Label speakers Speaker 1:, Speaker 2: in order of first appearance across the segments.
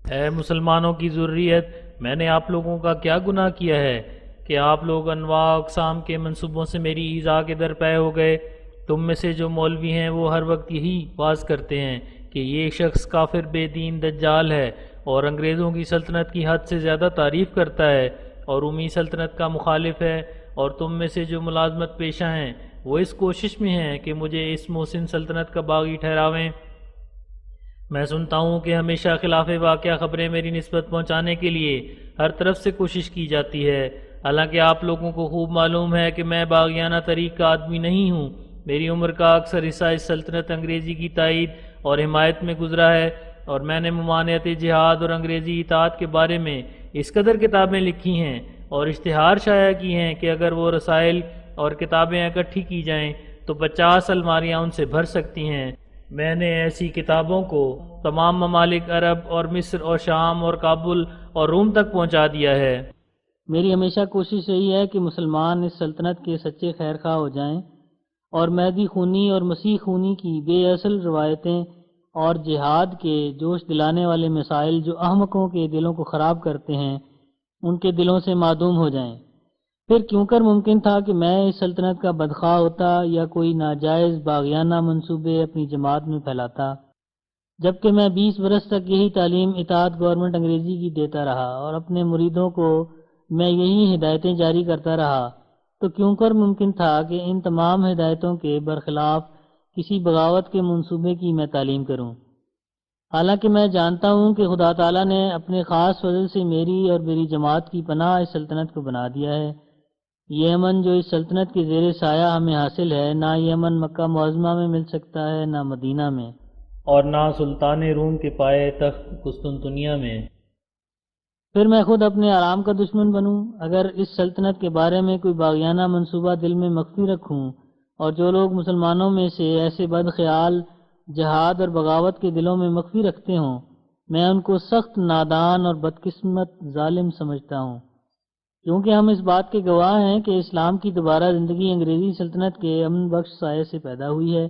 Speaker 1: اے مسلمانوں کی ذریت، میں نے آپ لوگوں کا کیا گناہ کیا ہے کہ آپ لوگ انواع اقسام کے منصوبوں سے میری ایذا کے در پے ہو گئے؟ تم میں سے جو مولوی ہیں وہ ہر وقت یہی واز کرتے ہیں کہ یہ شخص کافر بے دین دجال ہے اور انگریزوں کی سلطنت کی حد سے زیادہ تعریف کرتا ہے اور رومی سلطنت کا مخالف ہے، اور تم میں سے جو ملازمت پیشہ ہیں وہ اس کوشش میں ہیں کہ مجھے اس محسن سلطنت کا باغی ٹھہراویں۔ میں سنتا ہوں کہ ہمیشہ خلاف واقعہ خبریں میری نسبت پہنچانے کے لیے ہر طرف سے کوشش کی جاتی ہے، حالانکہ آپ لوگوں کو خوب معلوم ہے کہ میں باغیانہ طریق کا آدمی نہیں ہوں۔ میری عمر کا اکثر حصہ اس سلطنت انگریزی کی تائید اور حمایت میں گزرا ہے، اور میں نے ممانعت جہاد اور انگریزی اطاعت کے بارے میں اس قدر کتابیں لکھی ہیں اور اشتہار شائع کی ہیں کہ اگر وہ رسائل اور کتابیں اکٹھی کی جائیں تو 50 الماریاں ان سے بھر سکتی ہیں۔ میں نے ایسی کتابوں کو تمام ممالک عرب اور مصر اور شام اور کابل اور روم تک پہنچا دیا ہے۔
Speaker 2: میری ہمیشہ کوشش یہی ہے کہ مسلمان اس سلطنت کے سچے خیر خواہ ہو جائیں اور مہدی خونی اور مسیح خونی کی بے اصل روایتیں اور جہاد کے جوش دلانے والے مسائل جو احمقوں کے دلوں کو خراب کرتے ہیں ان کے دلوں سے معدوم ہو جائیں۔ پھر کیوں کر ممکن تھا کہ میں اس سلطنت کا بدخواہ ہوتا یا کوئی ناجائز باغیانہ منصوبے اپنی جماعت میں پھیلاتا، جبکہ میں 20 برس تک یہی تعلیم اطاعت گورنمنٹ انگریزی کی دیتا رہا اور اپنے مریدوں کو میں یہی ہدایتیں جاری کرتا رہا، تو کیوں کر ممکن تھا کہ ان تمام ہدایتوں کے برخلاف کسی بغاوت کے منصوبے کی میں تعلیم کروں؟ حالانکہ میں جانتا ہوں کہ خدا تعالیٰ نے اپنے خاص فضل سے میری اور میری جماعت کی پناہ اس سلطنت کو بنا دیا ہے۔ یہ امن جو اس سلطنت کے زیر سایہ ہمیں حاصل ہے، نہ یہ امن مکہ معظمہ میں مل سکتا ہے نہ مدینہ میں،
Speaker 1: اور نہ سلطان روم کے پائے تخت قسطنطنیہ میں۔
Speaker 2: پھر میں خود اپنے آرام کا دشمن بنوں اگر اس سلطنت کے بارے میں کوئی باغیانہ منصوبہ دل میں مخفی رکھوں، اور جو لوگ مسلمانوں میں سے ایسے بد خیال جہاد اور بغاوت کے دلوں میں مخفی رکھتے ہوں، میں ان کو سخت نادان اور بدقسمت ظالم سمجھتا ہوں، کیونکہ ہم اس بات کے گواہ ہیں کہ اسلام کی دوبارہ زندگی انگریزی سلطنت کے امن بخش سائے سے پیدا ہوئی ہے۔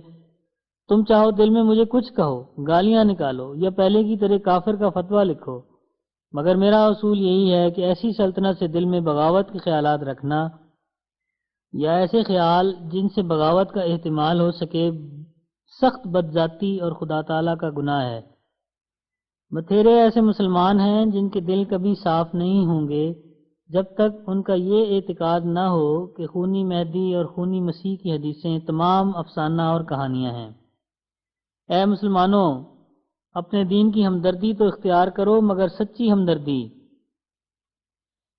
Speaker 2: تم چاہو دل میں مجھے کچھ کہو، گالیاں نکالو یا پہلے کی طرح کافر کا فتویٰ لکھو، مگر میرا اصول یہی ہے کہ ایسی سلطنت سے دل میں بغاوت کے خیالات رکھنا یا ایسے خیال جن سے بغاوت کا احتمال ہو سکے سخت بدذاتی اور خدا تعالیٰ کا گناہ ہے۔ بتھیرے ایسے مسلمان ہیں جن کے دل کبھی صاف نہیں ہوں گے جب تک ان کا یہ اعتقاد نہ ہو کہ خونی مہدی اور خونی مسیح کی حدیثیں تمام افسانہ اور کہانیاں ہیں۔ اے مسلمانوں، اپنے دین کی ہمدردی تو اختیار کرو، مگر سچی ہمدردی۔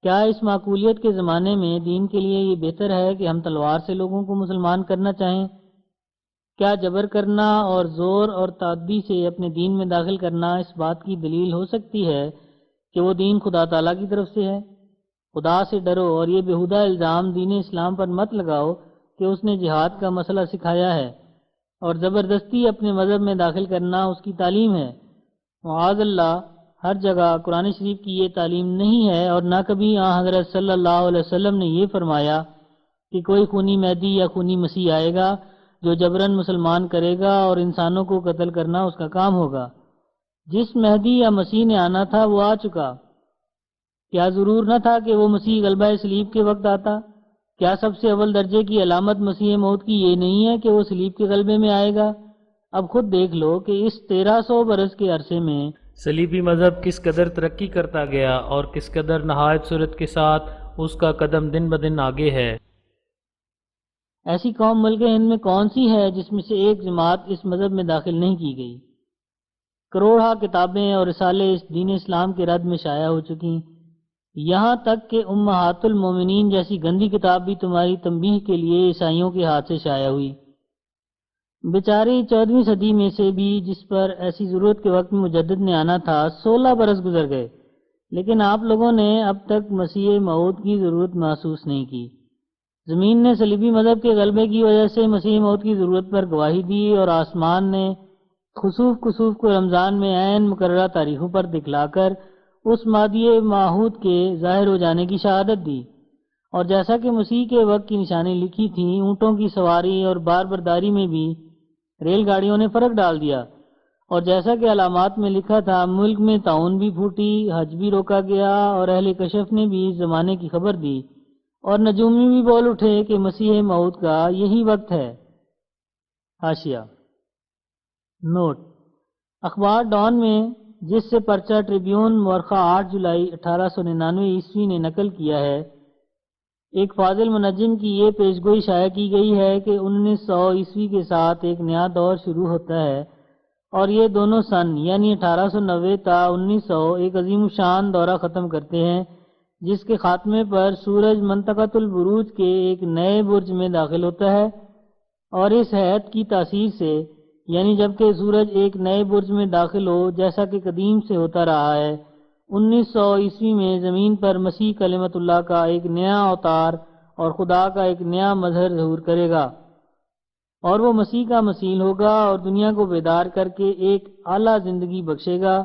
Speaker 2: کیا اس معقولیت کے زمانے میں دین کے لیے یہ بہتر ہے کہ ہم تلوار سے لوگوں کو مسلمان کرنا چاہیں؟ کیا جبر کرنا اور زور اور تعدی سے اپنے دین میں داخل کرنا اس بات کی دلیل ہو سکتی ہے کہ وہ دین خدا تعالیٰ کی طرف سے ہے؟ خدا سے ڈرو اور یہ بےہودہ الزام دین اسلام پر مت لگاؤ کہ اس نے جہاد کا مسئلہ سکھایا ہے اور زبردستی اپنے مذہب میں داخل کرنا اس کی تعلیم ہے۔ معاذ اللہ، ہر جگہ قرآن شریف کی یہ تعلیم نہیں ہے، اور نہ کبھی حضرت صلی اللہ علیہ وسلم نے یہ فرمایا کہ کوئی خونی مہدی یا خونی مسیح آئے گا جو جبراً مسلمان کرے گا اور انسانوں کو قتل کرنا اس کا کام ہوگا۔ جس مہدی یا مسیح نے آنا تھا وہ آ چکا۔ کیا ضرور نہ تھا کہ وہ مسیح غلبہ صلیب کے وقت آتا؟ کیا سب سے اول درجے کی علامت مسیح موت کی یہ نہیں ہے کہ وہ صلیب کے غلبے میں آئے گا؟ اب خود دیکھ لو کہ اس 1300 برس کے عرصے میں
Speaker 1: صلیبی مذہب کس قدر ترقی کرتا گیا اور کس قدر نہایت سرعت کے ساتھ اس کا قدم دن بدن آگے ہے۔
Speaker 2: ایسی قوم ملک ہند میں کون سی ہے جس میں سے ایک جماعت اس مذہب میں داخل نہیں کی گئی؟ کروڑہ کتابیں اور رسالے اس دین اسلام کے رد میں شائع ہو چکی، یہاں تک کہ امہات المومنین جیسی گندی کتاب بھی تمہاری تنبیہ کے لیے عیسائیوں کے ہاتھ سے شائع ہوئی۔ بیچاری 14ویں صدی میں سے بھی جس پر ایسی ضرورت کے وقت میں مجدد نے آنا تھا 16 برس گزر گئے، لیکن آپ لوگوں نے اب تک مسیح موعود کی ضرورت محسوس نہیں کی۔ زمین نے صلیبی مذہب کے غلبے کی وجہ سے مسیح موعود کی ضرورت پر گواہی دی، اور آسمان نے خسوف کسوف کو رمضان میں عین مقررہ تاریخوں پر دکھلا کر اس مادی معہود کے ظاہر ہو جانے کی شہادت دی۔ اور جیسا کہ مسیح کے وقت کی نشانی لکھی تھی، اونٹوں کی سواری اور بار برداری میں بھی ریل گاڑیوں نے فرق ڈال دیا، اور جیسا کہ علامات میں لکھا تھا، ملک میں طاعون بھی پھوٹی، حج بھی روکا گیا، اور اہل کشف نے بھی اس زمانے کی خبر دی، اور نجومی بھی بول اٹھے کہ مسیح موعود کا یہی وقت ہے۔ حاشیہ نوٹ: اخبار ڈان میں، جس سے پرچہ ٹریبیون مورخہ 8 جولائی 1899 عیسوی نے نقل کیا ہے، ایک فاضل منجم کی یہ پیشگوئی شائع کی گئی ہے کہ 1900 عیسوی کے ساتھ ایک نیا دور شروع ہوتا ہے، اور یہ دونوں سن یعنی 1890 تا 1900 ایک عظیم الشان دورہ ختم کرتے ہیں، جس کے خاتمے پر سورج منطقۃ البروج کے ایک نئے برج میں داخل ہوتا ہے، اور اس ہیئت کی تاثیر سے، یعنی جبکہ سورج ایک نئے برج میں داخل ہو جیسا کہ قدیم سے ہوتا رہا ہے، 1900 عیسوی میں زمین پر مسیح کلمت اللہ کا ایک نیا اوتار اور خدا کا ایک نیا مظہر ظہور کرے گا، اور وہ مسیح کا مثیل ہوگا اور دنیا کو بیدار کر کے ایک اعلیٰ زندگی بخشے گا۔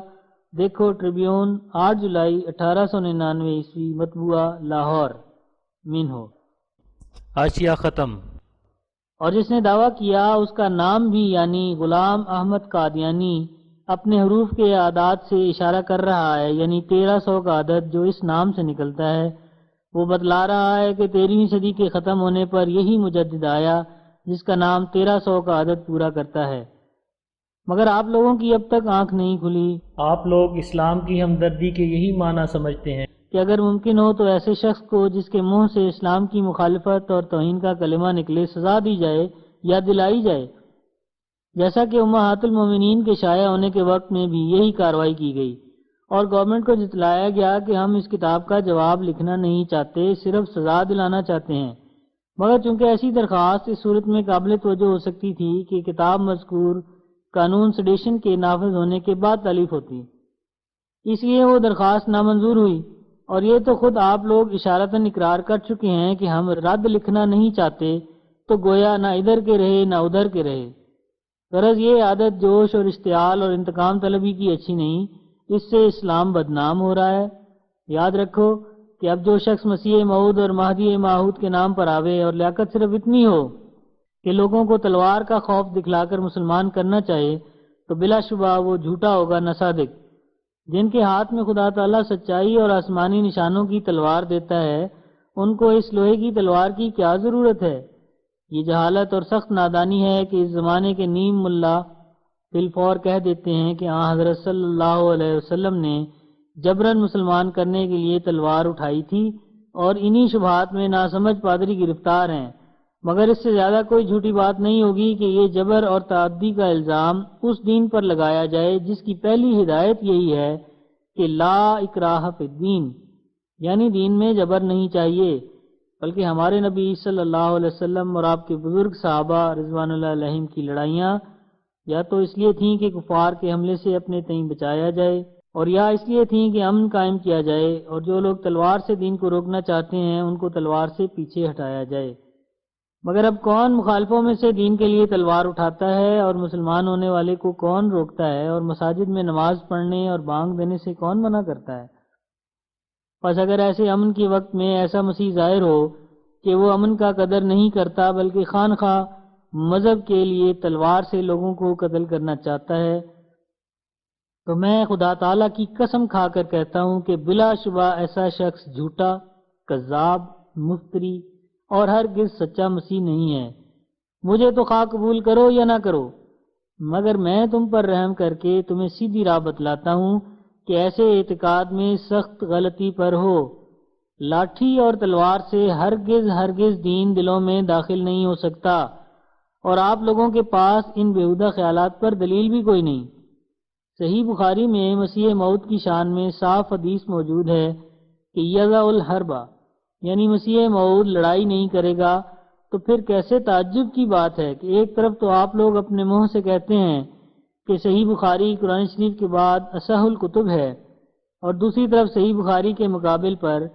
Speaker 2: دیکھو ٹریبیون 8 جولائی 1899 عیسوی، مطبوعہ لاہور، مین ہو۔
Speaker 1: حاشیہ ختم۔
Speaker 2: اور جس نے دعویٰ کیا اس کا نام بھی یعنی غلام احمد قادیانی اپنے حروف کے اعداد سے اشارہ کر رہا ہے، یعنی 1300 کا عدد جو اس نام سے نکلتا ہے، وہ بتلا رہا ہے کہ 13ویں صدی کے ختم ہونے پر یہی مجدد آیا جس کا نام 1300 کا عدد پورا کرتا ہے۔ مگر آپ لوگوں کی اب تک آنکھ نہیں کھلی۔
Speaker 1: آپ لوگ اسلام کی ہمدردی کے یہی معنی سمجھتے ہیں
Speaker 2: کہ اگر ممکن ہو تو ایسے شخص کو جس کے منہ سے اسلام کی مخالفت اور توہین کا کلمہ نکلے سزا دی جائے یا دلائی جائے، جیسا کہ امہات المومنین کے شائع ہونے کے وقت میں بھی یہی کارروائی کی گئی، اور گورنمنٹ کو جتلایا گیا کہ ہم اس کتاب کا جواب لکھنا نہیں چاہتے، صرف سزا دلانا چاہتے ہیں۔ مگر چونکہ ایسی درخواست اس صورت میں قابل توجہ ہو سکتی تھی کہ کتاب مذکور قانون سیڈیشن کے نافذ ہونے کے بعد تالیف ہوتی، اس لیے وہ درخواست نامنظور ہوئی، اور یہ تو خود آپ لوگ اشارتاً اقرار کر چکے ہیں کہ ہم رد لکھنا نہیں چاہتے، تو گویا نہ ادھر کے رہے نہ ادھر کے رہے۔ غرض یہ عادت جوش اور اشتعال اور انتقام طلبی کی اچھی نہیں، اس سے اسلام بدنام ہو رہا ہے۔ یاد رکھو کہ اب جو شخص مسیح موعود اور مہدی موعود کے نام پر آوے اور لیاقت صرف اتنی ہو کہ لوگوں کو تلوار کا خوف دکھلا کر مسلمان کرنا چاہے، تو بلا شبہ وہ جھوٹا ہوگا نہ صادق۔ جن کے ہاتھ میں خدا تعالیٰ سچائی اور آسمانی نشانوں کی تلوار دیتا ہے، ان کو اس لوہے کی تلوار کی کیا ضرورت ہے؟ یہ جہالت اور سخت نادانی ہے کہ اس زمانے کے نیم ملا بالفور کہہ دیتے ہیں کہ حضرت صلی اللہ علیہ وسلم نے جبراً مسلمان کرنے کے لیے تلوار اٹھائی تھی، اور انہی شبہات میں ناسمجھ پادری گرفتار ہیں۔ مگر اس سے زیادہ کوئی جھوٹی بات نہیں ہوگی کہ یہ جبر اور تعدی کا الزام اس دین پر لگایا جائے جس کی پہلی ہدایت یہی ہے کہ لا اکراہ فی الدین، یعنی دین میں جبر نہیں چاہیے، بلکہ ہمارے نبی صلی اللہ علیہ وسلم اور آپ کے بزرگ صحابہ رضوان اللہ علیہم کی لڑائیاں یا تو اس لیے تھیں کہ کفار کے حملے سے اپنے تئیں بچایا جائے، اور یا اس لیے تھیں کہ امن قائم کیا جائے، اور جو لوگ تلوار سے دین کو روکنا چاہتے ہیں ان کو تلوار سے پیچھے ہٹایا جائے۔ مگر اب کون مخالفوں میں سے دین کے لیے تلوار اٹھاتا ہے، اور مسلمان ہونے والے کو کون روکتا ہے، اور مساجد میں نماز پڑھنے اور بانگ دینے سے کون منع کرتا ہے؟ پس اگر ایسے امن کے وقت میں ایسا مسیح ظاہر ہو کہ وہ امن کا قدر نہیں کرتا بلکہ خواہ خواہ مذہب کے لیے تلوار سے لوگوں کو قتل کرنا چاہتا ہے، تو میں خدا تعالیٰ کی قسم کھا کر کہتا ہوں کہ بلا شبہ ایسا شخص جھوٹا، کذاب، مفتری اور ہرگز سچا مسیح نہیں ہے۔ مجھے تو خواہ قبول کرو یا نہ کرو، مگر میں تم پر رحم کر کے تمہیں سیدھی راہ بتلاتا ہوں کہ ایسے اعتقاد میں سخت غلطی پر ہو۔ لاٹھی اور تلوار سے ہرگز دین دلوں میں داخل نہیں ہو سکتا، اور آپ لوگوں کے پاس ان بیہودہ خیالات پر دلیل بھی کوئی نہیں۔ صحیح بخاری میں مسیح موعود کی شان میں صاف حدیث موجود ہے کہ یضع الحربہ، یعنی مسیح موعود لڑائی نہیں کرے گا، تو پھر کیسے تعجب کی بات ہے کہ ایک طرف تو آپ لوگ اپنے منہ سے کہتے ہیں کہ صحیح بخاری قرآن شریف کے بعد اصح الکتب ہے، اور دوسری طرف صحیح بخاری کے مقابل پر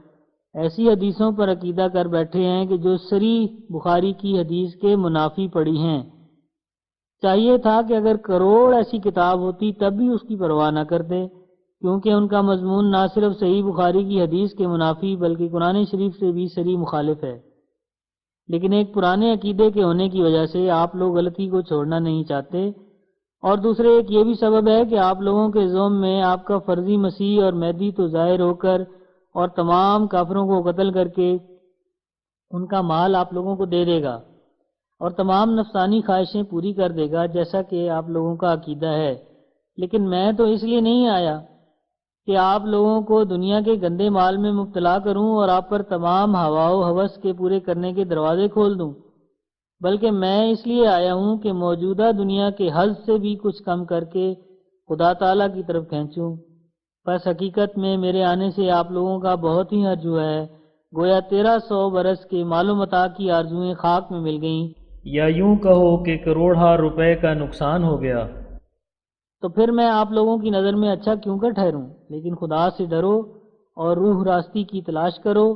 Speaker 2: ایسی حدیثوں پر عقیدہ کر بیٹھے ہیں کہ جو صریح بخاری کی حدیث کے منافی پڑی ہیں۔ چاہیے تھا کہ اگر کروڑ ایسی کتاب ہوتی تب بھی اس کی پرواہ نہ کرتے، کیونکہ ان کا مضمون نہ صرف صحیح بخاری کی حدیث کے منافی بلکہ قرآن شریف سے بھی صریح مخالف ہے۔ لیکن ایک پرانے عقیدے کے ہونے کی وجہ سے آپ لوگ غلطی کو چھوڑنا نہیں چاہتے، اور دوسرے ایک یہ بھی سبب ہے کہ آپ لوگوں کے ذم میں آپ کا فرضی مسیح اور مہدی تو ظاہر ہو کر اور تمام کافروں کو قتل کر کے ان کا مال آپ لوگوں کو دے دے گا اور تمام نفسانی خواہشیں پوری کر دے گا، جیسا کہ آپ لوگوں کا عقیدہ ہے۔ لیکن میں تو اس لیے نہیں آیا کہ آپ لوگوں کو دنیا کے گندے مال میں مبتلا کروں اور آپ پر تمام ہوا و ہوس کے پورے کرنے کے دروازے کھول دوں، بلکہ میں اس لیے آیا ہوں کہ موجودہ دنیا کے حظ سے بھی کچھ کم کر کے خدا تعالیٰ کی طرف کھینچوں۔ بس حقیقت میں میرے آنے سے آپ لوگوں کا بہت ہی حرج ہوا ہے، گویا 1300 برس کے مال و متاع کی آرزوئیں خاک میں مل گئیں،
Speaker 1: یا یوں کہو کہ کروڑہا روپے کا نقصان ہو گیا۔
Speaker 2: تو پھر میں آپ لوگوں کی نظر میں اچھا کیوں کر ٹھہروں؟ لیکن خدا سے ڈرو اور روح راستی کی تلاش کرو،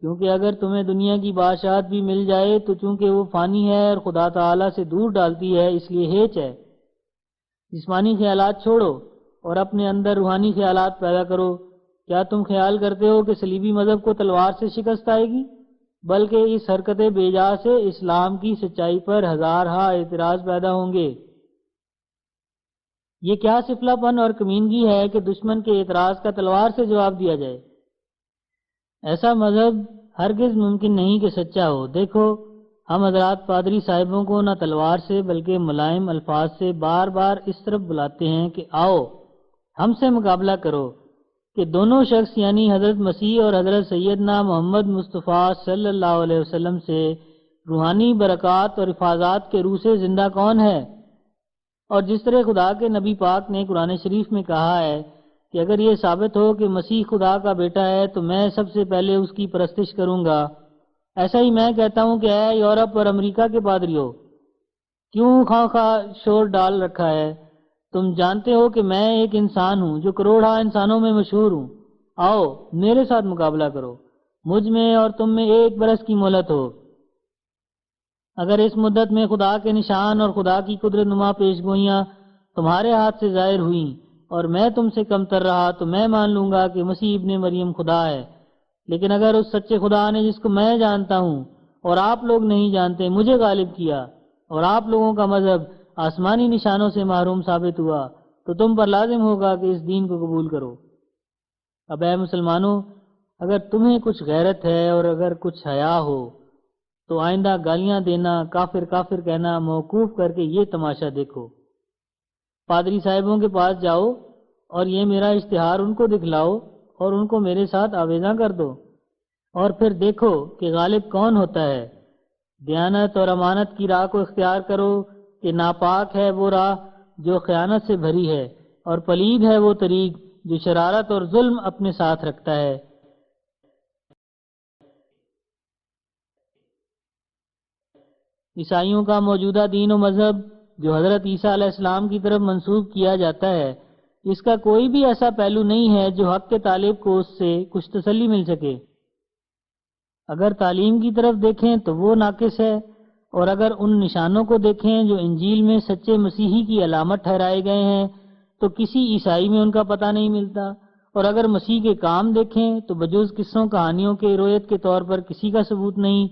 Speaker 2: کیونکہ اگر تمہیں دنیا کی بادشاہت بھی مل جائے تو چونکہ وہ فانی ہے اور خدا تعالیٰ سے دور ڈالتی ہے، اس لیے ہیچ ہے۔ جسمانی خیالات چھوڑو اور اپنے اندر روحانی خیالات پیدا کرو۔ کیا تم خیال کرتے ہو کہ صلیبی مذہب کو تلوار سے شکست آئے گی؟ بلکہ اس حرکت بیجا سے اسلام کی سچائی پر ہزارہا اعتراض پیدا ہوں گے۔ یہ کیا سفلہ پن اور کمینگی ہے کہ دشمن کے اعتراض کا تلوار سے جواب دیا جائے؟ ایسا مذہب ہرگز ممکن نہیں کہ سچا ہو۔ دیکھو، ہم حضرات پادری صاحبوں کو نہ تلوار سے بلکہ ملائم الفاظ سے بار بار اس طرف بلاتے ہیں کہ آؤ ہم سے مقابلہ کرو، کہ دونوں شخص یعنی حضرت مسیح اور حضرت سیدنا محمد مصطفیٰ صلی اللہ علیہ وسلم سے روحانی برکات اور حفاظات کے روح سے زندہ کون ہے؟ اور جس طرح خدا کے نبی پاک نے قرآن شریف میں کہا ہے کہ اگر یہ ثابت ہو کہ مسیح خدا کا بیٹا ہے تو میں سب سے پہلے اس کی پرستش کروں گا، ایسا ہی میں کہتا ہوں کہ اے یورپ اور امریکہ کے پادریوں، کیوں خواہ خواہ شور ڈال رکھا ہے؟ تم جانتے ہو کہ میں ایک انسان ہوں جو کروڑا انسانوں میں مشہور ہوں۔ آؤ میرے ساتھ مقابلہ کرو، مجھ میں اور تم میں 1 برس کی مہلت ہو۔ اگر اس مدت میں خدا کے نشان اور خدا کی قدرت نما پیش گوئیاں تمہارے ہاتھ سے ظاہر ہوئیں اور میں تم سے کم تر رہا تو میں مان لوں گا کہ مسیح ابن مریم خدا ہے۔ لیکن اگر اس سچے خدا نے جس کو میں جانتا ہوں اور آپ لوگ نہیں جانتے مجھے غالب کیا اور آپ لوگوں کا مذہب آسمانی نشانوں سے محروم ثابت ہوا تو تم پر لازم ہوگا کہ اس دین کو قبول کرو۔ اب اے مسلمانوں، اگر تمہیں کچھ غیرت ہے اور اگر کچھ حیا ہو تو آئندہ گالیاں دینا، کافر کافر کہنا موقوف کر کے یہ تماشا دیکھو۔ پادری صاحبوں کے پاس جاؤ اور یہ میرا اشتہار ان کو دکھلاؤ اور ان کو میرے ساتھ آویزاں کر دو، اور پھر دیکھو کہ غالب کون ہوتا ہے۔ دیانت اور امانت کی راہ کو اختیار کرو کہ ناپاک ہے وہ راہ جو خیانت سے بھری ہے، اور پلید ہے وہ طریق جو شرارت اور ظلم اپنے ساتھ رکھتا ہے۔ عیسائیوں کا موجودہ دین و مذہب جو حضرت عیسیٰ علیہ السلام کی طرف منسوب کیا جاتا ہے، اس کا کوئی بھی ایسا پہلو نہیں ہے جو حق کے طالب کو اس سے کچھ تسلی مل سکے۔ اگر تعلیم کی طرف دیکھیں تو وہ ناقص ہے، اور اگر ان نشانوں کو دیکھیں جو انجیل میں سچے مسیحی کی علامت ٹھہرائے گئے ہیں تو کسی عیسائی میں ان کا پتہ نہیں ملتا، اور اگر مسیح کے کام دیکھیں تو بجوز قصوں کہانیوں کے روایت کے طور پر کسی کا ثبوت نہیں،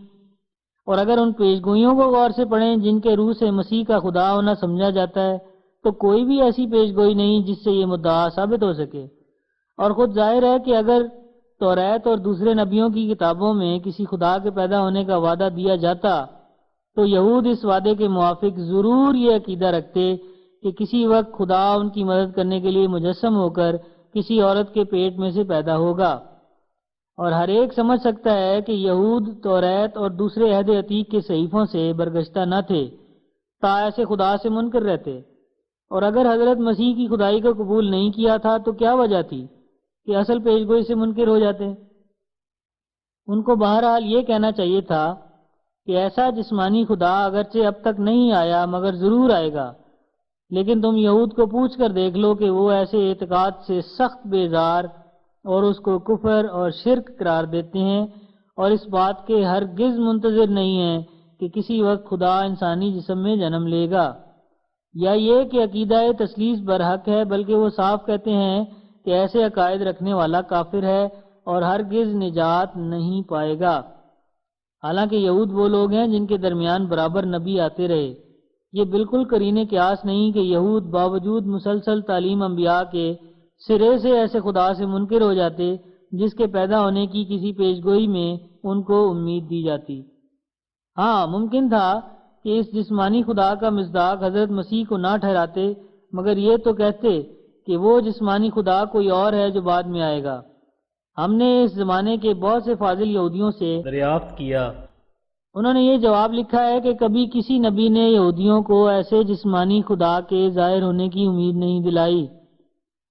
Speaker 2: اور اگر ان پیشگوئیوں کو غور سے پڑھیں جن کے روح سے مسیح کا خدا ہونا سمجھا جاتا ہے تو کوئی بھی ایسی پیشگوئی نہیں جس سے یہ مدعا ثابت ہو سکے۔ اور خود ظاہر ہے کہ اگر توریت اور دوسرے نبیوں کی کتابوں میں کسی خدا کے پیدا ہونے کا وعدہ دیا جاتا تو یہود اس وعدے کے موافق ضرور یہ عقیدہ رکھتے کہ کسی وقت خدا ان کی مدد کرنے کے لیے مجسم ہو کر کسی عورت کے پیٹ میں سے پیدا ہوگا۔ اور ہر ایک سمجھ سکتا ہے کہ یہود توریت اور دوسرے عہد عتیق کے صحیفوں سے برگشتہ نہ تھے، تا ایسے خدا سے منکر رہتے، اور اگر حضرت مسیح کی خدائی کو قبول نہیں کیا تھا تو کیا وجہ تھی کہ اصل پیشگوئی سے منکر ہو جاتے؟ ان کو بہرحال یہ کہنا چاہیے تھا کہ ایسا جسمانی خدا اگرچہ اب تک نہیں آیا مگر ضرور آئے گا، لیکن تم یہود کو پوچھ کر دیکھ لو کہ وہ ایسے اعتقاد سے سخت بیزار اور اس کو کفر اور شرک قرار دیتے ہیں، اور اس بات کے ہرگز منتظر نہیں ہیں کہ کسی وقت خدا انسانی جسم میں جنم لے گا، یا یہ کہ عقیدہ تثلیث برحق ہے، بلکہ وہ صاف کہتے ہیں کہ ایسے عقائد رکھنے والا کافر ہے اور ہرگز نجات نہیں پائے گا۔ حالانکہ یہود وہ لوگ ہیں جن کے درمیان برابر نبی آتے رہے، یہ بالکل قرین قیاس نہیں کہ یہود باوجود مسلسل تعلیم انبیاء کے سرے سے ایسے خدا سے منکر ہو جاتے جس کے پیدا ہونے کی کسی پیشگوئی میں ان کو امید دی جاتی۔ ہاں، ممکن تھا کہ اس جسمانی خدا کا مصداق حضرت مسیح کو نہ ٹھہراتے، مگر یہ تو کہتے کہ وہ جسمانی خدا کوئی اور ہے جو بعد میں آئے گا۔ ہم نے اس زمانے کے بہت سے فاضل یہودیوں سے
Speaker 1: دریافت کیا۔
Speaker 2: انہوں نے یہ جواب لکھا ہے کہ کبھی کسی نبی نے یہودیوں کو ایسے جسمانی خدا کے ظاہر ہونے کی امید نہیں دلائی،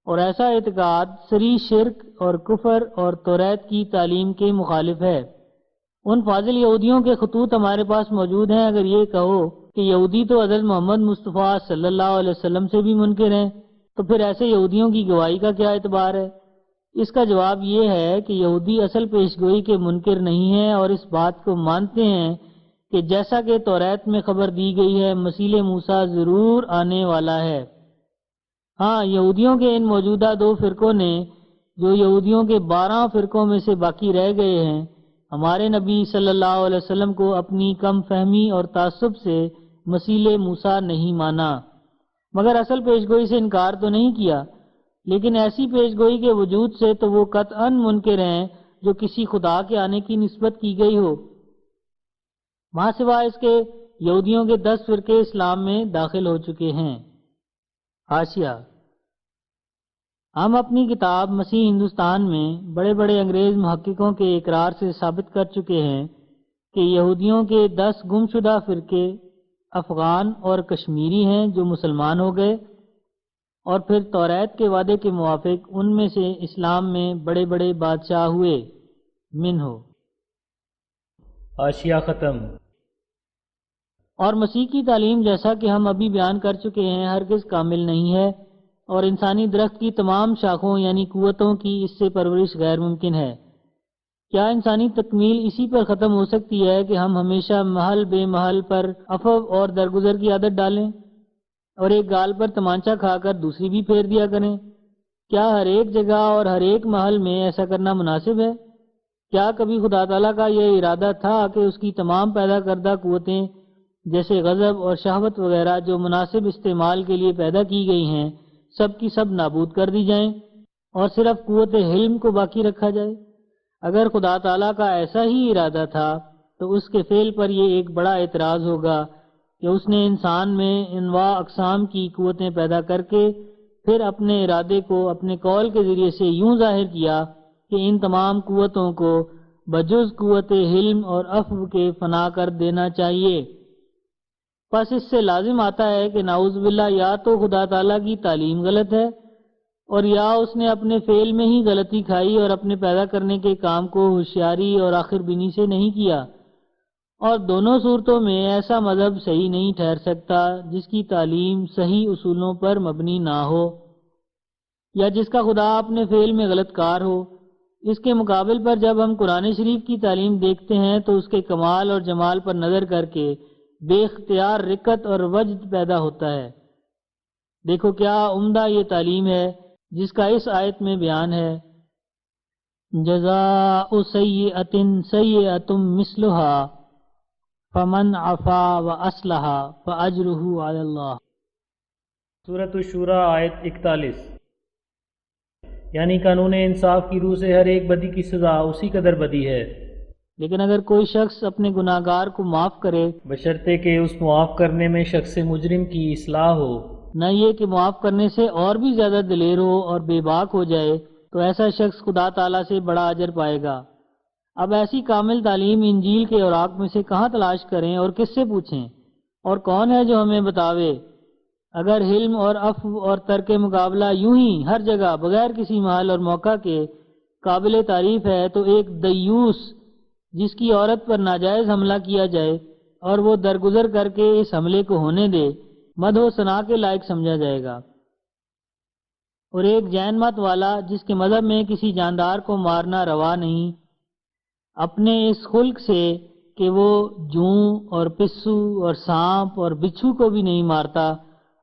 Speaker 2: اور ایسا اعتقاد صریح شرک اور کفر اور توریت کی تعلیم کے مخالف ہے۔ ان فاضل یہودیوں کے خطوط ہمارے پاس موجود ہیں۔ اگر یہ کہو کہ یہودی تو حضرت محمد مصطفیٰ صلی اللہ علیہ وسلم سے بھی منکر ہیں، تو پھر ایسے یہودیوں کی گواہی کا کیا اعتبار ہے؟ اس کا جواب یہ ہے کہ یہودی اصل پیشگوئی کے منکر نہیں ہیں اور اس بات کو مانتے ہیں کہ جیسا کہ توریت میں خبر دی گئی ہے، مسیح موسیٰ ضرور آنے والا ہے۔ ہاں، یہودیوں کے ان موجودہ 2 فرقوں نے، جو یہودیوں کے 12 فرقوں میں سے باقی رہ گئے ہیں، ہمارے نبی صلی اللہ علیہ وسلم کو اپنی کم فہمی اور تعصب سے مسیح موسیٰ نہیں مانا، مگر اصل پیشگوئی سے انکار تو نہیں کیا، لیکن ایسی پیشگوئی کے وجود سے تو وہ قطعاً منکر ہیں جو کسی خدا کے آنے کی نسبت کی گئی ہو۔ ماں سوائے اس کے یہودیوں کے 10 فرقے اسلام میں داخل ہو چکے ہیں۔ حاشیہ: ہم اپنی کتاب مسیح ہندوستان میں بڑے بڑے انگریز محققوں کے اقرار سے ثابت کر چکے ہیں کہ یہودیوں کے 10 گمشدہ فرقے افغان اور کشمیری ہیں جو مسلمان ہو گئے، اور پھر توریت کے وعدے کے موافق ان میں سے اسلام میں بڑے بڑے بادشاہ ہوئے۔ منہ
Speaker 1: حاشیہ ختم۔
Speaker 2: اور مسیح کی تعلیم، جیسا کہ ہم ابھی بیان کر چکے ہیں، ہرگز کامل نہیں ہے، اور انسانی درخت کی تمام شاخوں یعنی قوتوں کی اس سے پرورش غیر ممکن ہے۔ کیا انسانی تکمیل اسی پر ختم ہو سکتی ہے کہ ہم ہمیشہ محل بے محل پر عفو اور درگزر کی عادت ڈالیں اور ایک گال پر تمانچہ کھا کر دوسری بھی پھیر دیا کریں؟ کیا ہر ایک جگہ اور ہر ایک محل میں ایسا کرنا مناسب ہے؟ کیا کبھی خدا تعالیٰ کا یہ ارادہ تھا کہ اس کی تمام پیدا کردہ قوتیں جیسے غضب اور شہوت وغیرہ جو مناسب استعمال کے لیے پیدا کی گئی ہیں، سب کی سب نابود کر دی جائیں اور صرف قوت حلم کو باقی رکھا جائے؟ اگر خدا تعالیٰ کا ایسا ہی ارادہ تھا تو اس کے فعل پر یہ ایک بڑا اعتراض ہوگا کہ اس نے انسان میں انواع اقسام کی قوتیں پیدا کر کے پھر اپنے ارادے کو اپنے قول کے ذریعے سے یوں ظاہر کیا کہ ان تمام قوتوں کو بجز قوت حلم اور عفو کے فنا کر دینا چاہیے۔ پس اس سے لازم آتا ہے کہ نعوذ باللہ یا تو خدا تعالیٰ کی تعلیم غلط ہے اور یا اس نے اپنے فعل میں ہی غلطی کھائی اور اپنے پیدا کرنے کے کام کو ہوشیاری اور آخر بینی سے نہیں کیا، اور دونوں صورتوں میں ایسا مذہب صحیح نہیں ٹھہر سکتا جس کی تعلیم صحیح اصولوں پر مبنی نہ ہو یا جس کا خدا اپنے فعل میں غلط کار ہو۔ اس کے مقابل پر جب ہم قرآن شریف کی تعلیم دیکھتے ہیں تو اس کے کمال اور جمال پر نظر کر کے بے اختیار رقت اور وجد پیدا ہوتا ہے۔ دیکھو کیا عمدہ یہ تعلیم ہے جس کا اس آیت میں بیان ہے، جزاء سیئۃ سیئۃ مثلھا فمن عفا واصلح فاجرہ علی اللہ۔
Speaker 1: سورۃ الشورى آیت 41۔ یعنی قانون انصاف کی روح سے ہر ایک بدی کی سزا اسی قدر بدی ہے،
Speaker 2: لیکن اگر کوئی شخص اپنے گناہگار کو معاف کرے
Speaker 1: بشرطے کہ اس معاف کرنے میں شخص مجرم کی اصلاح ہو،
Speaker 2: نہ یہ کہ معاف کرنے سے اور بھی زیادہ دلیر ہو اور بے باک ہو جائے، تو ایسا شخص خدا تعالیٰ سے بڑا اجر پائے گا۔ اب ایسی کامل تعلیم انجیل کے اوراق میں سے کہاں تلاش کریں اور کس سے پوچھیں، اور کون ہے جو ہمیں بتاوے؟ اگر حلم اور عفو اور ترک مقابلہ یوں ہی ہر جگہ بغیر کسی محل اور موقع کے قابل تعریف ہے، تو ایک دیوس جس کی عورت پر ناجائز حملہ کیا جائے اور وہ درگزر کر کے اس حملے کو ہونے دے، مدح و ثنا کے لائق سمجھا جائے گا۔ اور ایک جین مت والا جس کے مذہب میں کسی جاندار کو مارنا روا نہیں، اپنے اس خلق سے کہ وہ جوں اور پسو اور سانپ اور بچھو کو بھی نہیں مارتا،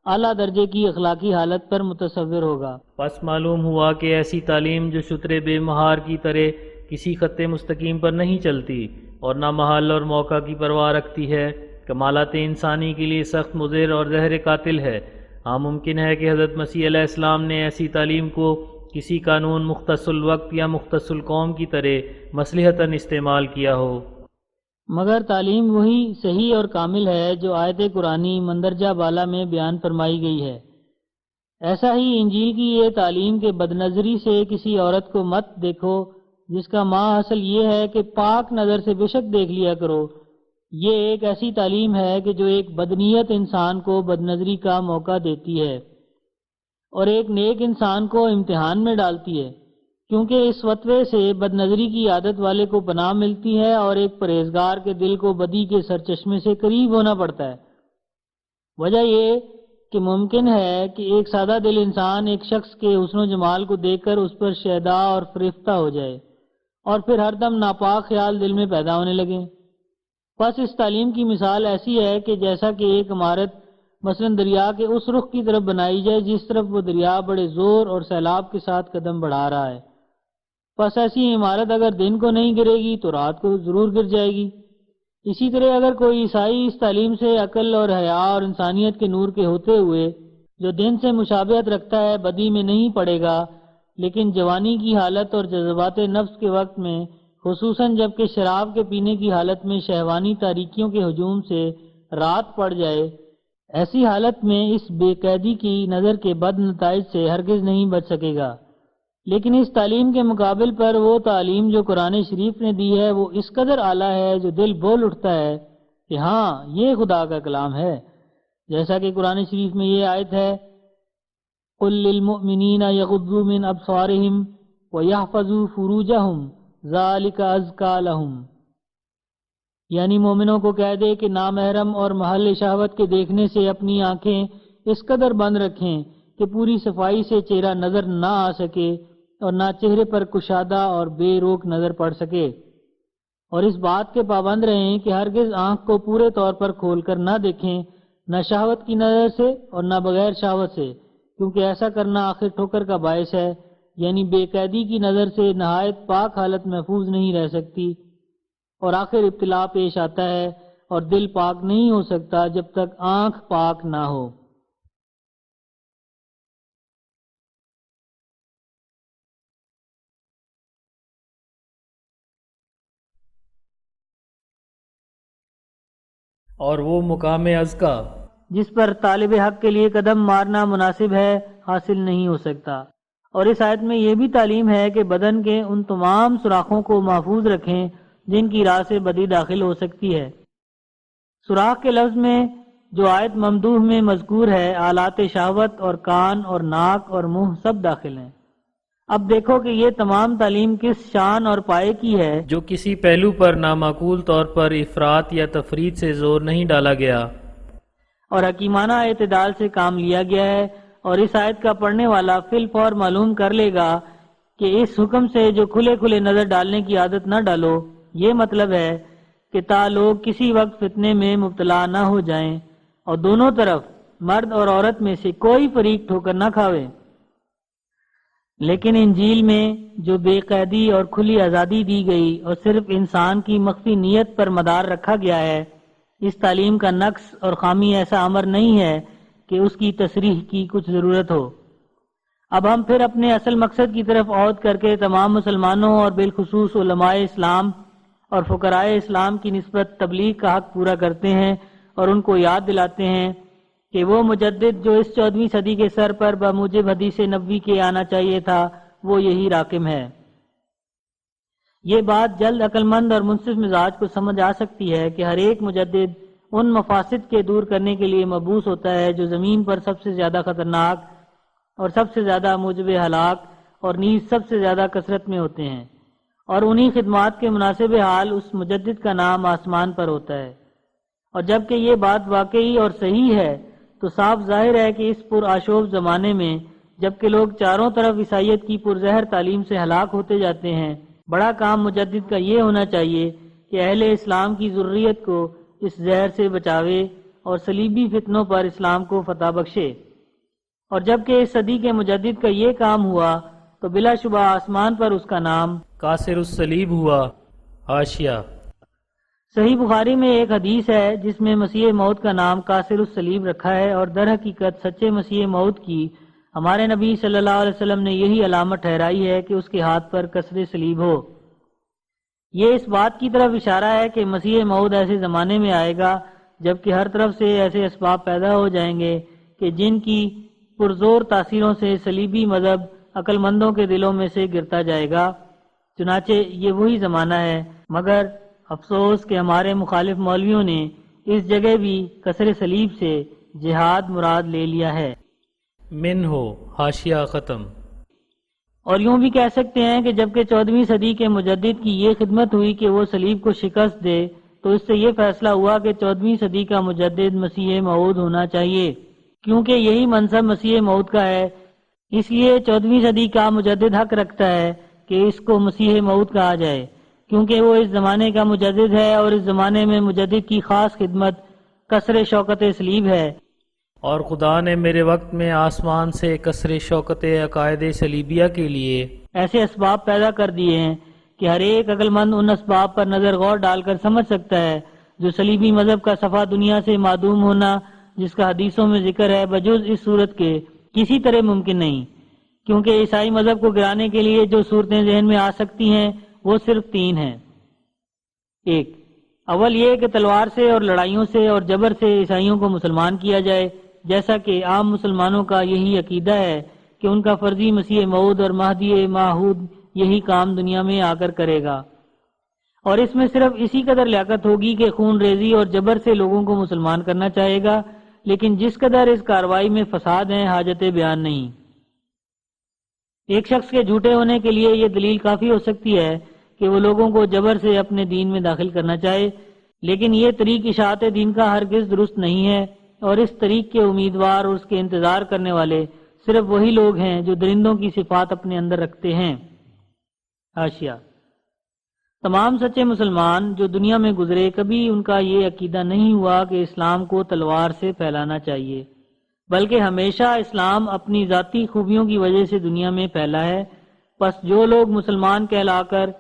Speaker 2: اعلیٰ درجے کی اخلاقی حالت پر متصور ہوگا۔
Speaker 1: پس معلوم ہوا کہ ایسی تعلیم جو شتر بے مہار کی طرح کسی خط مستقیم پر نہیں چلتی اور نہ محل اور موقع کی پرواہ رکھتی ہے، کمالات انسانی کے لیے سخت مضر اور زہر قاتل ہے۔ ہاں ممکن ہے کہ حضرت مسیح علیہ السلام نے ایسی تعلیم کو کسی قانون مختص الوقت یا مختص القوم کی طرح مصلحتاً استعمال کیا ہو،
Speaker 2: مگر تعلیم وہی صحیح اور کامل ہے جو آیت قرآنی مندرجہ بالا میں بیان فرمائی گئی ہے۔ ایسا ہی انجیل کی یہ تعلیم کہ بدنظری سے کسی عورت کو مت دیکھو، جس کا ماحصل یہ ہے کہ پاک نظر سے بے شک دیکھ لیا کرو، یہ ایک ایسی تعلیم ہے کہ جو ایک بدنیت انسان کو بدنظری کا موقع دیتی ہے اور ایک نیک انسان کو امتحان میں ڈالتی ہے، کیونکہ اس فتوے سے بدنظری کی عادت والے کو پناہ ملتی ہے اور ایک پرہیزگار کے دل کو بدی کے سرچشمے سے قریب ہونا پڑتا ہے۔ وجہ یہ کہ ممکن ہے کہ ایک سادہ دل انسان ایک شخص کے حسن و جمال کو دیکھ کر اس پر شیدا اور فریفتہ ہو جائے اور پھر ہر دم ناپاک خیال دل میں پیدا ہونے لگے۔ بس اس تعلیم کی مثال ایسی ہے کہ جیسا کہ ایک عمارت مثلاً دریا کے اس رخ کی طرف بنائی جائے جس طرف وہ دریا بڑے زور اور سیلاب کے ساتھ قدم بڑھا رہا ہے، بس ایسی عمارت اگر دن کو نہیں گرے گی تو رات کو ضرور گر جائے گی۔ اسی طرح اگر کوئی عیسائی اس تعلیم سے عقل اور حیا اور انسانیت کے نور کے ہوتے ہوئے جو دن سے مشابہت رکھتا ہے بدی میں نہیں پڑے گا، لیکن جوانی کی حالت اور جذبات نفس کے وقت میں، خصوصاً جب کہ شراب کے پینے کی حالت میں شہوانی تاریکیوں کے ہجوم سے رات پڑ جائے، ایسی حالت میں اس بے قیدی کی نظر کے بد نتائج سے ہرگز نہیں بچ سکے گا۔ لیکن اس تعلیم کے مقابل پر وہ تعلیم جو قرآن شریف نے دی ہے وہ اس قدر اعلیٰ ہے جو دل بول اٹھتا ہے کہ ہاں یہ خدا کا کلام ہے، جیسا کہ قرآن شریف میں یہ آیت ہے، قُل لِّلْمُؤْمِنِينَ يَغُضُّوا مِنْ أَبْصَارِهِمْ وَيَحْفَظُوا فُرُوجَهُمْ ذَلِكَ أَزْكَىٰ لَهُمْ، یعنی مومنوں کو کہہ دے کہ نامحرم اور محل شہوت کے دیکھنے سے اپنی آنکھیں اس قدر بند رکھیں کہ پوری صفائی سے چہرہ نظر نہ آ سکے اور نہ چہرے پر کشادہ اور بے روک نظر پڑ سکے، اور اس بات کے پابند رہیں کہ ہرگز آنکھ کو پورے طور پر کھول کر نہ دیکھیں، نہ شہوت کی نظر سے اور نہ بغیر شہوت سے، کیونکہ ایسا کرنا آخر ٹھوکر کا باعث ہے، یعنی بے قیدی کی نظر سے نہایت پاک حالت محفوظ نہیں رہ سکتی، اور آخر ابتلا پیش آتا ہے اور دل پاک نہیں ہو سکتا جب تک آنکھ پاک نہ ہو۔
Speaker 1: اور وہ مقام ازکا
Speaker 2: جس پر طالب حق کے لیے قدم مارنا مناسب ہے حاصل نہیں ہو سکتا۔ اور اس آیت میں یہ بھی تعلیم ہے کہ بدن کے ان تمام سوراخوں کو محفوظ رکھیں جن کی راہ سے بدی داخل ہو سکتی ہے۔ سوراخ کے لفظ میں جو آیت ممدوح میں مذکور ہے، آلات شہوت اور کان اور ناک اور منہ سب داخل ہیں۔ اب دیکھو کہ یہ تمام تعلیم کس شان اور پائے کی ہے
Speaker 1: جو کسی پہلو پر نامعقول طور پر افراط یا تفرید سے زور نہیں ڈالا گیا
Speaker 2: اور حکیمانہ اعتدال سے کام لیا گیا ہے، اور اس آیت کا پڑھنے والا فی الفور معلوم کر لے گا کہ اس حکم سے جو کھلے کھلے نظر ڈالنے کی عادت نہ ڈالو، یہ مطلب ہے کہ تا لوگ کسی وقت فتنے میں مبتلا نہ ہو جائیں اور دونوں طرف مرد اور عورت میں سے کوئی فریق ٹھوکر نہ کھاوے۔ لیکن انجیل میں جو بے قیدی اور کھلی آزادی دی گئی اور صرف انسان کی مخفی نیت پر مدار رکھا گیا ہے، اس تعلیم کا نقص اور خامی ایسا امر نہیں ہے کہ اس کی تصریح کی کچھ ضرورت ہو۔ اب ہم پھر اپنے اصل مقصد کی طرف عود کر کے تمام مسلمانوں اور بالخصوص علماء اسلام اور فقرائے اسلام کی نسبت تبلیغ کا حق پورا کرتے ہیں اور ان کو یاد دلاتے ہیں کہ وہ مجدد جو اس 14ویں صدی کے سر پر بموجب حدیث نبوی کے آنا چاہیے تھا، وہ یہی راکم ہے۔ یہ بات جلد عقل مند اور منصف مزاج کو سمجھ آ سکتی ہے کہ ہر ایک مجدد ان مفاسد کے دور کرنے کے لیے مبعوث ہوتا ہے جو زمین پر سب سے زیادہ خطرناک اور سب سے زیادہ موجب ہلاک اور نیز سب سے زیادہ کثرت میں ہوتے ہیں، اور انہی خدمات کے مناسب حال اس مجدد کا نام آسمان پر ہوتا ہے۔ اور جبکہ یہ بات واقعی اور صحیح ہے تو صاف ظاہر ہے کہ اس پرآشوب زمانے میں جبکہ لوگ چاروں طرف عیسائیت کی پرزہر تعلیم سے ہلاک ہوتے جاتے ہیں، بڑا کام مجدد کا یہ ہونا چاہیے کہ اہل اسلام کی ذریت کو اس زہر سے بچاوے اور صلیبی فتنوں پر اسلام کو فتح بخشے۔ اور جبکہ اس صدی کے مجدد کا یہ کام ہوا تو بلا شبہ آسمان پر اس کا نام
Speaker 1: کاسر الصلیب ہوا۔ حاشیہ
Speaker 2: صحیح بخاری میں ایک حدیث ہے جس میں مسیح موت کا نام کاسر الصلیب رکھا ہے، اور در حقیقت سچے مسیح موت کی ہمارے نبی صلی اللہ علیہ وسلم نے یہی علامت ٹھہرائی ہے کہ اس کے ہاتھ پر کسر صلیب ہو۔ یہ اس بات کی طرف اشارہ ہے کہ مسیح موعود ایسے زمانے میں آئے گا جبکہ ہر طرف سے ایسے اسباب پیدا ہو جائیں گے کہ جن کی پرزور تاثیروں سے صلیبی مذہب عقل مندوں کے دلوں میں سے گرتا جائے گا۔ چنانچہ یہ وہی زمانہ ہے، مگر افسوس کہ ہمارے مخالف مولویوں نے اس جگہ بھی کسر صلیب سے جہاد مراد لے لیا ہے۔
Speaker 1: من ہو حاشیہ ختم۔
Speaker 2: اور یوں بھی کہہ سکتے ہیں کہ جبکہ 14ویں صدی کے مجدد کی یہ خدمت ہوئی کہ وہ صلیب کو شکست دے، تو اس سے یہ فیصلہ ہوا کہ 14ویں صدی کا مجدد مسیح موعود ہونا چاہیے، کیونکہ یہی منصب مسیح موعود کا ہے۔ اس لیے 14ویں صدی کا مجدد حق رکھتا ہے کہ اس کو مسیح موعود کہا جائے، کیونکہ وہ اس زمانے کا مجدد ہے، اور اس زمانے میں مجدد کی خاص خدمت کسر شوکت صلیب ہے۔
Speaker 1: اور خدا نے میرے وقت میں آسمان سے کسر شوکت عقائد صلیبیہ کے لیے
Speaker 2: ایسے اسباب پیدا کر دیے ہیں کہ ہر ایک عقل مند ان اسباب پر نظر غور ڈال کر سمجھ سکتا ہے جو صلیبی مذہب کا صفحہ دنیا سے معدوم ہونا، جس کا حدیثوں میں ذکر ہے، بجز اس صورت کے کسی طرح ممکن نہیں، کیونکہ عیسائی مذہب کو گرانے کے لیے جو صورتیں ذہن میں آ سکتی ہیں وہ صرف 3 ہیں۔ 1، اول یہ کہ تلوار سے اور لڑائیوں سے اور جبر سے عیسائیوں کو مسلمان کیا جائے، جیسا کہ عام مسلمانوں کا یہی عقیدہ ہے کہ ان کا فرضی مسیح موعود اور مہدی معہود یہی کام دنیا میں آ کر کرے گا، اور اس میں صرف اسی قدر لیاقت ہوگی کہ خون ریزی اور جبر سے لوگوں کو مسلمان کرنا چاہے گا، لیکن جس قدر اس کارروائی میں فساد ہیں حاجت بیان نہیں۔ ایک شخص کے جھوٹے ہونے کے لیے یہ دلیل کافی ہو سکتی ہے کہ وہ لوگوں کو جبر سے اپنے دین میں داخل کرنا چاہے، لیکن یہ طریق اشاعت دین کا ہرگز درست نہیں ہے، اور اس طریق کے امیدوار اور اس کے انتظار کرنے والے صرف وہی لوگ ہیں جو درندوں کی صفات اپنے اندر رکھتے ہیں۔ حاشیہ، تمام سچے مسلمان جو دنیا میں گزرے، کبھی ان کا یہ عقیدہ نہیں ہوا کہ اسلام کو تلوار سے پھیلانا چاہیے، بلکہ ہمیشہ اسلام اپنی ذاتی خوبیوں کی وجہ سے دنیا میں پھیلا ہے۔ پس جو لوگ مسلمان کہلا کر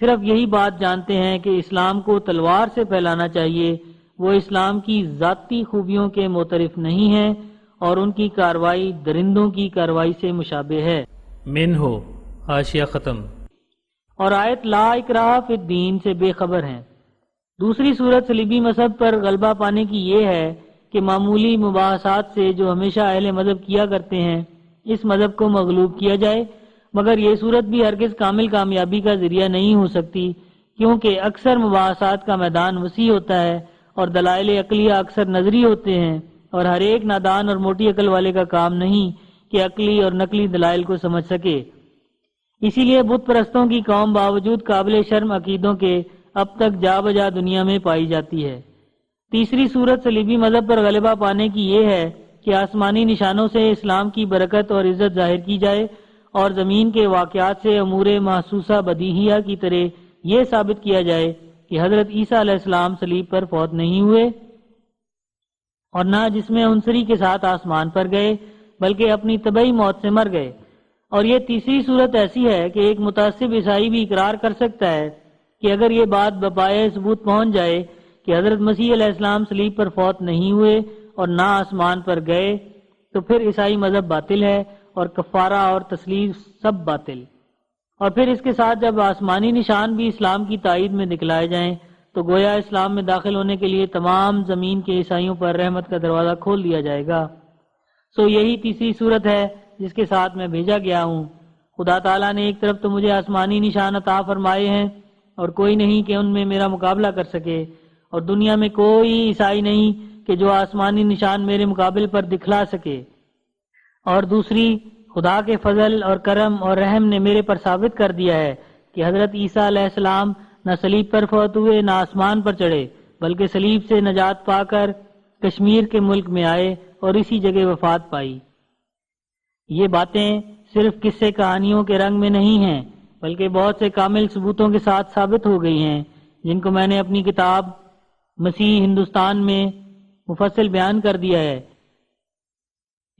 Speaker 2: صرف یہی بات جانتے ہیں کہ اسلام کو تلوار سے پھیلانا چاہیے، وہ اسلام کی ذاتی خوبیوں کے معترف نہیں ہیں، اور ان کی کاروائی درندوں کی کاروائی سے مشابہ ہے۔
Speaker 1: من ہو حاشیہ ختم۔
Speaker 2: اور آیت لا اکراہ فی الدین سے بے خبر ہیں۔ دوسری صورت صلیبی مذہب پر غلبہ پانے کی یہ ہے کہ معمولی مباحثات سے جو ہمیشہ اہل مذہب کیا کرتے ہیں، اس مذہب کو مغلوب کیا جائے، مگر یہ صورت بھی ہرگز کامل کامیابی کا ذریعہ نہیں ہو سکتی، کیونکہ اکثر مباحثات کا میدان وسیع ہوتا ہے اور دلائل عقلیہ اکثر نظری ہوتے ہیں، اور ہر ایک نادان اور موٹی عقل والے کا کام نہیں کہ عقلی اور نقلی دلائل کو سمجھ سکے۔ اسی لیے بت پرستوں کی قوم باوجود قابل شرم عقیدوں کے اب تک جا بجا دنیا میں پائی جاتی ہے۔ تیسری صورت صلیبی مذہب پر غلبہ پانے کی یہ ہے کہ آسمانی نشانوں سے اسلام کی برکت اور عزت ظاہر کی جائے، اور زمین کے واقعات سے امور محسوسہ بدیہیہ کی طرح یہ ثابت کیا جائے کہ حضرت عیسیٰ علیہ السلام صلیب پر فوت نہیں ہوئے، اور نہ جسم عنصری کے ساتھ آسمان پر گئے، بلکہ اپنی طبعی موت سے مر گئے۔ اور یہ تیسری صورت ایسی ہے کہ ایک متعصب عیسائی بھی اقرار کر سکتا ہے کہ اگر یہ بات بپائے ثبوت پہنچ جائے کہ حضرت مسیح علیہ السلام صلیب پر فوت نہیں ہوئے اور نہ آسمان پر گئے، تو پھر عیسائی مذہب باطل ہے، اور کفارہ اور تسلیم سب باطل۔ اور پھر اس کے ساتھ جب آسمانی نشان بھی اسلام کی تائید میں دکھلائے جائیں تو گویا اسلام میں داخل ہونے کے لیے تمام زمین کے عیسائیوں پر رحمت کا دروازہ کھول دیا جائے گا۔ سو یہی تیسری صورت ہے جس کے ساتھ میں بھیجا گیا ہوں۔ خدا تعالیٰ نے ایک طرف تو مجھے آسمانی نشان عطا فرمائے ہیں، اور کوئی نہیں کہ ان میں میرا مقابلہ کر سکے، اور دنیا میں کوئی عیسائی نہیں کہ جو آسمانی نشان میرے مقابل پر دکھلا سکے، اور دوسری خدا کے فضل اور کرم اور رحم نے میرے پر ثابت کر دیا ہے کہ حضرت عیسیٰ علیہ السلام نہ صلیب پر فوت ہوئے نہ آسمان پر چڑھے، بلکہ صلیب سے نجات پا کر کشمیر کے ملک میں آئے اور اسی جگہ وفات پائی۔ یہ باتیں صرف قصے کہانیوں کے رنگ میں نہیں ہیں، بلکہ بہت سے کامل ثبوتوں کے ساتھ ثابت ہو گئی ہیں، جن کو میں نے اپنی کتاب مسیح ہندوستان میں مفصل بیان کر دیا ہے۔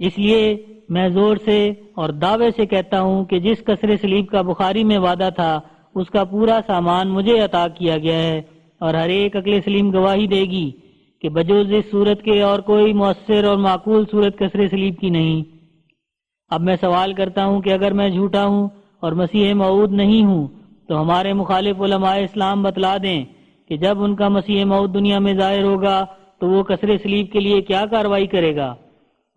Speaker 2: اس لیے میں زور سے اور دعوے سے کہتا ہوں کہ جس کسر صلیب کا بخاری میں وعدہ تھا، اس کا پورا سامان مجھے عطا کیا گیا ہے، اور ہر ایک عقل سلیم گواہی دے گی کہ بجوز اس صورت کے اور کوئی مؤثر اور معقول صورت کسر صلیب کی نہیں۔ اب میں سوال کرتا ہوں کہ اگر میں جھوٹا ہوں اور مسیح موعود نہیں ہوں تو ہمارے مخالف علماء اسلام بتلا دیں کہ جب ان کا مسیح موعود دنیا میں ظاہر ہوگا تو وہ کسر صلیب کے لیے کیا کارروائی کرے گا،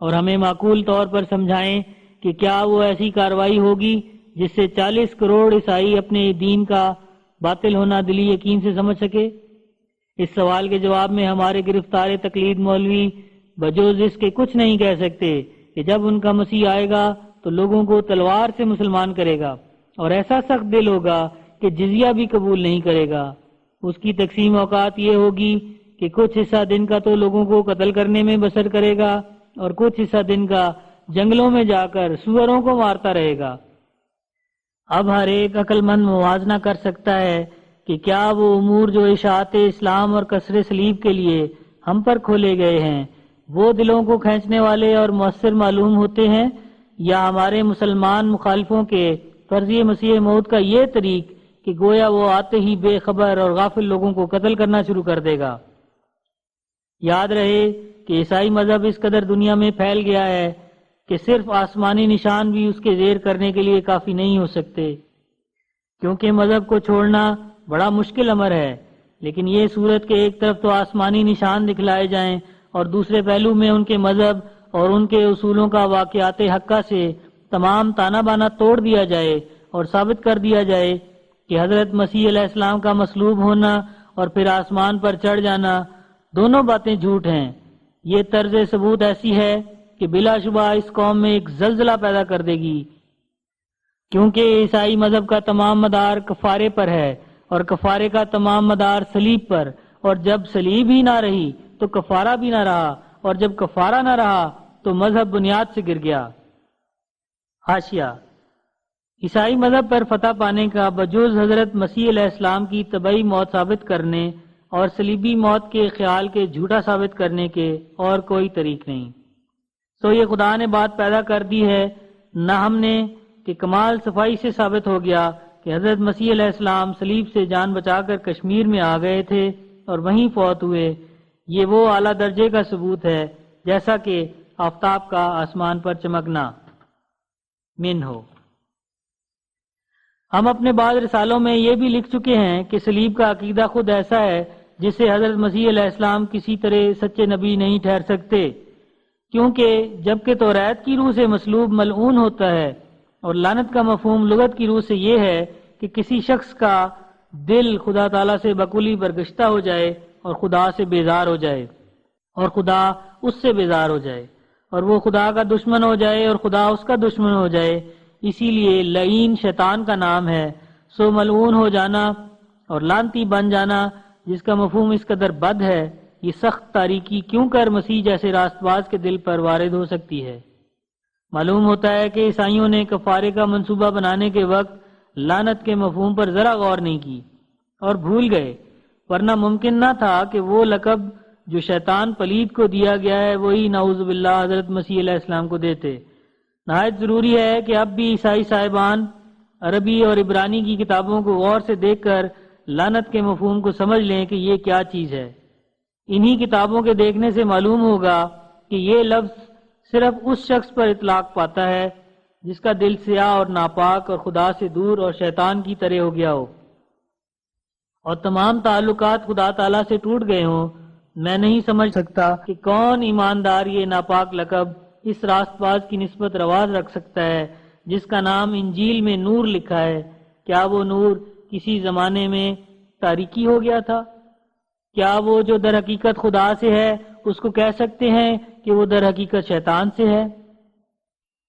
Speaker 2: اور ہمیں معقول طور پر سمجھائیں کہ کیا وہ ایسی کارروائی ہوگی جس سے 40 کروڑ عیسائی اپنے دین کا باطل ہونا دلی یقین سے سمجھ سکے۔ اس سوال کے جواب میں ہمارے گرفتار تقلید مولوی بجوز اس کے کچھ نہیں کہہ سکتے کہ جب ان کا مسیح آئے گا تو لوگوں کو تلوار سے مسلمان کرے گا اور ایسا سخت دل ہوگا کہ جزیہ بھی قبول نہیں کرے گا۔ اس کی تقسیم اوقات یہ ہوگی کہ کچھ حصہ دن کا تو لوگوں کو قتل کرنے میں بسر کرے گا اور کچھ حصہ دن کا جنگلوں میں جا کر سوروں کو مارتا رہے گا۔ اب ہر ایک عقل مند موازنہ کر سکتا ہے کہ کیا وہ امور جو اشاعت اسلام اور کسر صلیب کے لیے ہم پر کھولے گئے ہیں وہ دلوں کو کھینچنے والے اور مؤثر معلوم ہوتے ہیں، یا ہمارے مسلمان مخالفوں کے فرضی مسیح موعود کا یہ طریق کہ گویا وہ آتے ہی بے خبر اور غافل لوگوں کو قتل کرنا شروع کر دے گا۔ یاد رہے کہ عیسائی مذہب اس قدر دنیا میں پھیل گیا ہے کہ صرف آسمانی نشان بھی اس کے زیر کرنے کے لیے کافی نہیں ہو سکتے، کیونکہ مذہب کو چھوڑنا بڑا مشکل امر ہے، لیکن یہ صورت کہ ایک طرف تو آسمانی نشان دکھلائے جائیں اور دوسرے پہلو میں ان کے مذہب اور ان کے اصولوں کا واقعات حقہ سے تمام تانا بانا توڑ دیا جائے اور ثابت کر دیا جائے کہ حضرت مسیح علیہ السلام کا مصلوب ہونا اور پھر آسمان پر چڑھ جانا دونوں باتیں جھوٹ ہیں۔ یہ طرز ثبوت ایسی ہے کہ بلا شبہ اس قوم میں ایک زلزلہ پیدا کر دے گی، کیونکہ عیسائی مذہب کا تمام مدار کفارے پر ہے اور کفارے کا تمام مدار صلیب پر، اور جب صلیب ہی نہ رہی تو کفارہ بھی نہ رہا، اور جب کفارہ نہ رہا تو مذہب بنیاد سے گر گیا۔ حاشیہ: عیسائی مذہب پر فتح پانے کا بجوز حضرت مسیح علیہ السلام کی طبعی موت ثابت کرنے اور صلیبی موت کے خیال کے جھوٹا ثابت کرنے کے اور کوئی طریق نہیں۔ سو یہ خدا نے بات پیدا کر دی ہے، نہ ہم نے، کہ کمال صفائی سے ثابت ہو گیا کہ حضرت مسیح علیہ السلام صلیب سے جان بچا کر کشمیر میں آ گئے تھے اور وہیں فوت ہوئے۔ یہ وہ اعلیٰ درجے کا ثبوت ہے جیسا کہ آفتاب کا آسمان پر چمکنا من ہو۔ ہم اپنے بعض رسالوں میں یہ بھی لکھ چکے ہیں کہ صلیب کا عقیدہ خود ایسا ہے جس سے حضرت مسیح علیہ السلام کسی طرح سچے نبی نہیں ٹھہر سکتے، کیونکہ جبکہ توریت کی روح سے مصلوب ملعون ہوتا ہے اور لعنت کا مفہوم لغت کی روح سے یہ ہے کہ کسی شخص کا دل خدا تعالیٰ سے بکلی برگشتہ ہو جائے اور خدا سے بیزار ہو جائے اور خدا اس سے بیزار ہو جائے، اور وہ خدا کا دشمن ہو جائے اور خدا اس کا دشمن ہو جائے، اسی لیے لعین شیطان کا نام ہے۔ سو ملعون ہو جانا اور لعنتی بن جانا، جس کا مفہوم اس قدر بد ہے، یہ سخت تاریکی کیوں کر مسیح جیسے راست باز کے دل پر وارد ہو سکتی ہے؟ معلوم ہوتا ہے کہ عیسائیوں نے کفارے کا منصوبہ بنانے کے وقت لعنت کے مفہوم پر ذرا غور نہیں کی اور بھول گئے، ورنہ ممکن نہ تھا کہ وہ لقب جو شیطان پلید کو دیا گیا ہے وہی نعوذ باللہ حضرت مسیح علیہ السلام کو دیتے۔ نہایت ضروری ہے کہ اب بھی عیسائی صاحبان عربی اور عبرانی کی کتابوں کو غور سے دیکھ کر لعنت کے مفہوم کو سمجھ لیں کہ یہ کیا چیز ہے۔ انہی کتابوں کے دیکھنے سے معلوم ہوگا کہ یہ لفظ صرف اس شخص پر اطلاق پاتا ہے جس کا دل سیاہ اور ناپاک اور خدا سے دور اور شیطان کی طرح ہو گیا ہو اور تمام تعلقات خدا تعالیٰ سے ٹوٹ گئے ہوں۔ میں نہیں سمجھ سکتا کہ کون ایماندار یہ ناپاک لقب اس راست باز کی نسبت رواج رکھ سکتا ہے جس کا نام انجیل میں نور لکھا ہے۔ کیا وہ نور کسی زمانے میں تاریکی ہو گیا تھا؟ کیا وہ جو در حقیقت خدا سے ہے اس کو کہہ سکتے ہیں کہ وہ در حقیقت شیطان سے ہے؟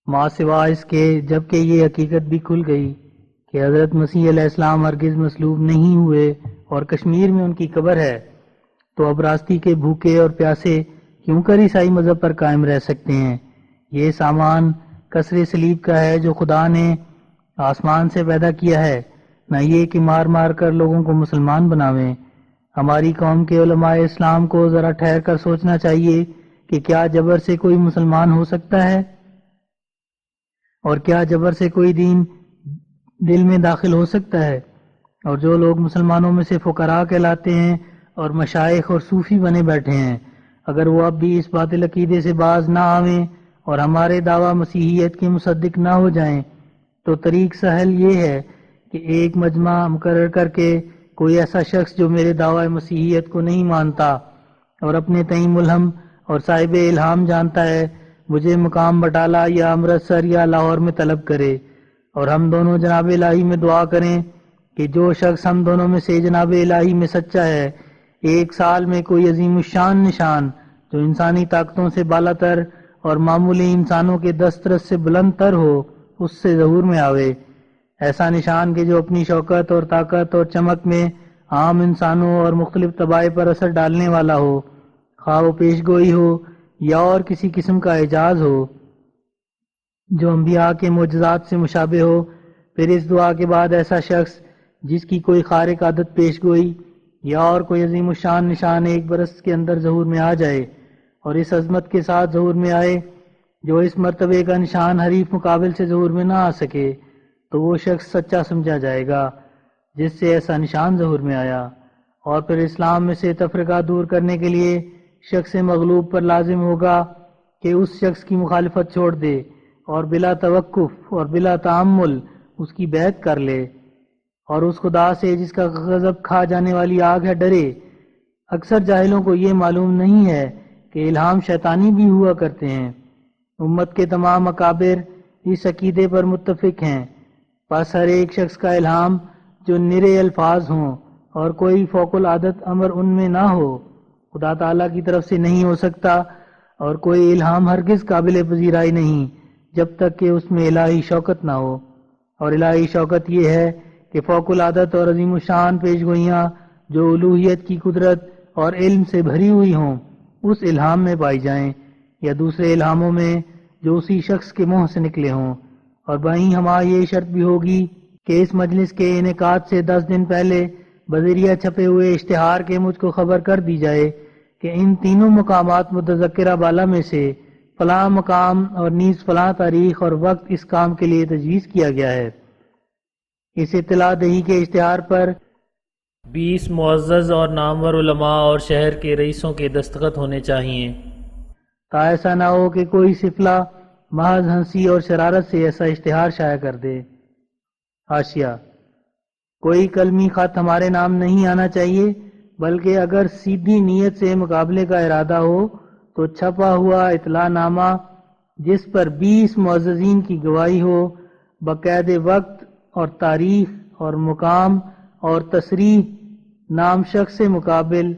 Speaker 3: ما سوا اس کے جبکہ یہ حقیقت بھی کھل گئی کہ حضرت مسیح علیہ السلام ہرگز مصلوب نہیں ہوئے اور کشمیر میں ان کی قبر ہے، تو اب راستی کے بھوکے اور پیاسے کیوں کر عیسائی مذہب پر قائم رہ سکتے ہیں؟ یہ سامان کسر صلیب کا ہے جو خدا نے آسمان سے پیدا کیا ہے، نہ یہ کہ مار مار کر لوگوں کو مسلمان بناویں۔ ہماری قوم کے علماء اسلام کو ذرا ٹھہر کر سوچنا چاہیے کہ کیا جبر سے کوئی مسلمان ہو سکتا ہے؟ اور کیا جبر سے کوئی دین دل میں داخل ہو سکتا ہے؟ اور جو لوگ مسلمانوں میں سے فقراء کہلاتے ہیں اور مشائخ اور صوفی بنے بیٹھے ہیں، اگر وہ اب بھی اس باطل عقیدے سے باز نہ آویں اور ہمارے دعویٰ مسیحیت کے مصدق نہ ہو جائیں، تو طریق سہل یہ ہے کہ ایک مجمع مقرر کر کے کوئی ایسا شخص جو میرے دعوی مسیحیت کو نہیں مانتا اور اپنے تئیں ملہم اور صاحب الہام جانتا ہے، مجھے مقام بٹالہ یا امرتسر یا لاہور میں طلب کرے، اور ہم دونوں جناب الہی میں دعا کریں کہ جو شخص ہم دونوں میں سے جناب الہی میں سچا ہے، ایک سال میں کوئی عظیم الشان نشان جو انسانی طاقتوں سے بالا تر اور معمولی انسانوں کے دسترس سے بلند تر ہو، اس سے ظہور میں آوے، ایسا نشان کہ جو اپنی شوکت اور طاقت اور چمک میں عام انسانوں اور مختلف طبائع پر اثر ڈالنے والا ہو، خواہ وہ پیش گوئی ہو یا اور کسی قسم کا اعجاز ہو جو انبیاء کے معجزات سے مشابہ ہو۔ پھر اس دعا کے بعد ایسا شخص جس کی کوئی خارق عادت پیش گوئی یا اور کوئی عظیم الشان نشان ایک برس کے اندر ظہور میں آ جائے اور اس عظمت کے ساتھ ظہور میں آئے جو اس مرتبے کا نشان حریف مقابل سے ظہور میں نہ آ سکے، تو وہ شخص سچا سمجھا جائے گا جس سے ایسا نشان ظہور میں آیا۔ اور پھر اسلام میں سے تفرقہ دور کرنے کے لیے شخص مغلوب پر لازم ہوگا کہ اس شخص کی مخالفت چھوڑ دے اور بلا توقف اور بلا تعمل اس کی بیعت کر لے، اور اس خدا سے جس کا غضب کھا جانے والی آگ ہے ڈرے۔ اکثر جاہلوں کو یہ معلوم نہیں ہے کہ الہام شیطانی بھی ہوا کرتے ہیں۔ امت کے تمام اکابر اس عقیدے پر متفق ہیں، پس ہر ایک شخص کا الہام جو نرے الفاظ ہوں اور کوئی فوق العادت امر ان میں نہ ہو، خدا تعالیٰ کی طرف سے نہیں ہو سکتا، اور کوئی الہام ہرگز قابل پذیرائی نہیں جب تک کہ اس میں الہی شوکت نہ ہو۔ اور الہی شوکت یہ ہے کہ فوق العادت اور عظیم الشان پیش گوئیاں جو الوہیت کی قدرت اور علم سے بھری ہوئی ہوں اس الہام میں پائی جائیں، یا دوسرے الہاموں میں جو اسی شخص کے منہ سے نکلے ہوں۔ اور بائیں ہمارا یہ شرط بھی ہوگی کہ اس مجلس کے انعقاد سے 10 دن پہلے بذریعہ چھپے ہوئے اشتہار کے مجھ کو خبر کر دی جائے کہ ان تینوں مقامات متذکرہ بالا میں سے فلاں مقام اور نیز فلاں تاریخ اور وقت اس کام کے لیے تجویز کیا گیا ہے۔ اس اطلاع دہی کے اشتہار پر
Speaker 1: 20 معزز اور نامور علماء اور شہر کے رئیسوں کے دستخط ہونے چاہیے،
Speaker 3: تا ایسا نہ ہو کہ کوئی سفلہ محض ہنسی اور شرارت سے ایسا اشتہار شائع کر دے۔ حاشیہ: کوئی کلمی خط ہمارے نام نہیں آنا چاہیے، بلکہ اگر سیدھی نیت سے مقابلے کا ارادہ ہو تو چھپا ہوا اطلاع نامہ جس پر 20 معززین کی گواہی ہو، بقید وقت اور تاریخ اور مقام اور تصریح نام شخص سے مقابل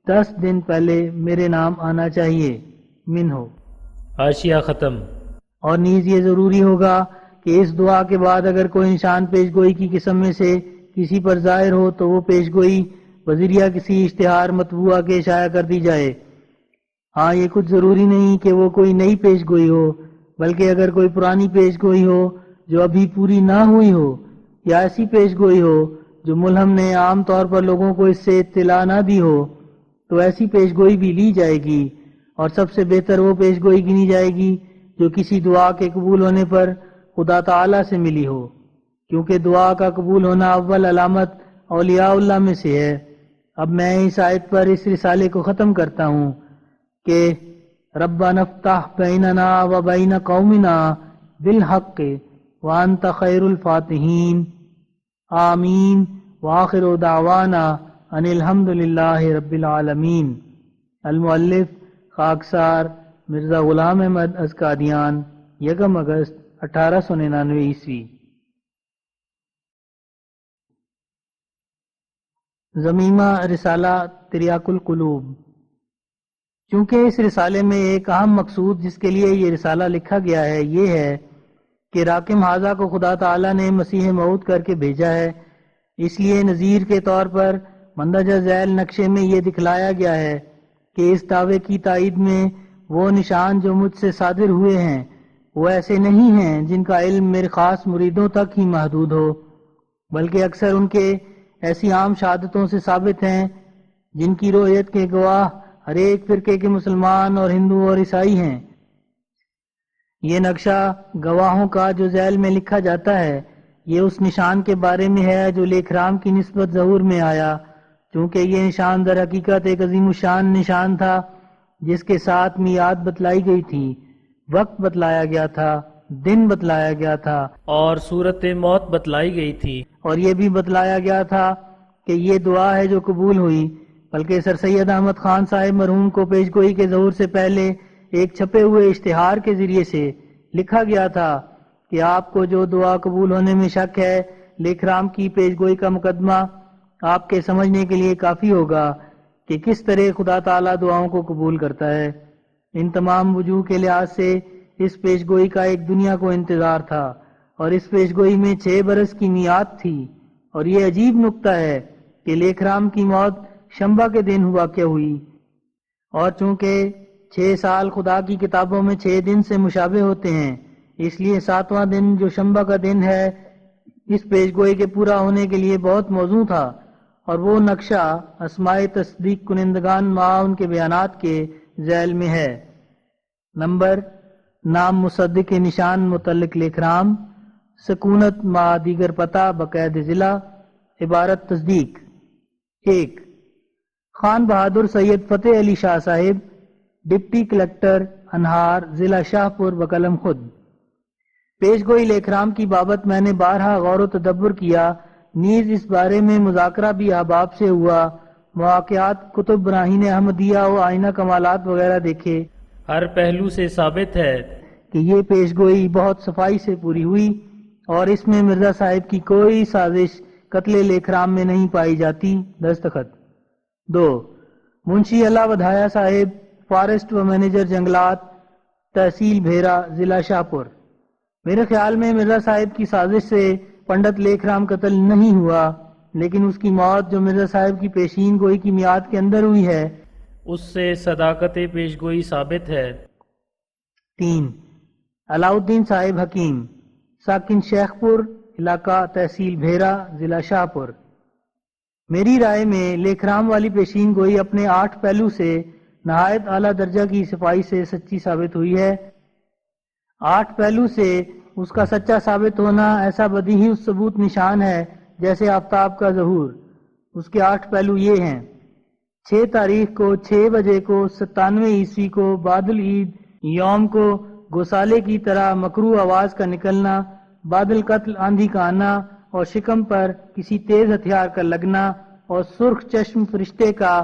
Speaker 3: 10 دن پہلے میرے نام آنا چاہیے۔ من ہو۔
Speaker 1: حاشیہ ختم۔
Speaker 3: اور نیز یہ ضروری ہوگا کہ اس دعا کے بعد اگر کوئی نشان پیش گوئی کی قسم میں سے کسی پر ظاہر ہو تو وہ پیش گوئی بذریعہ کسی اشتہار مطبوعہ کے شائع کر دی جائے۔ ہاں، یہ کچھ ضروری نہیں کہ وہ کوئی نئی پیش گوئی ہو، بلکہ اگر کوئی پرانی پیش گوئی ہو جو ابھی پوری نہ ہوئی ہو، یا ایسی پیش گوئی ہو جو ملہم نے عام طور پر لوگوں کو اس سے اطلاع نہ دی ہو، تو ایسی پیش گوئی بھی لی جائے گی، اور سب سے بہتر وہ پیش گوئی گنی جائے گی جو کسی دعا کے قبول ہونے پر خدا تعالیٰ سے ملی ہو، کیونکہ دعا کا قبول ہونا اول علامت اولیاء اللہ میں سے ہے۔ اب میں اس آیت پر اس رسالے کو ختم کرتا ہوں کہ ربنا افتح بیننا و بین قومنا بالحق وانت خیر الفاتحین، آمین، وآخر دعوانا ان الحمد للہ رب العالمین۔ المؤلف خاکسار مرزا غلام احمد از قادیان، 1 اگست 1899 عیسوی۔ ضمیمہ رسالہ تریاق القلوب۔ چونکہ اس رسالے میں ایک اہم مقصود جس کے لیے یہ رسالہ لکھا گیا ہے یہ ہے کہ راکم حاضہ کو خدا تعالیٰ نے مسیح موعود کر کے بھیجا ہے، اس لیے نذیر کے طور پر مندرجہ ذیل نقشے میں یہ دکھلایا گیا ہے کہ اس دعوے کی تائید میں وہ نشان جو مجھ سے صادر ہوئے ہیں وہ ایسے نہیں ہیں جن کا علم میرے خاص مریدوں تک ہی محدود ہو، بلکہ اکثر ان کے ایسی عام شہادتوں سے ثابت ہیں جن کی رؤیت کے گواہ ہر ایک فرقے کے مسلمان اور ہندو اور عیسائی ہیں۔ یہ نقشہ گواہوں کا جو ذیل میں لکھا جاتا ہے یہ اس نشان کے بارے میں ہے جو لیکرام کی نسبت ظہور میں آیا، چونکہ یہ نشان در حقیقت ایک عظیم الشان نشان تھا جس کے ساتھ میعاد بتلائی گئی تھی، وقت بتلایا گیا تھا، دن بتلایا گیا تھا،
Speaker 1: اور صورت موت بتلائی گئی تھی،
Speaker 3: اور یہ بھی بتلایا گیا تھا کہ یہ دعا ہے جو قبول ہوئی۔ بلکہ سر سید احمد خان صاحب مرحوم کو پیش گوئی کے ظہور سے پہلے ایک چھپے ہوئے اشتہار کے ذریعے سے لکھا گیا تھا کہ آپ کو جو دعا قبول ہونے میں شک ہے، لیکرام کی پیش گوئی کا مقدمہ آپ کے سمجھنے کے لیے کافی ہوگا کہ کس طرح خدا تعالیٰ دعاؤں کو قبول کرتا ہے۔ ان تمام وجوہ کے لحاظ سے اس پیش گوئی کا ایک دنیا کو انتظار تھا، اور اس پیش گوئی میں 6 برس کی میعاد تھی، اور یہ عجیب نکتہ ہے کہ لیکرام کی موت شنبہ کے دن واقع ہوئی، اور چونکہ 6 سال خدا کی کتابوں میں 6 دن سے مشابہ ہوتے ہیں، اس لیے 7واں دن جو شنبہ کا دن ہے اس پیش گوئی کے پورا ہونے کے لیے بہت موزوں تھا، اور وہ نقشہ اسماء تصدیق کنندگان مع ان کے بیانات کے ذیل میں ہے۔ نمبر، نام مصدق نشان متعلق لیکرام، سکونت مع دیگر پتہ بقید ضلع، عبارت تصدیق۔ 1. خان بہادر سید فتح علی شاہ صاحب، ڈپٹی کلکٹر انہار، ضلع شاہپور، بقلم خود۔ پیش گوئی لیکرام کی بابت میں نے بارہا غور و تدبر کیا، نیز اس بارے میں مذاکرہ بھی احباب سے ہوا، مواقعات کتب براہین احمدیہ و آئینہ کمالات وغیرہ دیکھے۔
Speaker 1: ہر پہلو سے ثابت ہے
Speaker 3: کہ یہ پیش گوئی بہت صفائی سے پوری ہوئی، اور اس میں مرزا صاحب کی کوئی سازش قتل لیکرام میں نہیں پائی جاتی۔ دستخط۔ 2. منشی اللہ ودھایا صاحب، فارسٹ و مینیجر جنگلات، تحصیل بھیرا، ضلع شاہپور۔ میرے خیال میں مرزا صاحب کی سازش سے پنڈت لیکرام قتل نہیں ہوا، لیکن اس کی موت جو مرزا صاحب کی پیشین گوئی کی میعاد کے اندر ہوئی ہے
Speaker 1: اس سے صداقت پیش گوئی ثابت ہے۔
Speaker 3: 3. علاء الدین صاحب حکیم، ساکن شیخ پور، علاقہ تحصیل بھیرا، ضلع شاہپور۔ میری رائے میں لیکرام والی پیشین گوئی اپنے 8 پہلو سے نہایت اعلیٰ درجہ کی صفائی سے سچی ثابت ہوئی ہے۔ 8 پہلو سے اس کا سچا ثابت ہونا ایسا بدیہی اس ثبوت نشان ہے جیسے آفتاب کا ظہور۔ اس کے 8 پہلو یہ ہیں: 6 تاریخ کو 6 بجے کو 97 عیسوی کو بعد العید یوم کو گوسالے کی طرح مکروہ آواز کا نکلنا، بعد القتل آندھی کا آنا، اور شکم پر کسی تیز ہتھیار کا لگنا، اور سرخ چشم فرشتے کا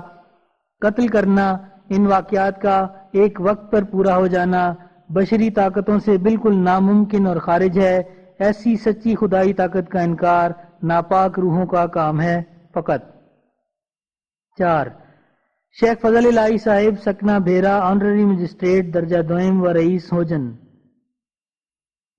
Speaker 3: قتل کرنا، ان واقعات کا ایک وقت پر پورا ہو جانا بشری طاقتوں سے بالکل ناممکن اور خارج ہے۔ ایسی سچی خدائی طاقت کا انکار ناپاک روحوں کا کام ہے فقط۔ 4. شیخ فضل الہی صاحب، سکنہ بھیرا، آنرری مجسٹریٹ درجہ دوئم و رئیس ہوجن۔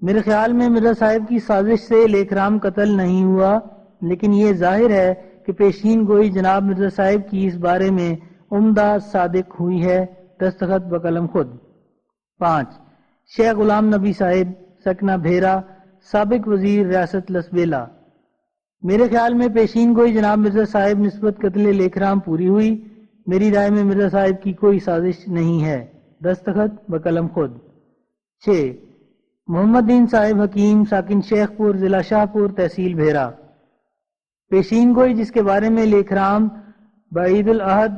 Speaker 3: میرے خیال میں مرزا صاحب کی سازش سے لیکرام قتل نہیں ہوا، لیکن یہ ظاہر ہے کہ پیشین گوئی جناب مرزا صاحب کی اس بارے میں عمدہ صادق ہوئی ہے۔ دستخط بقلم خود۔ 5. شیخ غلام نبی صاحب، سکنہ بھیرا، سابق وزیر ریاست لسبیلا۔ میرے خیال میں پیشین گوئی جناب مرزا صاحب نسبت قتل لیکرام پوری ہوئی۔ میری رائے میں مرزا صاحب کی کوئی سازش نہیں ہے۔ دستخط بقلم خود۔ 6. محمد دین صاحب حکیم، ساکن شیخ پور، ضلع شاہپور، تحصیل بھیرا۔ پیشین گوئی جس کے بارے میں لیکرام بعید العہد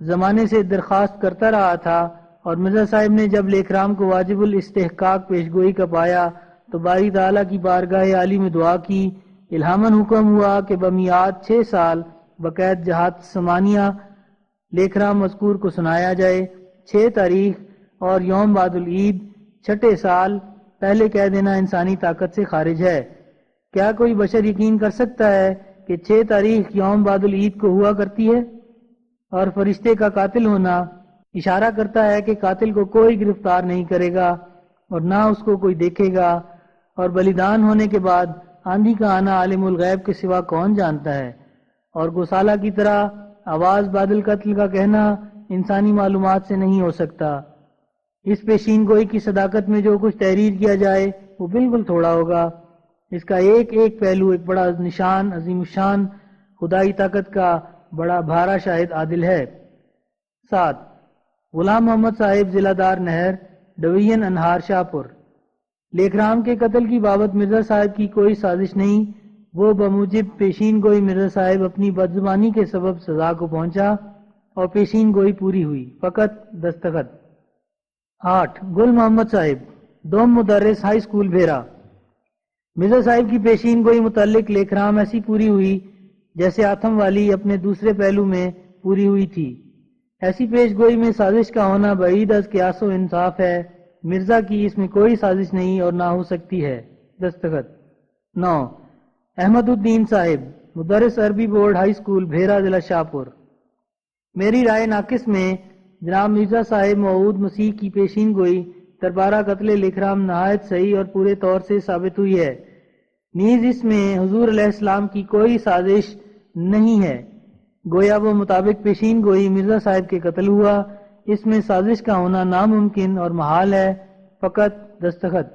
Speaker 3: زمانے سے درخواست کرتا رہا تھا، اور مرزا صاحب نے جب لیکرام کو واجب الاستحقاق پیش گوئی کا پایا تو باری تعالیٰ کی بارگاہ عالی میں دعا کی، الہاماً حکم ہوا کہ بمیعاد 6 سال بقید جہات ثمانیہ لیکرام مذکور کو سنایا جائے۔ 6 تاریخ اور یوم بعد العید 6 سال پہلے کہہ دینا انسانی طاقت سے خارج ہے۔ کیا کوئی بشر یقین کر سکتا ہے کہ 6 تاریخ یوم بعد العید کو ہوا کرتی ہے؟ اور فرشتے کا قاتل ہونا اشارہ کرتا ہے کہ قاتل کو کوئی گرفتار نہیں کرے گا اور نہ اس کو کوئی دیکھے گا، اور بلیدان ہونے کے بعد آندھی کا آنا عالم الغیب کے سوا کون جانتا ہے، اور گوسالہ کی طرح آواز بعد القتل کا کہنا انسانی معلومات سے نہیں ہو سکتا۔ اس پیشین گوئی کی صداقت میں جو کچھ تحریر کیا جائے وہ بالکل تھوڑا ہوگا۔ اس کا ایک ایک پہلو ایک بڑا نشان عظیم الشان خدائی طاقت کا بڑا بھارا شاہد عادل ہے۔ 7. غلام محمد صاحب، ضلع دار نہر، ڈویژن انہار، شاہپور۔ لیکرام کے قتل کی بابت مرزا صاحب کی کوئی سازش نہیں، وہ بموجب پیشین گوئی مرزا صاحب اپنی بدزبانی کے سبب سزا کو پہنچا اور پیشین گوئی پوری ہوئی، فقط دستخط۔ 8 گل محمد صاحب، دوم مدرس، ہائی اسکول بھیرا۔ مرزا صاحب کی پیشین گوئی متعلق لیکرام ایسی پوری ہوئی جیسے آتم والی اپنے دوسرے پہلو میں پوری ہوئی تھی۔ ایسی پیش گوئی میں سازش کا ہونا بعید از قیاس و انصاف ہے، مرزا کی اس میں کوئی سازش نہیں اور نہ ہو سکتی ہے، دستخط۔ 9 احمد الدین صاحب، مدرس عربی بورڈ، ہائی اسکول بھیرا، ضلع شاہپور۔ میری رائے ناقص میں جناب مرزا صاحب موعود مسیح کی پیشین گوئی دربارہ قتل لیکرام نہایت صحیح اور پورے طور سے ثابت ہوئی ہے، نیز اس میں حضور علیہ السلام کی کوئی سازش نہیں ہے، گویا وہ مطابق پیشین گوئی مرزا صاحب کے قتل ہوا، اس میں سازش کا ہونا ناممکن اور محال ہے، فقط دستخط۔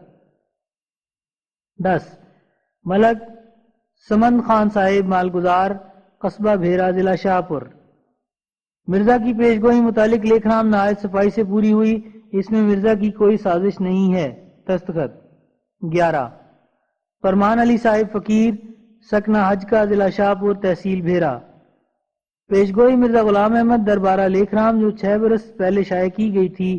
Speaker 3: 10 ملک سمند خان صاحب، مالگزار، قصبہ بھیرا، ضلع شاہپور۔ مرزا کی پیش گوئی متعلق لیکرام نہایت صفائی سے پوری ہوئی، اس میں مرزا کی کوئی سازش نہیں ہے، دستخط۔ 11 فرمان علی صاحب، فقیر، سکنہ حج کا، ضلع شاہپور، تحصیل بھیرا۔ پیش گوئی مرزا غلام احمد دربارہ لیکرام جو 6 برس پہلے شائع کی گئی تھی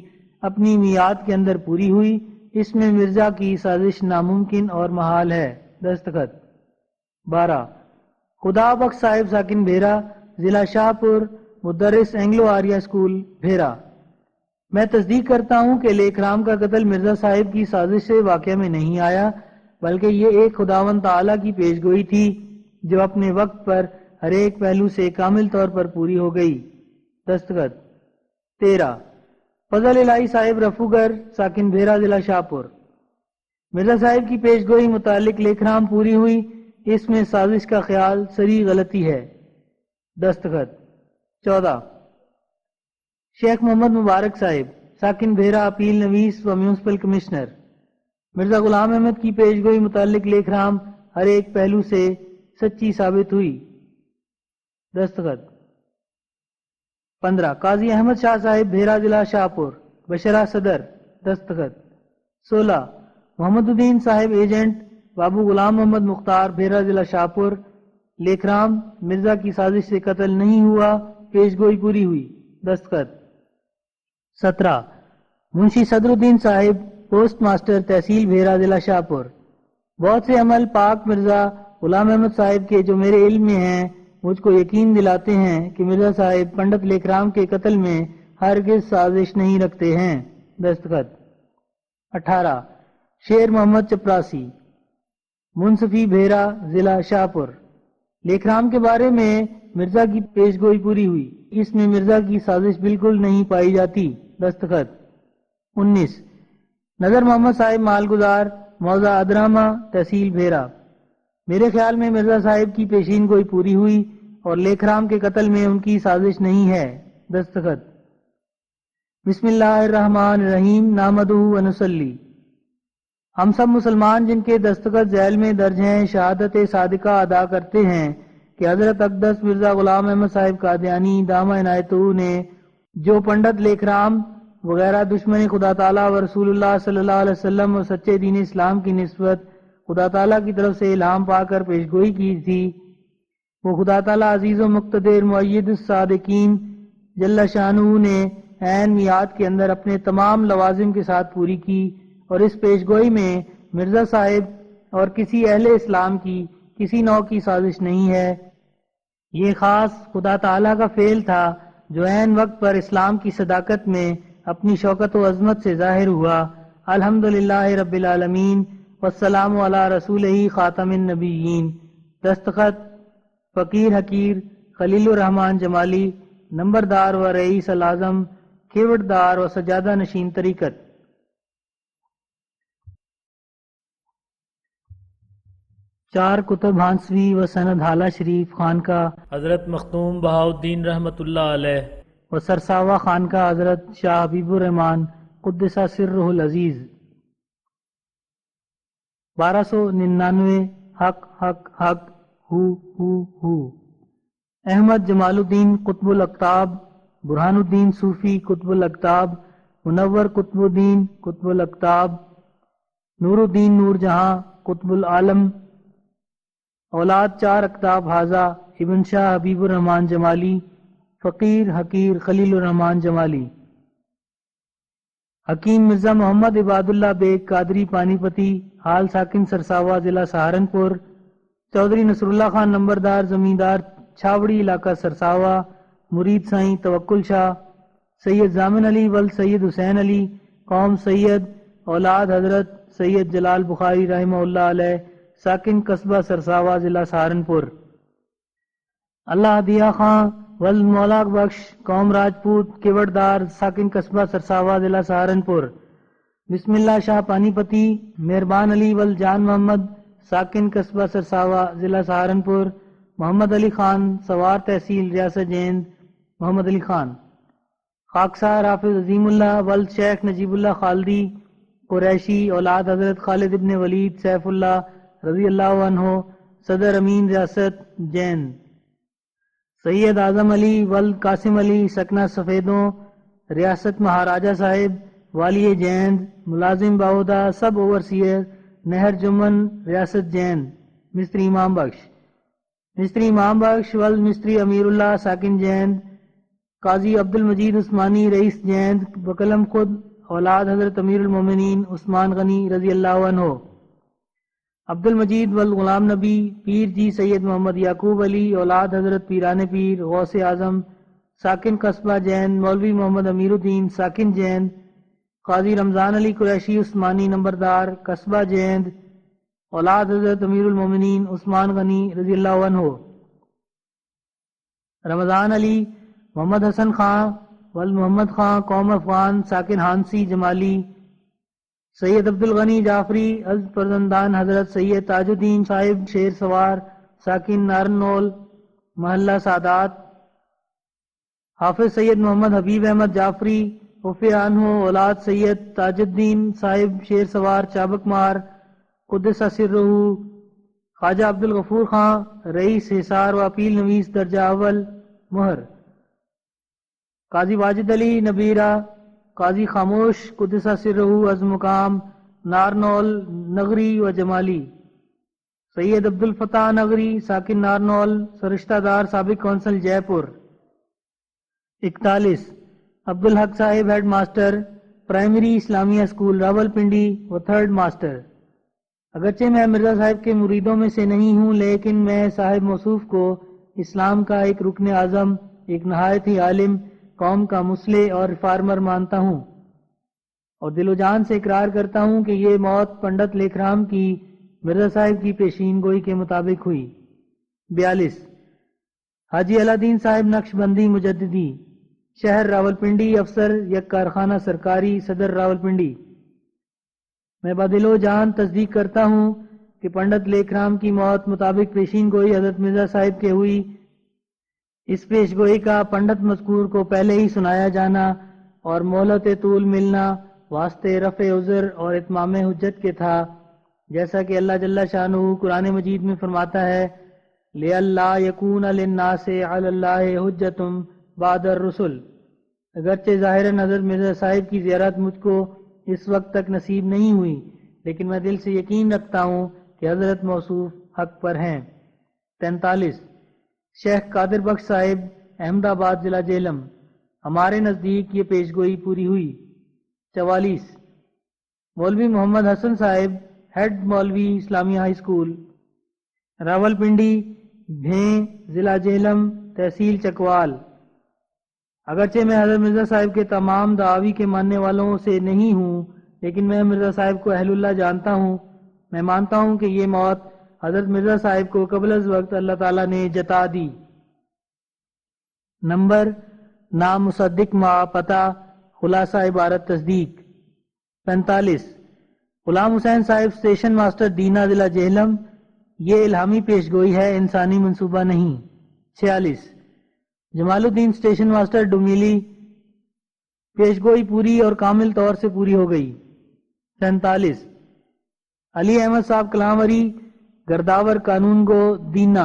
Speaker 3: اپنی میعاد کے اندر پوری ہوئی، اس میں مرزا کی سازش ناممکن اور محال ہے، دستخط۔ 12 خدا بخش صاحب، ساکن بھیرا، ضلع شاہپور، مدرس اینگلو آریہ اسکول بھیرا۔ میں تصدیق کرتا ہوں کہ لیکرام کا قتل مرزا صاحب کی سازش سے واقعہ میں نہیں آیا، بلکہ یہ ایک خداوند تعالیٰ کی پیش گوئی تھی جو اپنے وقت پر ہر ایک پہلو سے کامل طور پر پوری ہو گئی، دستخط۔ 13 فضل الہی صاحب، رفوگر، ساکن بھیرا، ضلع شاہپور۔ مرزا صاحب کی پیش گوئی متعلق لیکرام پوری ہوئی، اس میں سازش کا خیال سری غلطی ہے، دستخط۔ 14 شیخ محمد مبارک صاحب، ساکن بھیرا، اپیل نویس و میونسپل کمشنر۔ مرزا غلام احمد کی پیش گوئی متعلق لیکرام ہر ایک پہلو سے سچی ثابت ہوئی، دستخط۔ 15 قاضی احمد شاہ صاحب، بھیرا، ضلع شاہپور، بشرہ صدر، دستخط۔ 16 محمد الدین صاحب، ایجنٹ، بابو غلام محمد مختار، بھیرا، ضلع شاہپور۔ لیکرام مرزا کی سازش سے قتل نہیں ہوا، پیش گوئی پوری ہوئی، دستخط۔ 17 منشی صدر الدین صاحب، پوسٹ ماسٹر، تحصیل بھیرا، ضلع شاہپور۔ بہت سے عمل پاک مرزا غلام احمد صاحب کے جو میرے علم میں ہیں مجھ کو یقین دلاتے ہیں کہ مرزا صاحب پنڈت لیکرام کے قتل میں ہرگز سازش نہیں رکھتے ہیں، دستخط۔ 18 شیر محمد چپراسی، منصفی بھیرا، ضلع شاہپور۔ لیکرام کے بارے میں مرزا کی پیش گوئی پوری ہوئی، اس میں مرزا کی سازش بالکل نہیں پائی جاتی، دستخط۔ 19 نظر محمد صاحب، مالگزار، موضع ادرامہ، تحصیل بھیرا۔ میرے خیال میں مرزا صاحب کی پیشین گوئی پوری ہوئی اور لیکرام کے قتل میں ان کی سازش نہیں ہے، دستخط۔ بسم اللہ الرحمن الرحیم، نحمدہ و نصلی۔ ہم سب مسلمان جن کے دستخط ذیل میں درج ہیں شہادت صادقہ ادا کرتے ہیں کہ حضرت اقدس مرزا غلام احمد صاحب قادیانی دامہ عنایتہ نے جو پنڈت لیکرام وغیرہ دشمن خدا تعالیٰ و رسول اللہ صلی اللہ علیہ وسلم اور سچے دین اسلام کی نسبت خدا تعالیٰ کی طرف سے الہام پا کر پیش گوئی کی تھی، وہ خدا تعالیٰ عزیز و مقتدر معید الصادقین جل شانہ نے عین میعاد کے اندر اپنے تمام لوازم کے ساتھ پوری کی، اور اس پیش گوئی میں مرزا صاحب اور کسی اہل اسلام کی کسی نوع کی سازش نہیں ہے۔ یہ خاص خدا تعالیٰ کا فعل تھا جو عین وقت پر اسلام کی صداقت میں اپنی شوکت و عظمت سے ظاہر ہوا۔ الحمدللہ رب العالمین والسلام علی رسولہ خاتم النبیین، دستخط فقیر حقیر خلیل الرحمن جمالی، نمبردار و رئیس الاعظم کھیوٹ دار و سجادہ نشین طریقت۔ چار کتب ہانسوی و سند حالہ شریف خانقاہ
Speaker 1: حضرت مختوم بہاؤالدین رحمۃ اللہ علیہ،
Speaker 3: و سرساوا خانقاہ حضرت شاہ حبیب الرحمان قدس سرہ العزیز۔ 1299 حق حق حق ہو احمد جمال الدین قطب الاقطاب، برہان الدین صوفی قطب الاقطاب، منور قطب الدین قطب الاقطاب، نور الدین نور جہاں قطب العالم، اولاد 4 اقطاب حاضہ ابن شاہ حبیب الرحمن جمالی، فقیر حقیر خلیل الرحمن جمالی، حکیم مرزا محمد عباد اللہ بیگ قادری پانی پتی، حال ساکن سرساوا ضلع سہارنپور، چودھری نصر اللہ خان نمبردار زمیندار چھاوڑی علاقہ سرساوا، مرید سائیں توکل شاہ، سید زامن علی ول سید حسین علی، قوم سید، اولاد حضرت سید جلال بخاری رحمہ اللہ علیہ، ساکن قصبہ سرساوا ضلع سہارنپور، اللہ ہدیہ خان ول مولا بخش، قوم راجپوت کیوڑدار، ساکن قصبہ سرساوا ضلع سہارنپور، بسم اللہ شاہ پانی پتی، مہربان علی ول جان محمد، ساکن قصبہ سرساوا ضلع سہارنپور، محمد علی خان سوار تحصیل ریاست جیند، محمد علی خان، خاکسار حافظ عظیم اللہ ول شیخ نجیب اللہ خالدی قریشی، اولاد حضرت خالد ابن ولید سیف اللہ رضی اللہ عنہ، صدر امین ریاست جیند، سید اعظم علی ول قاسم علی سکنہ سفیدوں ریاست مہاراجہ صاحب، والی جیند، ملازم باہودہ سب اوورسیئر نہر جمن ریاست جیند، مستری امام بخش ول مستری امیر اللہ ساکن جیند، قاضی عبد المجید عثمانی رئیس جیند بقلم خود، اولاد حضرت امیر المومنین عثمان غنی رضی اللہ عنہ، عبد المجید والغلام نبی، پیر جی سید محمد یعقوب علی، اولاد حضرت پیران پیر غوث اعظم، ساکن قصبہ جیند، مولوی محمد امیر الدین ساکن جیند، قاضی رمضان علی قریشی عثمانی نمبردار قصبہ جیند، اولاد حضرت امیر المومنین عثمان غنی رضی اللہ عنہ، رمضان علی، محمد حسن خان ول محمد خان قوم افغان ساکن ہانسی جمالی، سید عبد الغنی جعفری از پرزندان حضرت سید تاج الدین صاحب شیر سوار ساکن نارنول محلہ سادات، حافظ سید محمد حبیب احمد جعفری عفو عنہ، اولاد سید تاج الدین صاحب شیر سوار چابک مار قدس سرہ، خواجہ عبد الغفور خان رئیس حصار و اپیل نویس درجہ اول مہر، قاضی واجد علی نبیرہ، قاضی خاموش قدس سرہ از مقام نارنول نغری و جمالی، سید عبد الفتاح نغری ساکن نارنول سرشتہ دار سابق کونسل جے پور، 41 عبد الحق صاحب ہیڈ ماسٹر پرائمری اسلامیہ اسکول راول پنڈی و 3rd ماسٹر، اگرچہ میں مرزا صاحب کے مریدوں میں سے نہیں ہوں لیکن میں صاحب موصوف کو اسلام کا ایک رکن اعظم، ایک نہایت ہی عالم، قوم کا مصلح اور ریفارمر مانتا ہوں، اور دل و جان سے اقرار کرتا ہوں کہ یہ موت پنڈت لیکھرام کی مرزا صاحب کی پیشین گوئی کے مطابق ہوئی۔ 42 حاجی علا دین صاحب نقش بندی مجددی، شہر راولپنڈی، افسر یک کارخانہ سرکاری، صدر راولپنڈی۔ میں بدل و جان تصدیق کرتا ہوں کہ پنڈت لیکھرام کی موت مطابق پیشین گوئی حضرت مرزا صاحب کے ہوئی۔ اس پیش گوئی کا پنڈت مذکور کو پہلے ہی سنایا جانا اور مہلت طول ملنا واسطے رفع عذر اور اتمام حجت کے تھا، جیسا کہ اللہ جل شانہ قرآن مجید میں فرماتا ہے، لِأَلَّا يَكُونَ لِلنَّاسِ عَلَى اللَّهِ حُجَّةٌ بَعْدَ الرُّسُلِ۔ اگرچہ ظاہراً حضرت مرزا صاحب کی زیارت مجھ کو اس وقت تک نصیب نہیں ہوئی، لیکن میں دل سے یقین رکھتا ہوں کہ حضرت موصوف حق پر ہیں۔ 43 شیخ قادر بخش صاحب احمد آباد ضلع جہلم، ہمارے نزدیک یہ پیش گوئی پوری ہوئی۔ 44 مولوی محمد حسن صاحب ہیڈ مولوی اسلامیہ ہائی اسکول راول پنڈی بھیں ضلع جہلم تحصیل چکوال۔ اگرچہ میں حضرت مرزا صاحب کے تمام دعاوی کے ماننے والوں سے نہیں ہوں، لیکن میں مرزا صاحب کو اہل اللہ جانتا ہوں۔ میں مانتا ہوں کہ یہ موت حضرت مرزا صاحب کو قبل از وقت اللہ تعالیٰ نے جتا دی۔ نمبر، نام مصدق ما پتہ، خلاصہ عبارت تصدیق۔ 45 غلام حسین صاحب اسٹیشن ماسٹر دینا ضلع جہلم، یہ الہامی پیش گوئی ہے، انسانی منصوبہ نہیں۔ 46 جمال الدین اسٹیشن ماسٹر ڈومیلی، پیش گوئی پوری اور کامل طور سے پوری ہو گئی۔ 47 علی احمد صاحب کلاموری گرداور قانون گو دینا،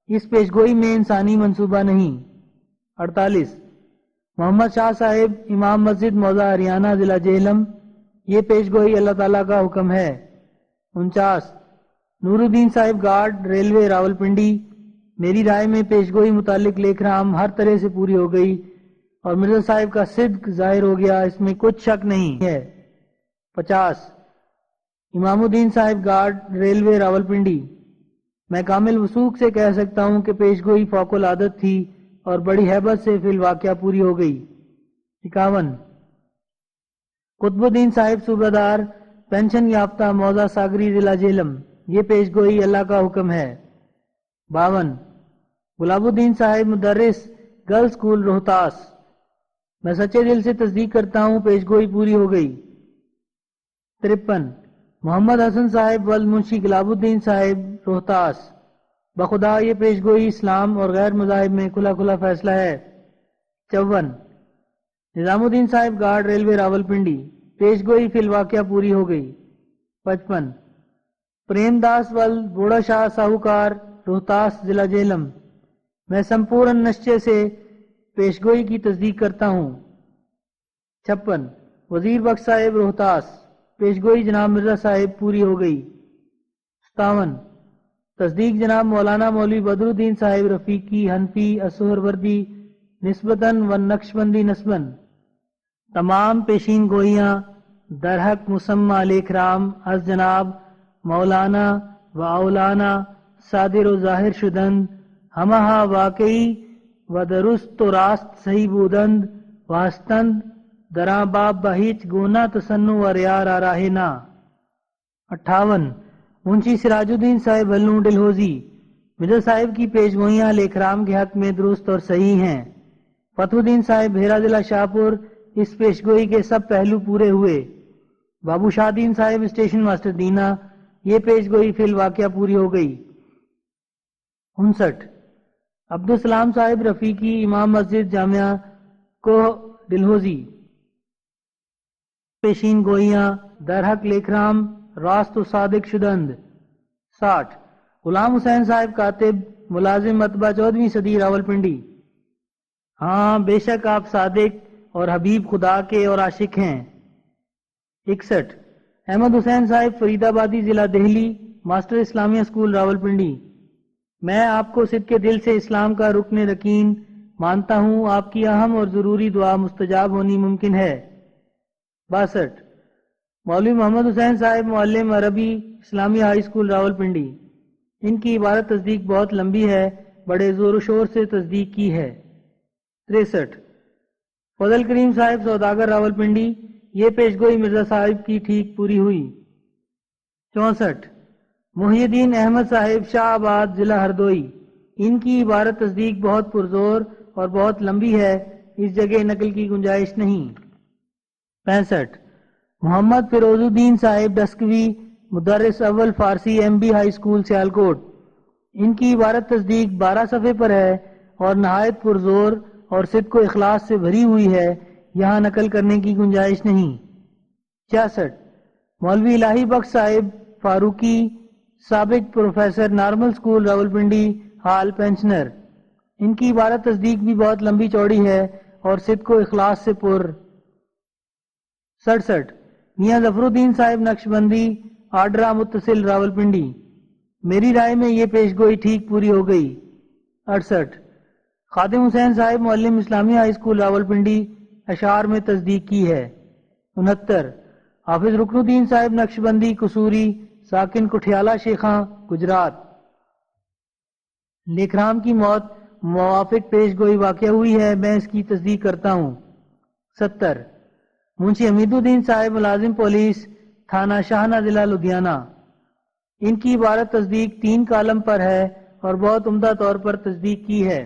Speaker 3: اس پیش گوئی میں انسانی منصوبہ نہیں۔ 48 محمد شاہ صاحب امام مسجد موضع ہریانہ ضلع جہلم، یہ پیش گوئی اللہ تعالیٰ کا حکم ہے۔ 49 نور الدین صاحب گارڈ ریلوے راولپنڈی، میری رائے میں پیش گوئی متعلق لیکھ رام ہر طرح سے پوری ہو گئی اور مرزا صاحب کا صدق ظاہر ہو گیا، اس میں کچھ شک نہیں ہے۔ 50 امام الدین صاحب گارڈ ریلوے راولپنڈی، میں کامل وثوق سے کہہ سکتا ہوں کہ پیش گوئی فوق العادت تھی اور بڑی ہیبت سے فی الواقعہ پوری ہو گئی۔ 51 قطب الدین صاحب صوبہ دار پینشن یافتہ موضع ساگری ضلع جہلم، یہ پیش گوئی اللہ کا حکم ہے۔ 52 گلاب الدین صاحب مدرس گرل سکول روہتاس، میں سچے دل سے تصدیق کرتا ہوں پیش گوئی پوری ہو گئی۔ 53 محمد حسن صاحب ولد منشی گلاب الدین صاحب روہتاس، بخدا یہ پیش گوئی اسلام اور غیر مذاہب میں کھلا کھلا فیصلہ ہے۔ 54 نظام الدین صاحب گارڈ ریلوے راولپنڈی، پیش گوئی فی الواقعہ پوری ہو گئی۔ 55 پریم داس ولد بوڑا شاہ ساہوکار روہتاس ضلع جہلم، میں سمپورن نشچے سے پیش گوئی کی تصدیق کرتا ہوں۔ 56 وزیر بخش صاحب روہتاس، پیش گوئی جناب مرزا صاحب پوری ہو گئی۔ 57 تصدیق جناب مولانا مولوی بدر الدین صاحب رفیقی حنفی السہروردی نسبتاً و نقشبندی نسباً، تمام پیشین گوئیاں درحق مسمى لیکھ رام از جناب مولانا و اولانا صادر و ظاہر شدند، ہمہا واقعی و درست و راست صحیح بودند و ہستند دراں باب بہیچ گونا تصنع و ریا را راہنا۔ 58 منشی سراج الدین صاحب ہلوں ڈلہوزی، مرزا صاحب کی پیش گوئیاں لیکھ رام کے حق میں درست اور صحیح ہیں۔ فتح الدین صاحب بھیرا ضلع شاہپور، اس پیش گوئی کے سب پہلو پورے ہوئے۔ بابو شاہ دین صاحب اسٹیشن ماسٹر دینا، یہ پیش گوئی فی الواقعہ پوری ہو گئی۔ 59 عبدالسلام صاحب رفیقی امام مسجد جامعہ کوہ ڈلہوزی، پیشین گوئیاں درحق لیکھ رام راست و صادق شدند۔ 60 غلام حسین صاحب کاتب ملازم مطبع 14ویں صدی راولپنڈی، ہاں بے شک آپ صادق اور حبیب خدا کے اور عاشق ہیں۔ 61 احمد حسین صاحب فرید آبادی ضلع دہلی، ماسٹر اسلامیہ اسکول راولپنڈی، میں آپ کو صدق دل سے اسلام کا رکن رکین مانتا ہوں، آپ کی اہم اور ضروری دعا مستجاب ہونی ممکن ہے۔ 62 مولوی محمد حسین صاحب معلم عربی اسلامیہ ہائی اسکول راولپنڈی، ان کی عبارت تصدیق بہت لمبی ہے، بڑے زور و شور سے تصدیق کی ہے۔ 63 فضل کریم صاحب سوداگر راولپنڈی، یہ پیش گوئی مرزا صاحب کی ٹھیک پوری ہوئی۔ 64 محی الدین احمد صاحب شاہ آباد ضلع ہردوئی، ان کی عبارت تصدیق بہت پرزور اور بہت لمبی ہے، اس جگہ نقل کی گنجائش نہیں۔ 65 محمد فیروز الدین صاحب ڈسکوی مدرس اول Farsi M B high school Sialkot, ان کی عبارت تصدیق 12 صفحے پر ہے اور نہایت پرزور اور صدق و اخلاص سے بھری ہوئی ہے، یہاں نقل کرنے کی گنجائش نہیں۔ 66 مولوی الہی بخش صاحب فاروقی سابق پروفیسر نارمل اسکول راولپنڈی حال پینشنر، ان کی عبارت تصدیق بھی بہت لمبی چوڑی ہے اور صدق و اخلاص سے پر۔ 67 میاں ظفر الدین صاحب نقشبندی آڈرا متصل راولپنڈی، میری رائے میں یہ پیش گوئی ٹھیک پوری ہو گئی۔ 68 خادم حسین صاحب معلم اسلامیہ ہائی اسکول راولپنڈی، اشعار میں تصدیق کی ہے۔ 69 حافظ رکن الدین صاحب نقشبندی قصوری ساکن کٹھیالہ شیخاں گجرات، لیکرام کی موت موافق پیش گوئی واقع ہوئی ہے، میں اس کی تصدیق کرتا ہوں۔ 70 منشی حمید الدین صاحب ملازم پولیس تھانہ شاہنہ ضلع لدھیانہ، ان کی عبارت تصدیق 3 کالم پر ہے اور بہت عمدہ طور پر تصدیق کی ہے۔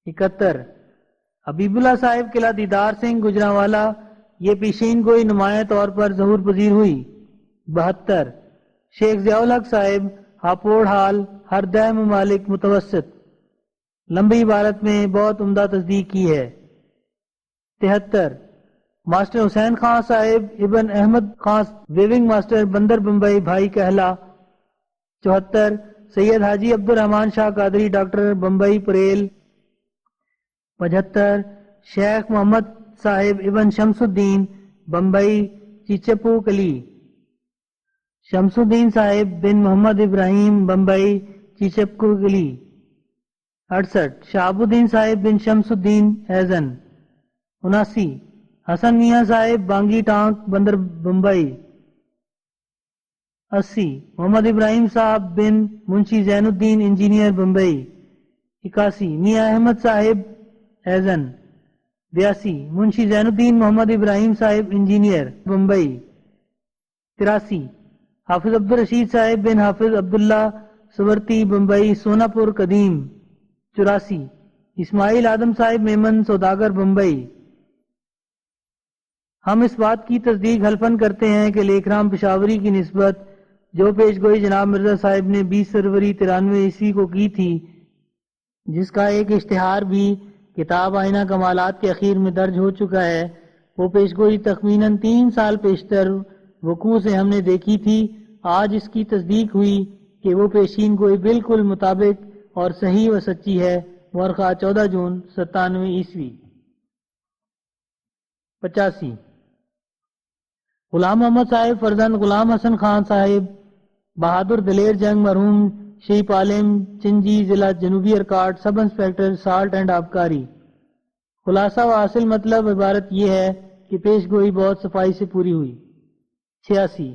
Speaker 3: 71 حبیب اللہ صاحب قلعہ دیدار سنگھ گجرانوالہ، یہ پیشین گوئی نمایاں طور پر ظہور پذیر ہوئی۔ 72 شیخ ضیاء الحق صاحب ہاپوڑ حال ہر دہ ممالک متوسط، لمبی عبارت میں بہت عمدہ تصدیق کی ہے۔ 73 ماسٹر حسین خان صاحب ابن احمد خان ویونگ ماسٹر بندر بمبئی بھائی کہلا۔ 74 سید حاجی عبد الرحمان شاہ قادری ڈاکٹر بمبئی پریل۔ 75 شیخ محمد صاحب ابن شمس الدین بمبئی چیچپو کلی. شمس الدین صاحب بن محمد ابراہیم بمبئی چیچپکو کلی. 68 شہاب الدین صاحب بن شمس الدین ایزن. 79 حسن میاں صاحب بانگی ٹانک بندر بمبئی. 80 محمد ابراہیم صاحب بن منشی زین الدین انجینئر بمبئی. 81 میاں احمد صاحب ایزن. 82 منشی زین الدین محمد ابراہیم صاحب انجینئر بمبئی. 83 حافظ عبدالرشید صاحب بن حافظ عبداللہ سورتی بمبئی سونا پور قدیم. 84 اسماعیل آدم صاحب میمن سوداگر بمبئی. ہم اس بات کی تصدیق حلفاً کرتے ہیں کہ لیکرام پشاوری کی نسبت جو پیش گوئی جناب مرزا صاحب نے 20 فروری 93 کو کی تھی، جس کا ایک اشتہار بھی کتاب آئینہ کمالات کے اخیر میں درج ہو چکا ہے، وہ پیش گوئی تخمیناً 3 سال پیشتر وقوع سے ہم نے دیکھی تھی. آج اس کی تصدیق ہوئی کہ وہ پیشین گوئی بالکل مطابق اور صحیح و سچی ہے. مورخہ 14 جون 97 85 غلام محمد صاحب فرزند غلام حسن خان صاحب بہادر دلیر جنگ مرحوم شیپ عالم چنجی ضلع جنوبی ارکاٹ سب انسپیکٹر سالٹ اینڈ آبکاری. خلاصہ و حاصل مطلب عبارت یہ ہے کہ پیش گوئی بہت صفائی سے پوری ہوئی. 86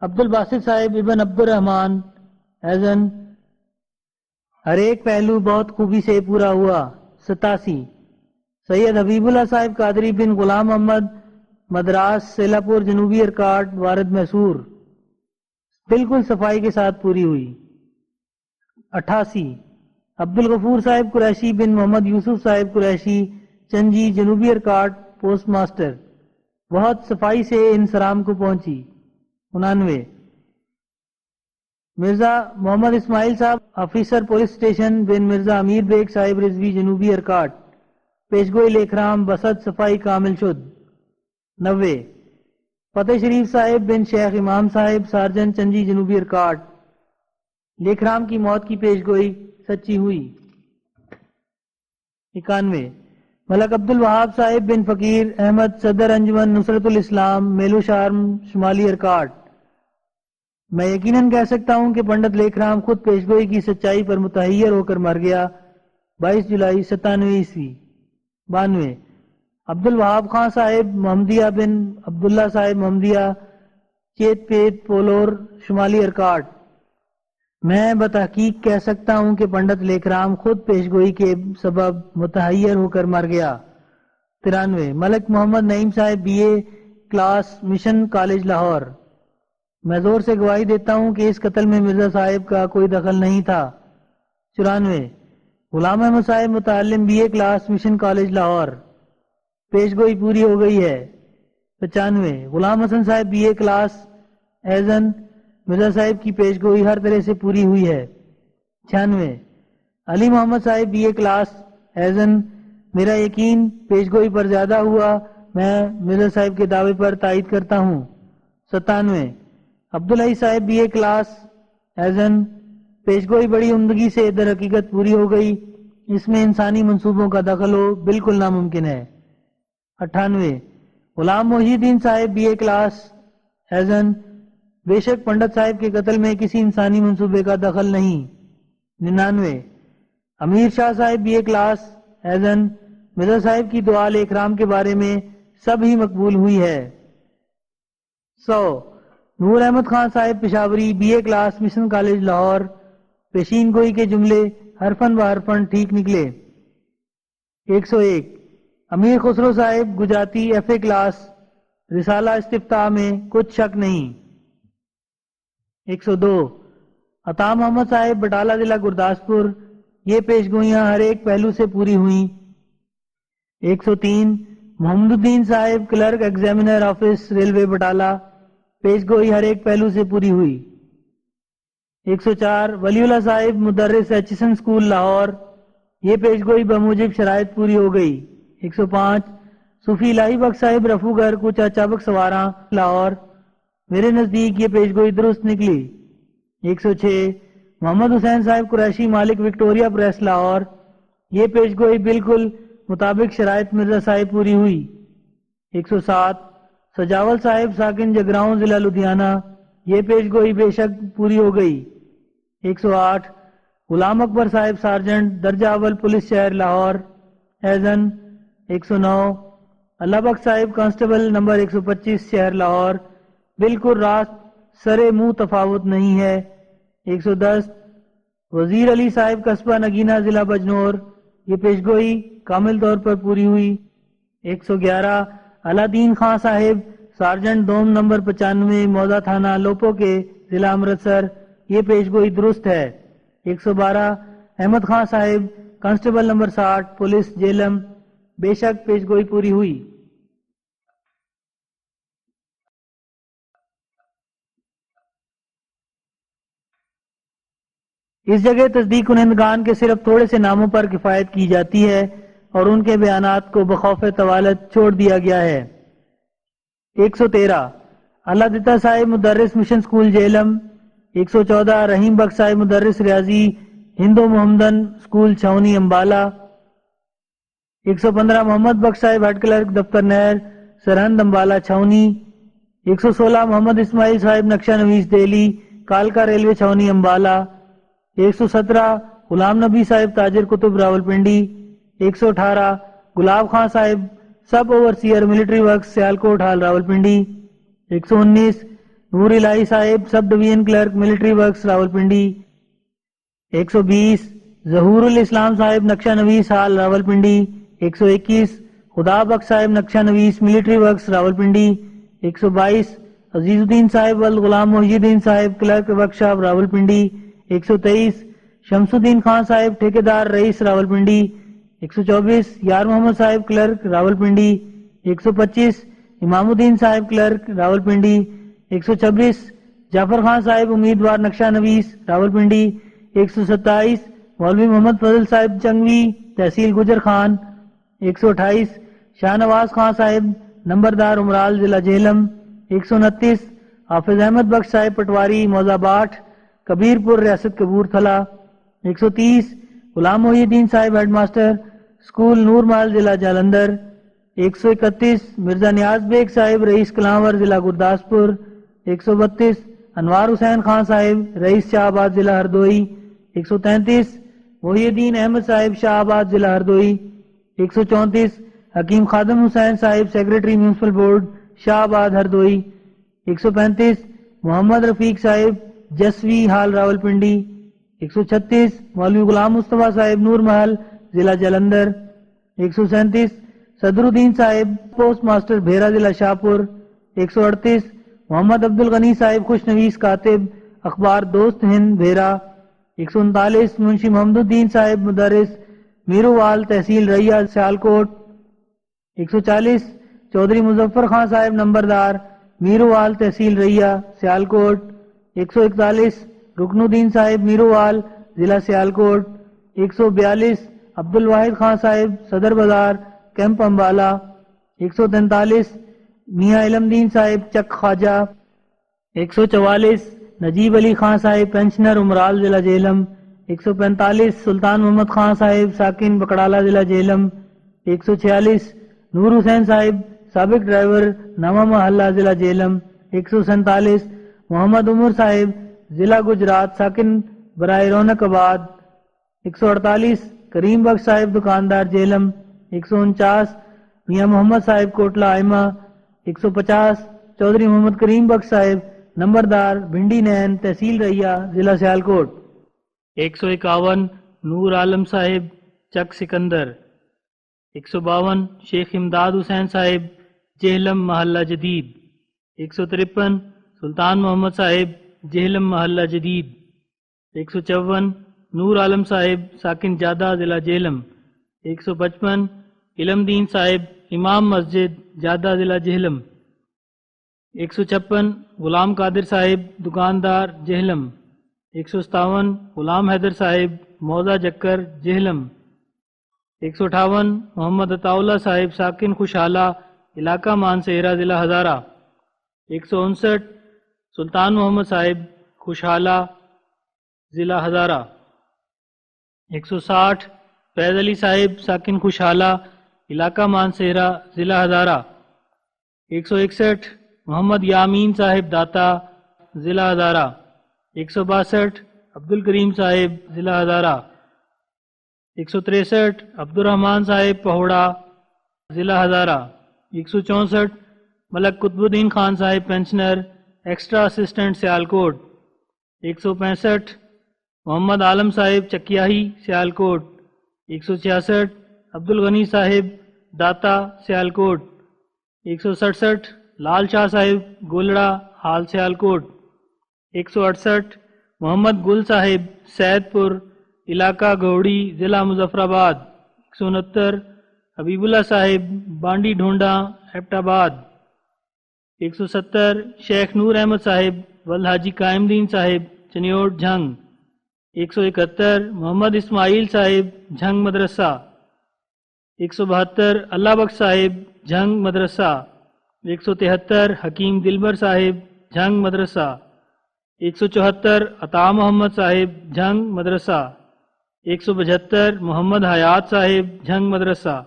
Speaker 3: عبد الباسط صاحب ابن عبد الرحمن ایزن ہر ایک پہلو بہت خوبی سے پورا ہوا. 87 سید حبیب اللہ صاحب قادری بن غلام محمد مدراس سیلاپور جنوبی ارکاٹ وارد محسور بالکل صفائی کے ساتھ پوری ہوئی. 88 عبد الغفور صاحب قریشی بن محمد یوسف صاحب قریشی چنجی جنوبی ارکاٹ پوسٹ ماسٹر بہت صفائی سے انسرام کو پہنچی. 99 مرزا محمد اسماعیل صاحب آفیسر پولیس اسٹیشن بن مرزا امیر بیگ صاحب رضوی جنوبی ارکاٹ پیشگوئی لیکرام بسط صفائی کامل شد. 90 فتح شریف صاحب بن شیخ امام صاحب سارجن چنجی جنوبی ارکاٹ لیکرام کی موت کی پیشگوئی سچی ہوئی. 91 ملک عبد الوہاب صاحب بن فقیر احمد صدر انجمن نصرت الاسلام میلو شارم شمالی ارکاٹ. میں یقیناً کہہ سکتا ہوں کہ پنڈت لیکرام خود پیشگوئی کی سچائی پر متحیر ہو کر مر گیا. 22 جولائی 97 92 عبد الوہاب خان صاحب محمدیہ بن عبداللہ صاحب محمدیہ چیت پیت پولور شمالی ارکاٹ. میں بتحقیق کہہ سکتا ہوں کہ پنڈت لیکرام خود پیشگوئی کے سبب متحیر ہو کر مر گیا. 93 ملک Muhammad Naeem Sahib B A class mission college Lahore. میں زور سے گواہی دیتا ہوں کہ اس قتل میں مرزا صاحب کا کوئی دخل نہیں تھا. 94 غلام احمد صاحب متعلم B A class mission college Lahore پیشگوئی پوری ہو گئی ہے. 95 Ghulam Hasan Sahib B A class ایزن مرزا صاحب کی پیشگوئی ہر طرح سے پوری ہوئی ہے. 96 علی محمد صاحب بی اے کلاس ایزن میرا یقین پیشگوئی پر زیادہ ہوا، میں مرزا صاحب کے دعوے پر تائید کرتا ہوں. 97 عبدالحی صاحب بی اے کلاس ایزن پیشگوئی بڑی عمدگی سے در حقیقت پوری ہو گئی، اس میں انسانی منصوبوں کا دخل ہو بالکل ناممکن ہے. 98 غلام محی الدین صاحب بی اے کلاس ایزن بے شک پنڈت صاحب کے قتل میں کسی انسانی منصوبے کا دخل نہیں. 99 امیر شاہ صاحب بی اے کلاس ایزن مرزا صاحب کی دعا لیکرام کے بارے میں سب ہی مقبول ہوئی ہے. 100 نور احمد خان صاحب پشاوری B A class mission college Lahore پیشین گوئی کے جملے حرفن و حرفن ٹھیک نکلے. 101 امیر خسرو صاحب گجراتی ایف اے کلاس رسالہ استفتاح میں کچھ شک نہیں. 102 عطا محمد صاحب بٹالہ ضلع گرداسپور یہ پیشگوئیاں ہر ایک پہلو سے پوری ہوئیں. 103 محمد الدین صاحب کلرک ایگزامینر آفس ریلوے بٹالہ پیشگوئی ہر ایک پہلو سے پوری ہوئی. 104 ولی اللہ صاحب مدرس ایچسن اسکول لاہور یہ پیشگوئی بموجب شرائط پوری ہو گئی. 105 صوفی الہی بخش صاحب رفو گھر کوچہ چابک سواراں لاہور میرے نزدیک یہ پیشگوئی درست نکلی. 106 محمد حسین صاحب قریشی مالک وکٹوریہ پریس لاہور یہ پیشگوئی بالکل مطابق شرائط مرزا صاحب پوری ہوئی. 107 سجاول صاحب ساکن جگراؤں ضلع لدھیانہ، یہ پیش گوئی بے شک پوری ہو گئی۔ 108 غلام اکبر صاحب سارجنٹ درجہ اول پولیس شہر لاہور ایزن۔ 109 اللہ بخش صاحب کانسٹیبل نمبر 125 شہر لاہور، بالکل راست، سرے منہ تفاوت نہیں ہے۔ 110 وزیر علی صاحب قصبہ نگینہ ضلع بجنور، یہ پیشگوئی کامل طور پر پوری ہوئی۔ 111 علا دین خان صاحب سارجنٹ دوم نمبر 95 موضع تھانہ لوپو کے ضلع امرتسر، یہ پیشگوئی درست ہے۔ 112 احمد خان صاحب کانسٹیبل نمبر 60 پولیس جیلم، بے شک پیشگوئی پوری ہوئی۔ اس جگہ تصدیق کنندگان کے صرف تھوڑے سے ناموں پر کفایت کی جاتی ہے اور ان کے بیانات کو بخوف طوالت چھوڑ دیا گیا ہے۔ 113 اللہ دتا صاحب مدرس مشن سکول جیلم۔ 114 رحیم بخش صاحب مدرس ریاضی ہندو محمدن سکول چھاونی امبالہ۔ 115 محمد بخش صاحب ہیڈ کلرک دفتر نہر سرہند امبالہ چھاونی۔ 116 محمد اسماعیل صاحب نقشہ نویس دہلی کالکا ریلوے چھاونی امبالہ۔ 117 غلام نبی صاحب تاجر کتب Rawalpindi. 118 Gulab Khan Sahib sub overseer military works Sialkot ہال Rawalpindi. 119 Noor Ilahi Sahib sub division clerk military works Rawalpindi. 120 Zahoor الاسلام صاحب نقشہ نویس ہال راولپنڈی۔ 121 خدا بخش صاحب نقشہ نویس ملٹری ورکس راولپنڈی۔ 122 عزیز الدین صاحب والغلام محی الدین صاحب کلرک ورکشاپ راولپنڈی۔ 123 شمس الدین خان صاحب ٹھیکیدار رئیس راولپنڈی۔ 124 یار محمد صاحب کلرک راولپنڈی۔ 125 امام الدین صاحب کلرک راولپنڈی۔ 126 جعفر خان صاحب امیدوار نقشہ نویس راولپنڈی۔ 127 مولوی محمد فضل صاحب چنگوی تحصیل گجر خان۔ 128 شاہ نواز خان صاحب نمبردار امرال ضلع جہلم۔ 129 حافظ احمد بخش صاحب پٹواری موضع باٹھ کبیر پور ریاست کپورتھلا۔ 130 غلام محی الدین صاحب ہیڈ ماسٹر سکول نور محل ضلع جالندھر۔ 131 مرزا نیاز بیگ صاحب رئیس کلاور ضلع گرداسپور۔ 132 انوار حسین خان صاحب رئیس شاہ آباد ضلع ہردوئی۔ 133 محی الدین احمد صاحب شاہ آباد ضلع ہردوئی۔ 134 حکیم خادم حسین صاحب سیکریٹری میونسپل بورڈ شاہ آباد ہردوئی۔ 135 محمد رفیق صاحب جسوی حال راولپنڈی۔ 136 مولوی غلام مصطفیٰ صاحب نور محل ضلع جلندھر۔ 137 صدر الدین صاحب پوسٹ ماسٹر بھیرا ضلع شاہپور۔ 138 محمد عبد الغنی صاحب خوش نویس کاتب اخبار دوست ہند بھیرا۔ 139 منشی محمد الدین صاحب مدرس میرووال تحصیل ریا سیالکوٹ۔ 140 چودھری مظفر خان صاحب نمبردار میرووال تحصیل ریا سیالکوٹ۔ 141 رکن الدین صاحب میرووال ضلع سیالکوٹ۔ 142 عبد الواحد خان صاحب صدر بازار کیمپ امبالہ۔ 143 میاں علم دین صاحب چک خواجہ۔ 144 نجیب علی خان صاحب پینشنر امرال ضلع جہلم۔ 145 سلطان محمد خان صاحب ساکن بکڑالہ ضلع جہلم۔ 146 نور حسین صاحب سابق ڈرائیور نواں محلہ ضلع جہلم۔ 147 محمد عمر صاحب ضلع گجرات ساکن برائے رونق آباد۔ 148 کریم بخش صاحب دکاندار جہلم۔ 149 میاں محمد صاحب کوٹلہ آئمہ۔ 150 چودھری محمد کریم بخش صاحب نمبردار بھنڈی نین تحصیل ریا ضلع سیالکوٹ۔
Speaker 1: 151 نور عالم صاحب چک سکندر۔ 152 شیخ امداد حسین صاحب جہلم محلہ جدید۔ 153 سلطان محمد صاحب جہلم محلہ جدید۔ 154 نور عالم صاحب ساکن جادہ ضلع جہلم۔ 155 علم دین صاحب امام مسجد جادہ ضلع جہلم۔ 156 غلام قادر صاحب دکاندار جہلم۔ 157 غلام حیدر صاحب موضع جکر جہلم۔ 158 محمد عطاءاللہ صاحب ساکن خوشحالہ علاقہ مانسہرہ ضلع ہزارہ۔ 159 سلطان محمد صاحب خوشحالہ ضلع ہزارہ۔ 160 فیض علی صاحب ساکن خوشحالہ علاقہ مانسہرہ ضلع ہزارہ۔
Speaker 3: 161 محمد یامین صاحب داتا ضلع ہزارہ 162 عبد الکریم صاحب ضلع ہزارہ 163 عبد الرحمن صاحب پہوڑا ضلع ہزارہ 164 ملک قطب الدین خان صاحب پینشنر ایکسٹرا اسسٹنٹ سیالکوٹ 165 محمد عالم صاحب چکیاہی سیالکوٹ 166 عبد الغنی صاحب داتا سیالکوٹ 167 لال شاہ صاحب گولڑا حال سیالکوٹ 168 محمد گل صاحب سید پور علاقہ گوڑی ضلع مظفر آباد 169 حبیب اللہ صاحب بانڈی ڈھونڈا ایبٹ آباد 170 شیخ نور احمد صاحب ولد حاجی قائم دین صاحب چنیوٹ جھنگ 171 محمد اسماعیل صاحب جھنگ مدرسہ 172 اللہ بخش صاحب جھنگ مدرسہ 173 حکیم دلبر صاحب جھنگ مدرسہ 174 عطا محمد صاحب جھنگ مدرسہ 175 محمد حیات صاحب جھنگ مدرسہ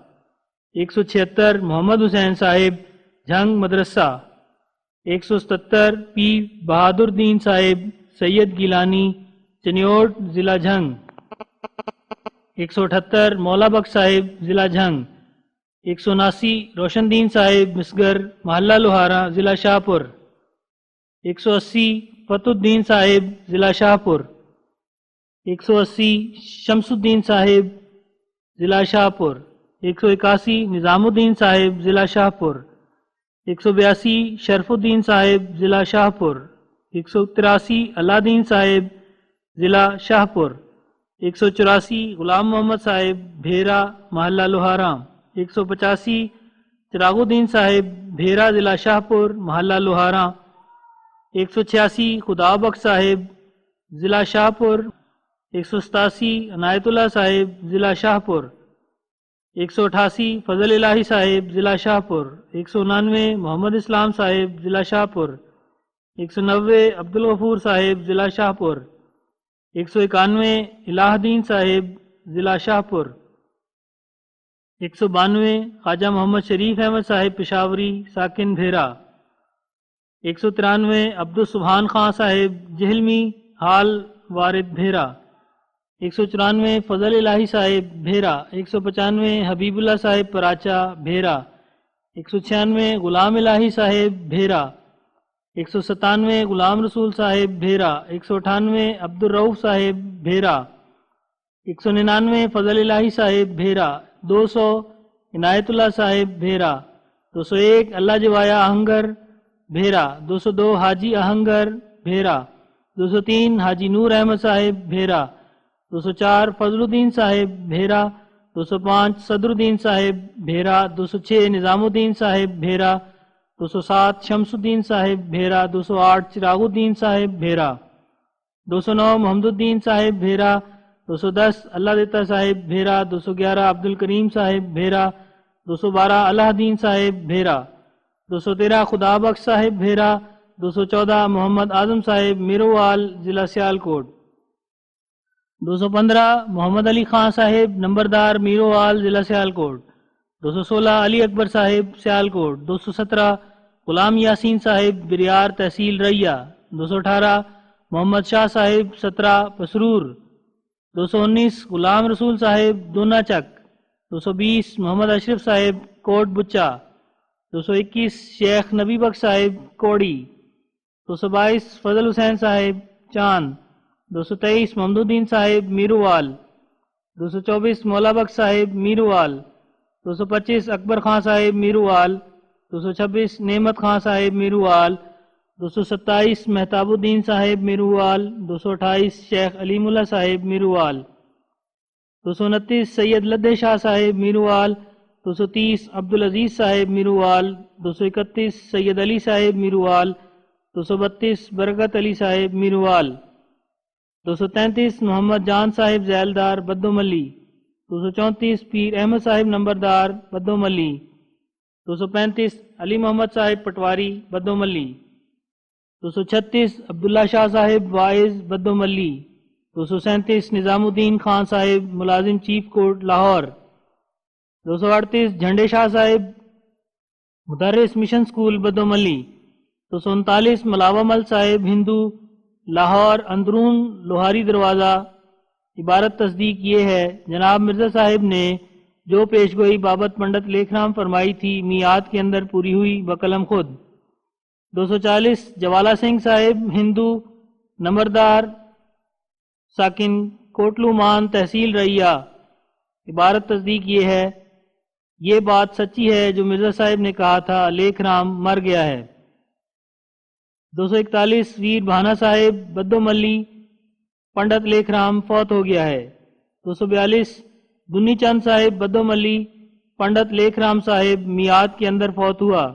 Speaker 3: 176 محمد حسین صاحب جھنگ مدرسہ 177 پی بہادر دین صاحب سید گیلانی چنیوٹ ضلع جھنگ 178 مولا بخش صاحب ضلع جھنگ 179 روشن دین صاحب مسگر محلہ لوہارا ضلع شاہپور 180 فتح الدین صاحب ضلع شاہپور 180 شمس الدین صاحب ضلع شاہپور 181 نظام الدین صاحب ضلع شاہپور 182 شرف الدین صاحب ضلع شاہپور 183 اللہ دین صاحب ضلع شاہپور 184 غلام محمد صاحب بھیرا محلہ لوہارا 185 چراغ الدین صاحب بھیرا ضلع شاہپور محلہ لوہارا 186 خدا بخش صاحب ضلع شاہپور 187 عنایت اللہ صاحب ضلع شاہپور 188 فضل الہی صاحب ضلع شاہپور 199 محمد اسلام صاحب ضلع شاہپور 190 عبد الغفور صاحب ضلع شاہپور 191 الہ الدین صاحب ضلع شاہپور 192 خواجہ محمد شریف احمد صاحب پشاوری ساکن بھیرا 193 عبد السبحان خان صاحب جہلمی حال وارد بھیرا 194 فضل الہی صاحب بھیرا 195 حبیب اللہ صاحب پراچا بھیرا 196 غلام الہی صاحب بھیرا 197 غلام رسول صاحب بھیرا 198 عبد الرؤف صاحب بھیرا 199 فضل الہی صاحب بھیرا 200 عنایت اللہ صاحب بھیرا 201 اللہ جوایا اہنگر بھیرا 202 حاجی اہنگر بھیرا 203 حاجی نور احمد صاحب بھیرا 204 فضل الدین صاحب بھیرا 205 صدر الدین صاحب بھیرا 206 نظام الدین صاحب بھیرا 207 شمس الدین صاحب بھیرا 208 چراغ الدین صاحب بھیرا 209 محمد الدین صاحب بھیرا 210 اللہ دیتا صاحب بھیرا 211 عبد الکریم صاحب بھیرا 212 اللہ الدین صاحب بھیرا 213 خدا بخش صاحب بھیرا 214 محمد اعظم صاحب میروال ضلع سیالکوٹ 215 محمد علی خان صاحب نمبردار میروال ضلع سیالکوٹ 216 علی اکبر صاحب سیالکوٹ 217 غلام یاسین صاحب بریار تحصیل ریا 218 محمد شاہ صاحب 17 پسرور 219 غلام رسول صاحب دونا چک 220 محمد اشرف صاحب کوٹ بچا 221 شیخ نبی بخش صاحب کوڑی 222 فضل حسین صاحب چاند 223 محمد الدین صاحب میروال 224 مولا بخش صاحب میروال 225 اکبر خان صاحب میروال 226 نعمت خان صاحب میروال 227 مہتاب الدین صاحب میروال 228 شیخ علیم اللہ صاحب میروال 229 سید لدھے شاہ صاحب میروال 230 عبدالعزیز صاحب میروال 231 سید علی صاحب میروال 232 برکت علی صاحب میروال 233 محمد جان صاحب ذیلدار بدو ملی 234 پیر احمد صاحب نمبردار بدو ملی 235 علی محمد صاحب پٹواری بدو ملی 236 عبداللہ شاہ صاحب وائز بدو ملی 237 نظام الدین خان صاحب ملازم چیف کورٹ لاہور 238 جھنڈے شاہ صاحب
Speaker 2: مدرس مشن سکول بدوملی 239 ملاوہ مل صاحب ہندو لاہور اندرون لوہاری دروازہ عبارت تصدیق یہ ہے جناب مرزا صاحب نے جو پیشگوئی بابت پنڈت لیکھ رام فرمائی تھی میعاد کے اندر پوری ہوئی بقلم خود 240 جوالا سنگھ صاحب ہندو نمبردار ساکن کوٹلو مان تحصیل ریا عبارت تصدیق یہ ہے یہ بات سچی ہے جو مرزا صاحب نے کہا تھا لیکھ رام مر گیا ہے 241 ویر بھانا صاحب بدوملی پنڈت لیکھ رام فوت ہو گیا ہے 242 دنی چند صاحب بدوملی پنڈت لیکھ رام صاحب میعاد کے اندر فوت ہوا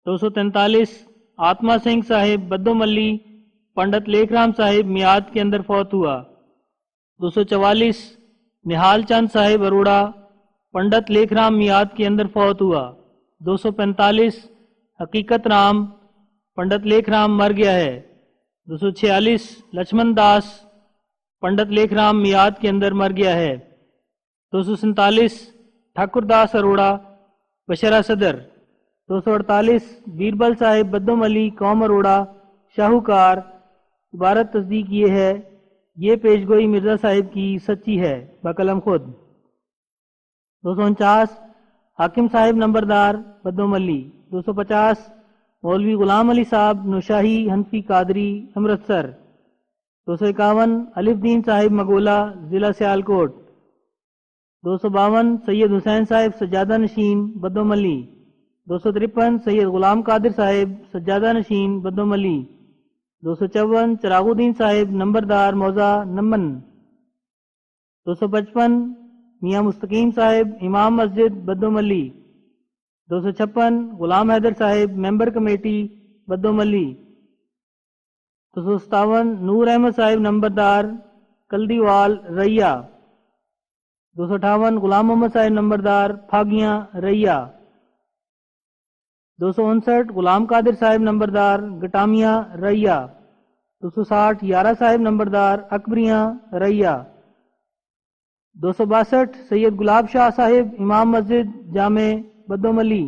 Speaker 2: 243 آتما سنگھ صاحب بدوملی پنڈت لیکھ رام صاحب میعاد کے اندر فوت ہوا 244 نہال چند صاحب اروڑا پنڈت لیکھ رام میعاد کے اندر فوت ہوا 245 حقیقت رام پنڈت لیکھ رام مر گیا ہے 246 لچمن داس پنڈت لیکھ رام میعاد کے اندر مر گیا ہے 247 ٹھاکر داس اروڑا بشرہ صدر 248 بیربل صاحب بدوملی قوم اروڑا شاہوکار عبارت تصدیق یہ ہے یہ پیشگوئی مرزا صاحب کی سچی ہے بقلم خود 249 حاکم صاحب نمبردار بدوملی 250 مولوی غلام علی صاحب نوشاہی حنفی قادری امرتسر 251 الف دین صاحب مگولہ ضلع سیالکوٹ 252 سید حسین صاحب سجادہ نشین بدوملی 253 سید غلام قادر صاحب سجادہ نشین بدوملی 254 چراغ الدین صاحب نمبردار موضع نمن 255 میاں مستقیم صاحب امام مسجد بدوملی 256 غلام حیدر صاحب ممبر کمیٹی بدوملی 257 نور احمد صاحب نمبردار کلدیوال ریا 258 غلام محمد صاحب نمبردار پھاگیاں ریا 259 غلام قادر صاحب نمبردار گٹامیاں ریا 260 یارہ صاحب نمبردار اکبریاں ریا 262 سید گلاب شاہ صاحب امام مسجد جامع بدوملی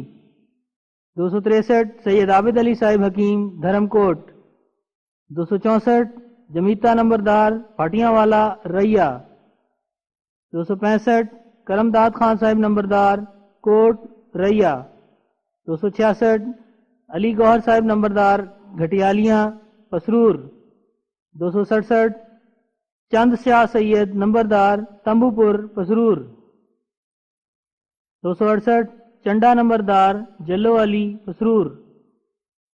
Speaker 2: 263 سید عابد علی صاحب حکیم دھرم کوٹ 264 جمیتا نمبردار پھاٹیاں والا ریا 265 کرم داد خان صاحب نمبردار کوٹ ریا 266 علی گوہر صاحب نمبردار گھٹیالیاں پسرور 267 چند شاہ سید نمبردار تمبو پور پسرور 268 چنڈا نمبردار جلو علی پسرور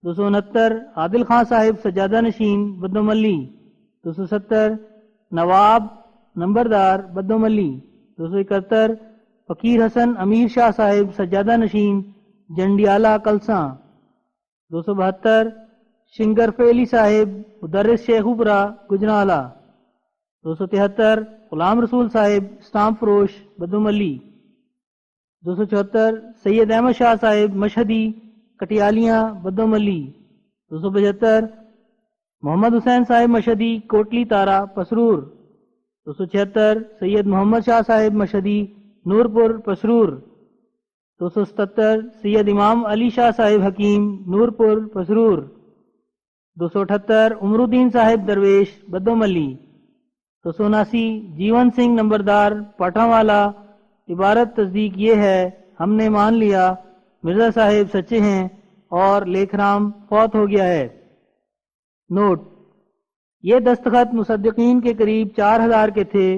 Speaker 2: 269 عادل خان صاحب سجادہ نشین بدوملی 270 نواب نمبردار بدوملی 271 فقیر حسن امیر شاہ صاحب سجادہ نشین جنڈیالہ کلساں 272 شنگر فیلی صاحب مدرس شیخوپورہ گجرالہ 273 غلام رسول صاحب اسٹامپ فروش بدوملی 274 سید احمد شاہ صاحب مشہدی کٹیالیاں بدوملی 275 محمد حسین صاحب مشہدی کوٹلی تارا پسرور 276 سید محمد شاہ صاحب مشہدی نورپور پسرور 277 سید امام علی شاہ صاحب حکیم نورپور پسرور 278 عمر الدین صاحب درویش بدوملی 279 جیون سنگھ نمبردار پاٹھا والا عبارت تصدیق یہ ہے ہم نے مان لیا مرزا صاحب سچے ہیں اور لیکھ رام فوت ہو گیا ہے نوٹ یہ دستخط مصدقین کے قریب 4000 کے تھے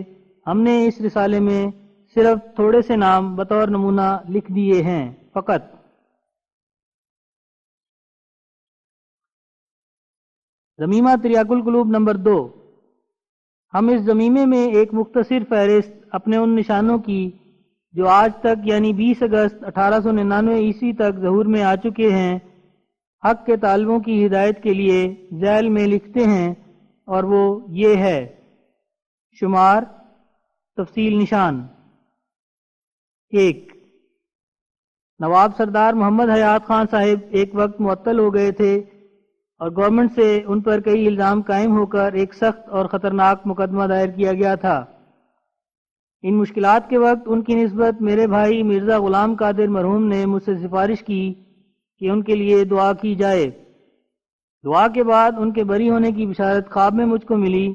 Speaker 2: ہم نے اس رسالے میں صرف تھوڑے سے نام بطور نمونہ لکھ دیے ہیں فقط ضمیمہ تریاق القلوب نمبر 2 ہم اس ضمیمے میں ایک مختصر فہرست اپنے ان نشانوں کی جو آج تک یعنی 20 اگست 1899 عیسوی تک ظہور میں آ چکے ہیں حق کے طالبوں کی ہدایت کے لیے ذیل میں لکھتے ہیں اور وہ یہ ہے شمار تفصیل نشان 1 نواب سردار محمد حیات خان صاحب ایک وقت معطل ہو گئے تھے اور گورنمنٹ سے ان پر کئی الزام قائم ہو کر ایک سخت اور خطرناک مقدمہ دائر کیا گیا تھا ان مشکلات کے وقت ان کی نسبت میرے بھائی مرزا غلام قادر مرحوم نے مجھ سے سفارش کی
Speaker 3: کہ ان کے لیے دعا کی جائے۔ دعا کے بعد ان کے بری ہونے کی بشارت خواب میں مجھ کو ملی،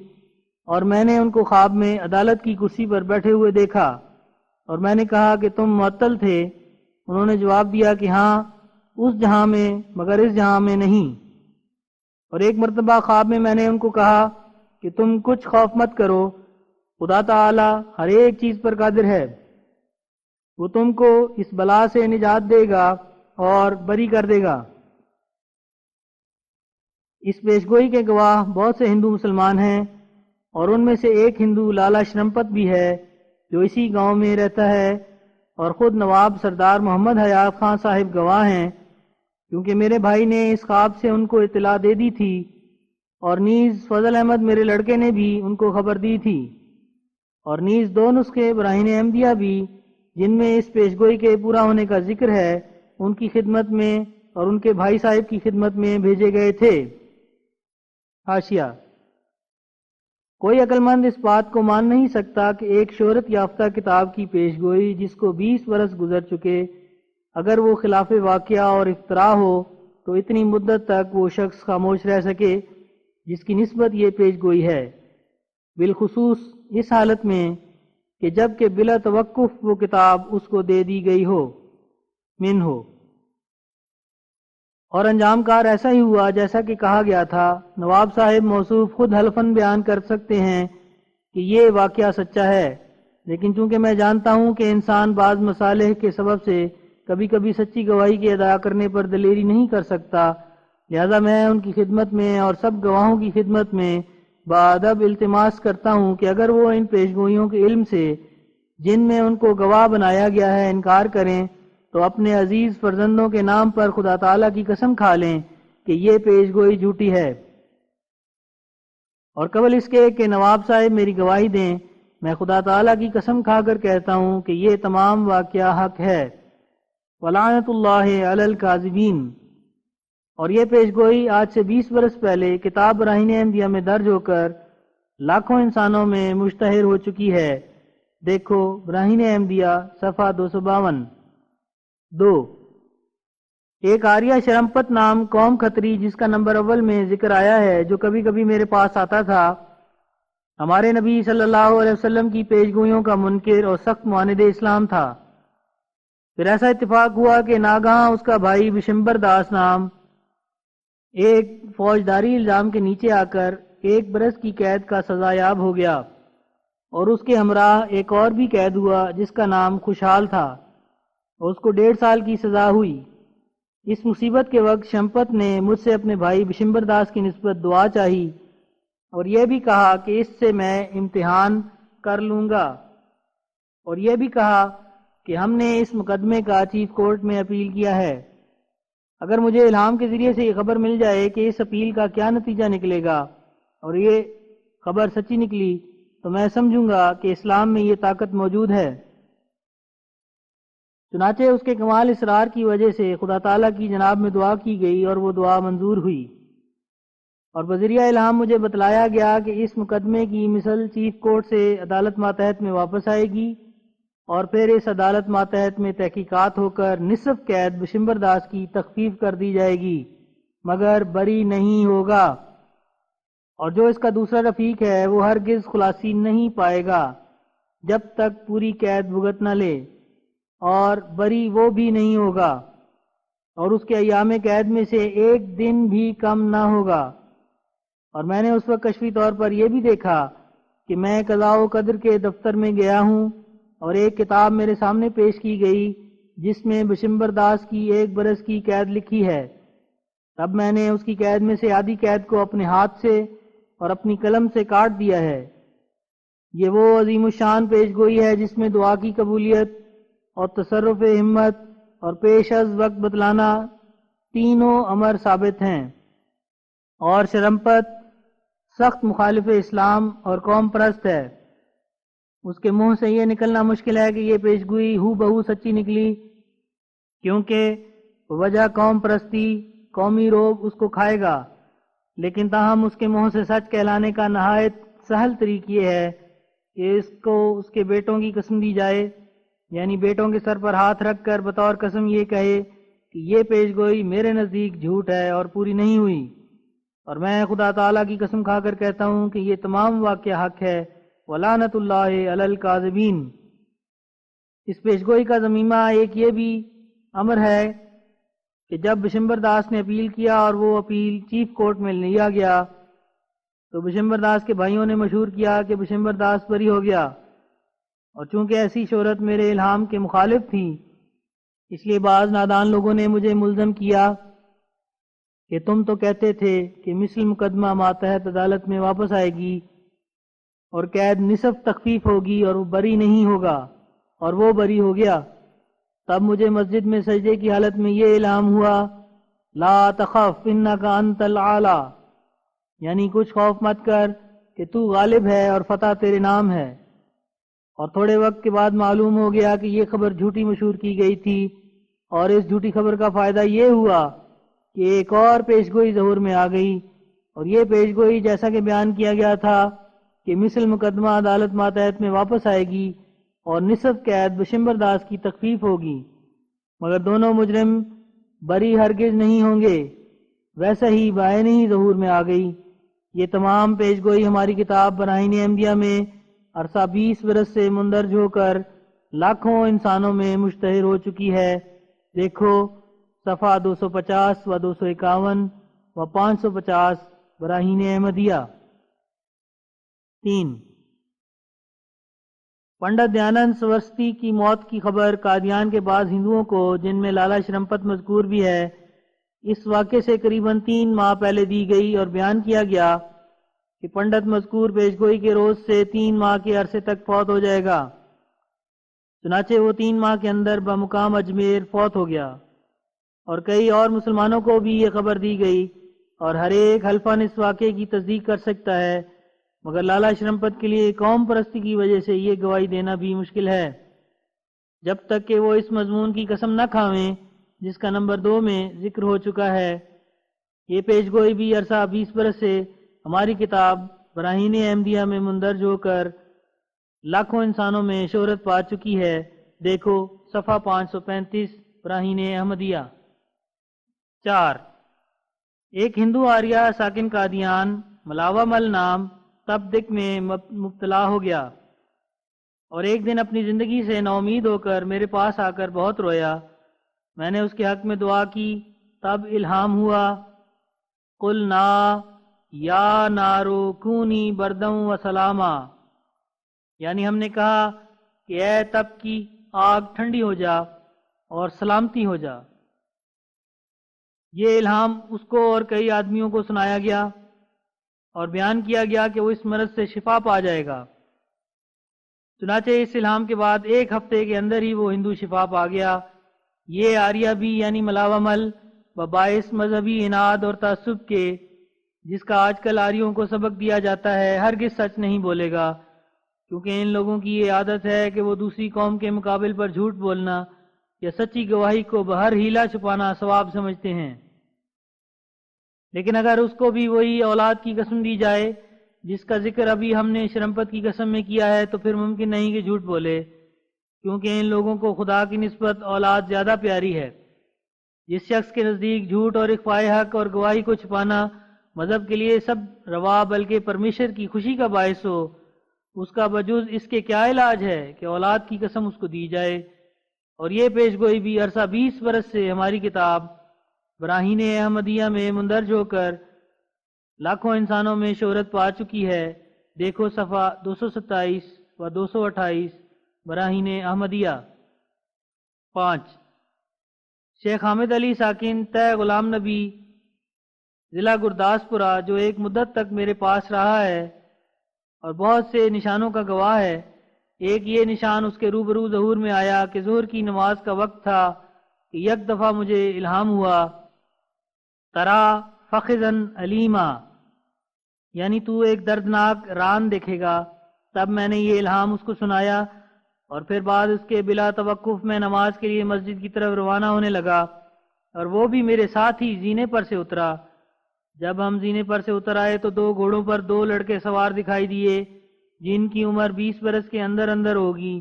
Speaker 3: اور میں نے ان کو خواب میں عدالت کی کرسی پر بیٹھے ہوئے دیکھا، اور میں نے کہا کہ تم معطل تھے۔ انہوں نے جواب دیا کہ ہاں، اس جہاں میں مگر اس جہاں میں نہیں۔ اور ایک مرتبہ خواب میں نے ان کو کہا کہ تم کچھ خوف مت کرو، خدا تعالی ہر ایک چیز پر قادر ہے، وہ تم کو اس بلا سے نجات دے گا اور بری کر دے گا۔ اس پیشگوئی کے گواہ بہت سے ہندو مسلمان ہیں، اور ان میں سے ایک ہندو لالا شرمپت بھی ہے جو اسی گاؤں میں رہتا ہے، اور خود نواب سردار محمد حیات خان صاحب گواہ ہیں، کیونکہ میرے بھائی نے اس خواب سے ان کو اطلاع دے دی تھی، اور نیز فضل احمد میرے لڑکے نے بھی ان کو خبر دی تھی، اور نیز 2 نسخے براہین احمدیہ بھی جن میں اس پیشگوئی کے پورا ہونے کا ذکر ہے ان کی خدمت میں اور ان کے بھائی صاحب کی خدمت میں بھیجے گئے تھے۔ حاشیہ: کوئی عقل مند اس بات کو مان نہیں سکتا کہ ایک شہرت یافتہ کتاب کی پیشگوئی جس کو 20 برس گزر چکے، اگر وہ خلاف واقعہ اور افتراء ہو تو اتنی مدت تک وہ شخص خاموش رہ سکے جس کی نسبت یہ پیشگوئی ہے، بالخصوص اس حالت میں کہ جب کہ بلا توقف وہ کتاب اس کو دے دی گئی ہو من ہو۔ اور انجام کار ایسا ہی ہوا جیسا کہ کہا گیا تھا۔ نواب صاحب موصوف خود حلفاً بیان کر سکتے ہیں کہ یہ واقعہ سچا ہے، لیکن چونکہ میں جانتا ہوں کہ انسان بعض مصالح کے سبب سے کبھی کبھی سچی گواہی کے ادا کرنے پر دلیری نہیں کر سکتا، لہذا میں ان کی خدمت میں اور سب گواہوں کی خدمت میں بادب التماس کرتا ہوں کہ اگر وہ ان پیشگوئیوں کے علم سے جن میں ان کو گواہ بنایا گیا ہے انکار کریں تو اپنے عزیز فرزندوں کے نام پر خدا تعالیٰ کی قسم کھا لیں کہ یہ پیشگوئی جھوٹی ہے، اور قبل اس کے کہ نواب صاحب میری گواہی دیں، میں خدا تعالیٰ کی قسم کھا کر کہتا ہوں کہ یہ تمام واقعہ حق ہے۔ ولعنت اللہ علی الکاذبین۔ اور یہ پیشگوئی آج سے 20 برس پہلے کتاب براہین احمدیہ میں درج ہو کر لاکھوں انسانوں میں مشتہر ہو چکی ہے۔ دیکھو براہین احمدیہ صفحہ 252۔ 2. ایک آریہ شرمپت نام قوم کھتری جس کا نمبر اول میں ذکر آیا ہے، جو کبھی کبھی میرے پاس آتا تھا، ہمارے نبی صلی اللہ علیہ وسلم کی پیشگوئیوں کا منکر اور سخت معاند اسلام تھا۔ پھر ایسا اتفاق ہوا کہ ناگہاں اس کا بھائی بشمبر داس نام ایک فوجداری الزام کے نیچے آ کر 1 برس کی قید کا سزا یاب ہو گیا، اور اس کے ہمراہ ایک اور بھی قید ہوا جس کا نام خوشحال تھا، اور اس کو 1.5 سال کی سزا ہوئی۔ اس مصیبت کے وقت شمپت نے مجھ سے اپنے بھائی بشمبر داس کی نسبت دعا چاہی، اور یہ بھی کہا کہ اس سے میں امتحان کر لوں گا، اور یہ بھی کہا کہ ہم نے اس مقدمے کا چیف کورٹ میں اپیل کیا ہے۔ اگر مجھے الہام کے ذریعے سے یہ خبر مل جائے کہ اس اپیل کا کیا نتیجہ نکلے گا اور یہ خبر سچی نکلی تو میں سمجھوں گا کہ اسلام میں یہ طاقت موجود ہے۔ چنانچہ اس کے کمال اصرار کی وجہ سے خدا تعالیٰ کی جناب میں دعا کی گئی اور وہ دعا منظور ہوئی، اور بذریعہ الہام مجھے بتلایا گیا کہ اس مقدمے کی مثل چیف کورٹ سے عدالت ماتحت میں واپس آئے گی، اور پھر اس عدالت ماتحت میں تحقیقات ہو کر نصف قید بشمبر داس کی تخفیف کر دی جائے گی، مگر بری نہیں ہوگا، اور جو اس کا دوسرا رفیق ہے وہ ہرگز خلاصی نہیں پائے گا جب تک پوری قید بھگت نہ لے، اور بری وہ بھی نہیں ہوگا، اور اس کے ایام قید میں سے 1 دن بھی کم نہ ہوگا۔ اور میں نے اس وقت کشفی طور پر یہ بھی دیکھا کہ میں قضاء و قدر کے دفتر میں گیا ہوں، اور ایک کتاب میرے سامنے پیش کی گئی جس میں بشمبر داس کی 1 برس کی قید لکھی ہے۔ تب میں نے اس کی قید میں سے آدھی قید کو اپنے ہاتھ سے اور اپنی قلم سے کاٹ دیا ہے۔ یہ وہ عظیم الشان پیش گوئی ہے جس میں دعا کی قبولیت اور تصرف ہمت اور پیش از وقت بتلانا تینوں امر ثابت ہیں، اور شرمپت سخت مخالف اسلام اور قوم پرست ہے۔ اس کے منہ سے یہ نکلنا مشکل ہے کہ یہ پیشگوئی ہو بہو سچی نکلی، کیونکہ وجہ قوم پرستی، قومی روب اس کو کھائے گا، لیکن تاہم اس کے منہ سے سچ کہلانے کا نہایت سہل طریق یہ ہے کہ اس کو اس کے بیٹوں کی قسم دی جائے، یعنی بیٹوں کے سر پر ہاتھ رکھ کر بطور قسم یہ کہے کہ یہ پیش گوئی میرے نزدیک جھوٹ ہے اور پوری نہیں ہوئی، اور میں خدا تعالیٰ کی قسم کھا کر کہتا ہوں کہ یہ تمام واقعہ حق ہے۔ ولعنت اللہ علی الکاذبین۔ اس پیش گوئی کا ضمیمہ ایک یہ بھی امر ہے کہ جب بشمبر داس نے اپیل کیا اور وہ اپیل چیف کورٹ میں لیا گیا تو بشمبر داس کے بھائیوں نے مشہور کیا کہ بشمبر داس بری ہو گیا، اور چونکہ ایسی شہرت میرے الہام کے مخالف تھی اس لیے بعض نادان لوگوں نے مجھے ملزم کیا کہ تم تو کہتے تھے کہ مثل مقدمہ ماتحت عدالت میں واپس آئے گی اور قید نصف تخفیف ہوگی اور وہ بری نہیں ہوگا، اور وہ بری ہو گیا۔ تب مجھے مسجد میں سجدے کی حالت میں یہ الہام ہوا، لا تخف انکا انت العالی، یعنی کچھ خوف مت کر کہ تو غالب ہے اور فتح تیرے نام ہے۔ اور تھوڑے وقت کے بعد معلوم ہو گیا کہ یہ خبر جھوٹی مشہور کی گئی تھی، اور اس جھوٹی خبر کا فائدہ یہ ہوا کہ ایک اور پیش گوئی ظہور میں آ گئی، اور یہ پیش گوئی جیسا کہ بیان کیا گیا تھا کہ مثل مقدمہ عدالت ماتحت میں واپس آئے گی اور نصف قید بشمبر داس کی تخفیف ہوگی، مگر دونوں مجرم بری ہرگز نہیں ہوں گے۔ ویسا ہی بعینی ظہور میں آ گئی۔ یہ تمام پیش گوئی ہماری کتاب براہین احمدیہ میں عرصہ 20 برس سے مندرج ہو کر لاکھوں انسانوں میں مشتہر ہو چکی ہے۔ دیکھو صفحہ 250 و 251 و 550 براہین احمدیہ۔ 3 پنڈت دیانند سرسوتی کی موت کی خبر قادیان کے بعض ہندوؤں کو، جن میں لالا شرمپت مذکور بھی ہے، اس واقعے سے قریباً 3 ماہ پہلے دی گئی، اور بیان کیا گیا کہ پنڈت مذکور پیشگوئی کے روز سے 3 ماہ کے عرصے تک فوت ہو جائے گا۔ چنانچہ وہ 3 ماہ کے اندر بمقام اجمیر فوت ہو گیا، اور کئی اور مسلمانوں کو بھی یہ خبر دی گئی، اور ہر ایک حلفاً اس واقعے کی تصدیق کر سکتا ہے، مگر لالا شرمپت کے لیے قوم پرستی کی وجہ سے یہ گواہی دینا بھی مشکل ہے، جب تک کہ وہ اس مضمون کی قسم نہ کھاویں جس کا نمبر 2 میں ذکر ہو چکا ہے۔ یہ پیش گوئی بھی عرصہ 20 برس سے ہماری کتاب براہین احمدیہ میں مندرج ہو کر لاکھوں انسانوں میں شہرت پا چکی ہے۔ دیکھو صفحہ 535 براہین احمدیہ۔ 4 ایک ہندو آریہ ساکن قادیان ملاوا مل نام تبدک میں مبتلا ہو گیا، اور ایک دن اپنی زندگی سے نا امید ہو کر میرے پاس آ کر بہت رویا۔ میں نے اس کے حق میں دعا کی، تب الہام ہوا، قلنا یا نارو کونی بردوں و سلاما، یعنی ہم نے کہا کہ اے تب کی آگ ٹھنڈی ہو جا اور سلامتی ہو جا۔ یہ الہام اس کو اور کئی آدمیوں کو سنایا گیا، اور بیان کیا گیا کہ وہ اس مرض سے شفا پا جائے گا۔ چنانچہ اس الہام کے بعد 1 ہفتے کے اندر ہی وہ ہندو شفا پا گیا۔ یہ آریہ بھی یعنی ملاوا مل باعث مذہبی اناد اور تعصب کے، جس کا آج کل آریوں کو سبق دیا جاتا ہے، ہرگز سچ نہیں بولے گا، کیونکہ ان لوگوں کی یہ عادت ہے کہ وہ دوسری قوم کے مقابل پر جھوٹ بولنا یا سچی گواہی کو بہر ہیلا چھپانا ثواب سمجھتے ہیں۔ لیکن اگر اس کو بھی وہی اولاد کی قسم دی جائے جس کا ذکر ابھی ہم نے شرمپت کی قسم میں کیا ہے، تو پھر ممکن نہیں کہ جھوٹ بولے، کیونکہ ان لوگوں کو خدا کی نسبت اولاد زیادہ پیاری ہے۔ جس شخص کے نزدیک جھوٹ اور اخفاء حق اور گواہی کو چھپانا مذہب کے لیے سب روا بلکہ پرمیشر کی خوشی کا باعث ہو، اس کا بجوز اس کے کیا علاج ہے کہ اولاد کی قسم اس کو دی جائے۔ اور یہ پیش گوئی بھی عرصہ 20 برس سے ہماری کتاب براہین احمدیہ میں مندرج ہو کر لاکھوں انسانوں میں شہرت پا چکی ہے۔ دیکھو صفحہ 227 و 228 براہین احمدیہ۔ 5 شیخ حامد علی ساکن تہ غلام نبی ضلع گرداسپورہ، جو ایک مدت تک میرے پاس رہا ہے اور بہت سے نشانوں کا گواہ ہے۔ ایک یہ نشان اس کے روبرو ظہور میں آیا کہ ظہر کی نماز کا وقت تھا کہ یک دفعہ مجھے الہام ہوا، ترا فخذن علیما، یعنی تو ایک دردناک ران دیکھے گا۔ تب میں نے یہ الہام اس کو سنایا، اور پھر بعد اس کے بلا توقف میں نماز کے لیے مسجد کی طرف روانہ ہونے لگا، اور وہ بھی میرے ساتھ ہی زینے پر سے اترا۔ جب ہم زینے پر سے اتر آئے تو 2 گھوڑوں پر 2 لڑکے سوار دکھائی دیے، جن کی عمر 20 برس کے اندر اندر ہوگی،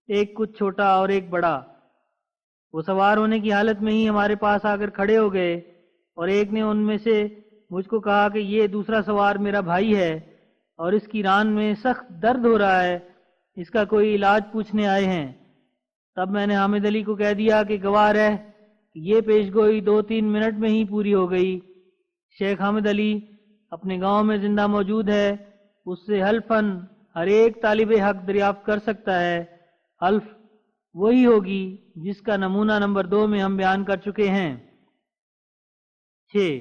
Speaker 3: ایک کچھ چھوٹا اور ایک بڑا۔ وہ سوار ہونے کی حالت میں ہی ہمارے پاس آ کر کھڑے ہو گئے، اور ایک نے ان میں سے مجھ کو کہا کہ یہ دوسرا سوار میرا بھائی ہے اور اس کی ران میں سخت درد ہو رہا ہے، اس کا کوئی علاج پوچھنے آئے ہیں۔ تب میں نے حامد علی کو کہہ دیا کہ گواہ رہ کہ یہ پیش گوئی 2-3 منٹ میں ہی پوری ہو گئی۔ شیخ حامد علی اپنے گاؤں میں زندہ موجود ہے، اس سے حلفاً ہر ایک طالب حق دریافت کر سکتا ہے۔ حلف وہی ہوگی جس کا نمونہ نمبر 2 میں ہم بیان کر چکے ہیں۔ 6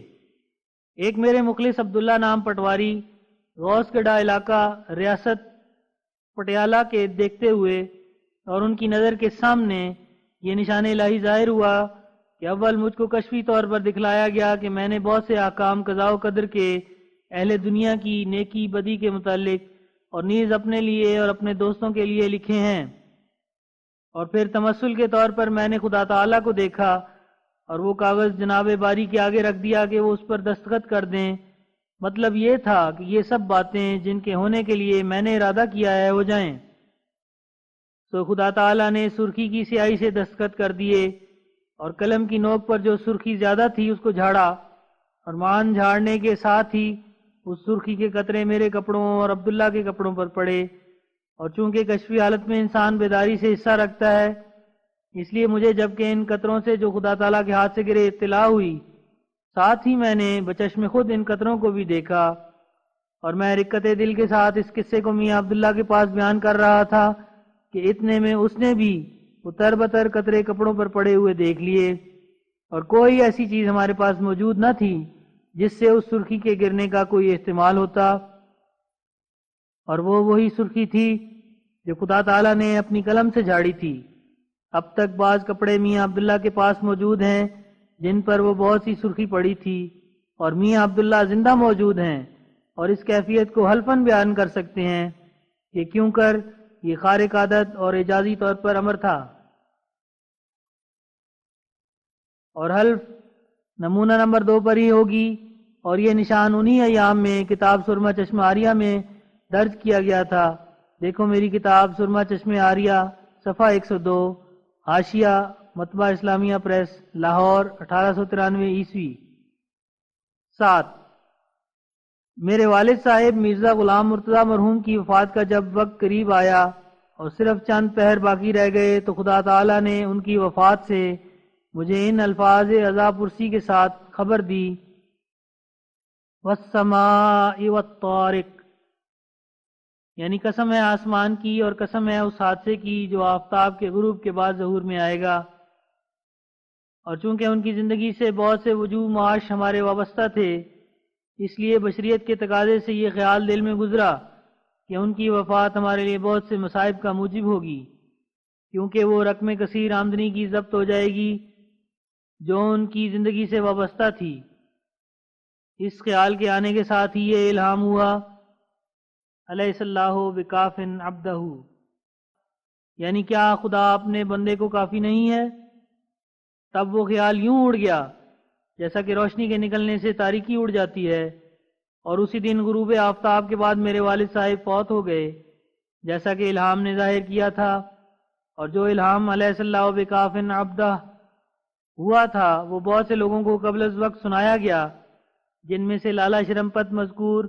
Speaker 3: ایک میرے مخلص عبداللہ نام پٹواری غوث گڑھا علاقہ ریاست پٹیالہ کے دیکھتے ہوئے اور ان کی نظر کے سامنے یہ نشان الہی ظاہر ہوا کہ اول مجھ کو کشفی طور پر دکھلایا گیا کہ میں نے بہت سے احکام قضاء و قدر کے اہل دنیا کی نیکی بدی کے متعلق اور نیز اپنے لیے اور اپنے دوستوں کے لیے لکھے ہیں، اور پھر تمثل کے طور پر میں نے خدا تعالیٰ کو دیکھا اور وہ کاغذ جناب باری کے آگے رکھ دیا کہ وہ اس پر دستخط کر دیں۔ مطلب یہ تھا کہ یہ سب باتیں جن کے ہونے کے لیے میں نے ارادہ کیا ہے ہو جائیں۔ تو خدا تعالیٰ نے سرخی کی سیاہی سے دستخط کر دیے اور قلم کی نوک پر جو سرخی زیادہ تھی اس کو جھاڑا، اور مان جھاڑنے کے ساتھ ہی اس سرخی کے قطرے میرے کپڑوں اور عبداللہ کے کپڑوں پر پڑے، اور چونکہ کشفی حالت میں انسان بیداری سے حصہ رکھتا ہے، اس لیے مجھے جبکہ ان قطروں سے جو خدا تعالیٰ کے ہاتھ سے گرے اطلاع ہوئی، ساتھ ہی میں نے بچشم خود ان قطروں کو بھی دیکھا، اور میں رقت دل کے ساتھ اس قصے کو میاں عبداللہ کے پاس بیان کر رہا تھا کہ اتنے میں اس نے بھی وہ تر بتر قطرے کپڑوں پر پڑے ہوئے دیکھ لیے، اور کوئی ایسی چیز ہمارے پاس موجود نہ تھی جس سے اس سرخی کے گرنے کا کوئی احتمال ہوتا، اور وہ وہی سرخی تھی جو خدا تعالیٰ نے اپنی قلم سے جھاڑی تھی۔ اب تک بعض کپڑے میاں عبداللہ کے پاس موجود ہیں جن پر وہ بہت سی سرخی پڑی تھی، اور میاں عبداللہ زندہ موجود ہیں اور اس کیفیت کو حلفاً بیان کر سکتے ہیں کہ کیوں کر یہ خارق عادت اور اعجازی طور پر امر تھا۔ اور حلف نمونہ نمبر 2 پر ہی ہوگی، اور یہ نشان انہی ایام میں کتاب سرمہ چشمہ آریہ میں درج کیا گیا تھا۔ دیکھو میری کتاب سرمہ چشمہ آریہ صفحہ 102، حاشیہ مطبع اسلامیہ پریس لاہور 1893 عیسوی۔ 7 میرے والد صاحب مرزا غلام مرتضیٰ مرحوم کی وفات کا جب وقت قریب آیا اور صرف چند پہر باقی رہ گئے تو خدا تعالیٰ نے ان کی وفات سے مجھے ان الفاظ عزا پرسی کے ساتھ خبر دی: والسماء والطارق، یعنی قسم ہے آسمان کی اور قسم ہے اس حادثے کی جو آفتاب کے غروب کے بعد ظہور میں آئے گا۔ اور چونکہ ان کی زندگی سے بہت سے وجوہ معاش ہمارے وابستہ تھے، اس لیے بشریت کے تقاضے سے یہ خیال دل میں گزرا کہ ان کی وفات ہمارے لیے بہت سے مصائب کا موجب ہوگی، کیونکہ وہ رقم کثیر آمدنی کی ضبط ہو جائے گی جو ان کی زندگی سے وابستہ تھی۔ اس خیال کے آنے کے ساتھ ہی یہ الہام ہوا: الیس اللہ بکاف عبدہ، یعنی کیا خدا اپنے بندے کو کافی نہیں ہے؟ تب وہ خیال یوں اڑ گیا جیسا کہ روشنی کے نکلنے سے تاریکی اڑ جاتی ہے، اور اسی دن غروب آفتاب کے بعد میرے والد صاحب فوت ہو گئے، جیسا کہ الہام نے ظاہر کیا تھا۔ اور جو الہام الیس اللہ بکاف عبدہ ہوا تھا وہ بہت سے لوگوں کو قبل از وقت سنایا گیا، جن میں سے لالا شرمپت مذکور